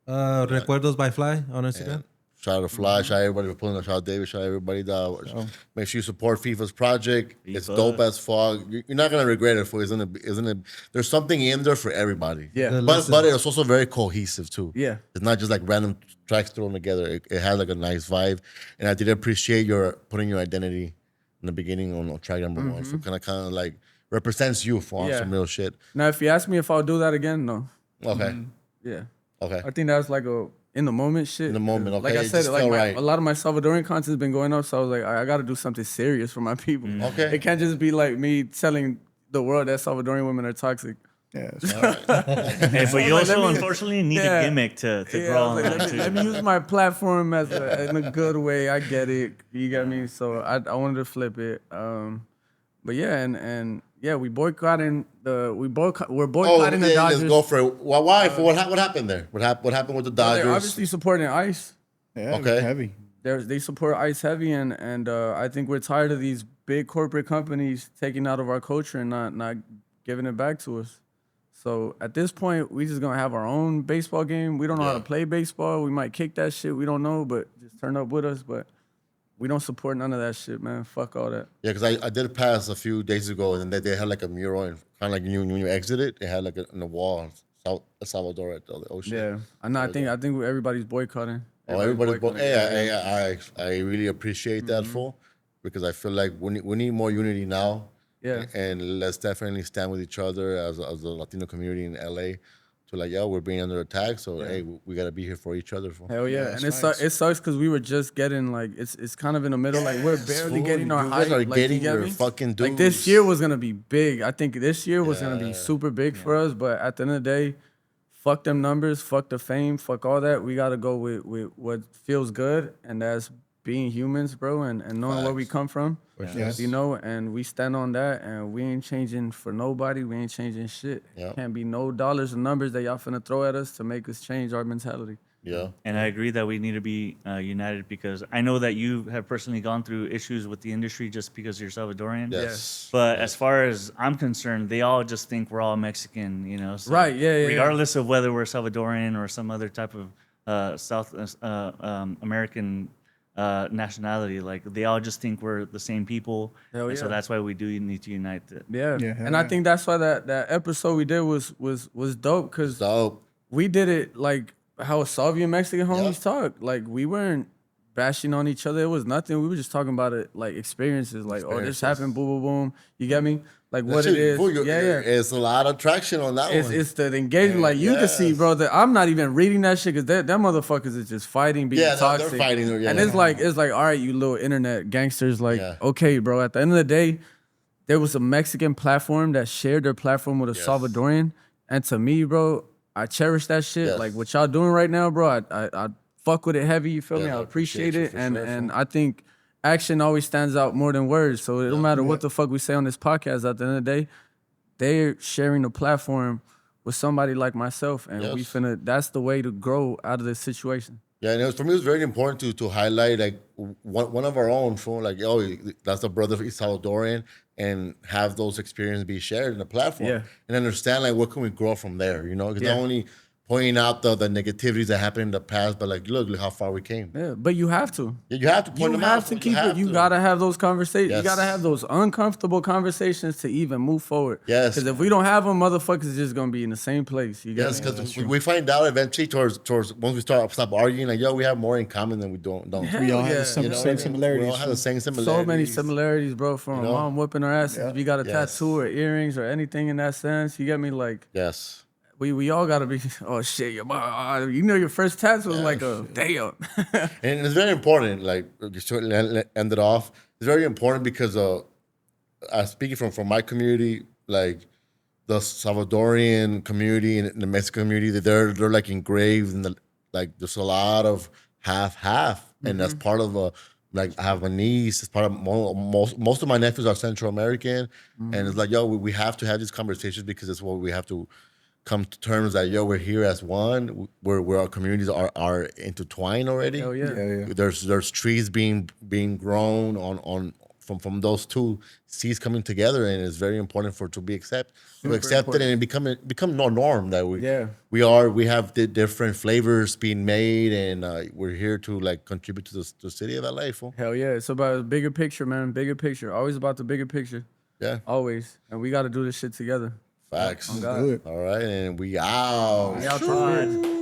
E: Recuerdos by Fly on Instagram.
A: Shout out to Fly. Shout out everybody for pulling up. Shout out David. Shout out everybody. Dog. Make sure you support FIFA's project. It's
D: FIFA.
A: dope as fuck. You're not gonna regret it. For isn't it? There's something in there for everybody.
B: Yeah.
E: Good
A: But
E: listen.
A: it's also very cohesive too.
B: Yeah.
A: It's not just like random tracks thrown together. It has like a nice vibe, and I did appreciate your putting your identity in the beginning on track number one. So kind of like represents you for
B: Yeah.
A: some real shit.
B: Now, if you ask me if I'll do that again, no.
A: Okay.
B: Yeah.
A: Okay.
B: I think that's like in the moment shit.
A: In the moment, okay.
B: Like I
A: It
B: said,
A: just
B: like
A: felt right.
B: a lot of my Salvadorian content's been going up, so I was like, I gotta do something serious for my people.
A: Okay.
B: It can't just be like me telling the world that Salvadorian women are toxic.
C: Yeah.
D: Hey, but you
B: like, let
D: also
B: me-
D: unfortunately need
B: Yeah.
D: a gimmick to
B: Yeah,
D: grow
B: I was like,
D: online too.
B: let me use my platform as in a good way. I get it. You get me? So I wanted to flip it. But yeah, and yeah, we're boycotting
A: Oh,
B: the
A: yeah,
B: Dodgers.
A: let's go for it. Why? What happened there? What happened with the
B: They're
A: Dodgers?
B: obviously supporting ICE.
C: Yeah.
A: Okay.
C: Heavy.
B: They support ICE heavy, and I think we're tired of these big corporate companies taking out of our culture and not giving it back to us. So at this point, we just gonna have our own baseball game. We don't know how to
A: Yeah.
B: play baseball. We might kick that shit. We don't know, but just turn up with us. But we don't support none of that shit, man. Fuck all that.
A: Yeah, because I did pass a few days ago, and they had like a mural, and kind of like when you exit it, they had like on the wall, El Salvador at the ocean.
B: Yeah, I think everybody's boycotting.
A: Oh, everybody's
B: boycotting.
A: hey, I really appreciate that, fool, because I feel like we need more unity now.
B: Yeah.
A: And let's definitely stand with each other as a Latino community in LA. To like, we're being under attack, so hey, we gotta be here for each other. Fool.
B: Hell yeah,
C: Yeah,
B: and
C: that's
B: it sucks because we were just getting like it's kind of in the middle, like we're barely
A: fool,
B: getting our
A: you
B: hype.
A: guys are
B: Like,
A: getting
B: you get
A: your
B: me?
A: fucking
B: Like this
A: dues.
B: year was gonna be big. I think this year was gonna be
A: Yeah.
B: super big for us. But at the end of the day, fuck them numbers, fuck the fame, fuck all that. We gotta go with what feels good, and that's being humans, bro, and knowing where we
A: Facts.
B: come from.
C: Yes.
B: You know, and we stand on that, and we ain't changing for nobody. We ain't changing shit.
A: Yep.
B: Can't be no dollars and numbers that y'all finna throw at us to make us change our mentality.
A: Yeah.
D: And I agree that we need to be united because I know that you have personally gone through issues with the industry just because you're Salvadorian.
A: Yes.
D: But as far as I'm concerned, they all just think we're all Mexican, you know. So
B: Right, yeah.
D: regardless of whether we're Salvadorian or some other type of South American nationality, like they all just think we're the same people.
B: Hell
D: And so
B: yeah.
D: that's why we do need to unite.
B: Yeah,
C: Yeah, hell
B: and I
C: yeah.
B: think that's why that episode we did was dope because
A: Dope.
B: we did it like how Salvi and Mexican homies
A: Yeah.
B: talk. Like we weren't bashing on each other. It was nothing. We were just talking about it like experiences. Like, oh, this
A: Experiences.
B: happened. Boom, boom, boom. You get me? Like what
A: That
B: it
A: shit,
B: is.
A: fool,
B: Yeah.
A: It's a lot of traction on that one.
B: It's the engagement. Like you can see,
A: Yes.
B: bro. That I'm not even reading that shit because them motherfuckers is just fighting, being
A: Yeah, they're
B: toxic.
A: fighting, yeah.
B: And it's like, all right, you little internet gangsters. Like,
A: Yeah.
B: okay, bro. At the end of the day, there was a Mexican platform that shared their platform with a
A: Yes.
B: Salvadorian, and to me, bro, I cherish that shit.
A: Yes.
B: Like what y'all doing right now, bro. I fuck with it heavy. You feel
A: Yes,
B: me? I
A: I
B: appreciate
A: appreciate you
B: it,
A: for
B: and
A: sure,
B: and
A: fool.
B: I think action always stands out more than words. So it don't matter what the fuck we say on this podcast. At the end of the day, they're sharing a platform with somebody like myself, and we
A: Yes.
B: finna. That's the way to grow out of this situation.
A: Yeah, and for me, it was very important to highlight like one of our own, for like, that's a brother, he's Salvadorian, and have those experiences be shared in the platform,
B: Yeah.
A: and understand like what can we grow from there, you know? Because
B: Yeah.
A: not only pointing out the negativities that happened in the past, but like look how far we came.
B: Yeah, but you have to.
A: You have to point
B: You
A: them
B: have
A: out.
B: to keep it. You
A: to.
B: gotta have those conversations. You gotta
A: Yes.
B: have those uncomfortable conversations to even move forward.
A: Yes.
B: Because if we don't have them, motherfuckers is just gonna be in the same place. You
A: Yes,
B: got
A: because we find out eventually towards once we stop arguing, like we have more in common than we don't.
B: Yeah.
C: We all have
B: Yeah.
C: the same,
A: You know,
C: same
A: we
C: similarities.
A: all have the same
B: so
A: similarities.
B: many similarities, bro. From
A: You
B: a
A: know?
B: mom whipping her ass. If you got a
A: Yes.
B: tattoo or earrings or anything in that sense, you get me? Like
A: Yes.
B: we all gotta be. Oh shit, your mom. You know your first tattoo was like a damn.
A: And it's very important, like just to end it off. It's very important because speaking from my community, like the Salvadorian community and the Mexican community, they're like engraved in the like. There's a lot of half, and that's part of like I have a niece. It's part of most of my nephews are Central American, and it's like we have to have these conversations because it's what we have to come to terms that we're here as one. Where our communities are intertwined already.
B: Hell yeah.
C: Yeah.
A: There's trees being grown on from those two seeds coming together, and it's very important for it to be accepted and become no norm that we have the different flavors being made, and we're here to like contribute to the city of LA. Fool.
B: Hell yeah. It's about the bigger picture, man. Bigger picture. Always about the bigger picture.
A: Yeah,
B: Always. And we gotta do this shit together.
A: facts.
C: Do it.
A: All right, and we out.
B: We out this bitch.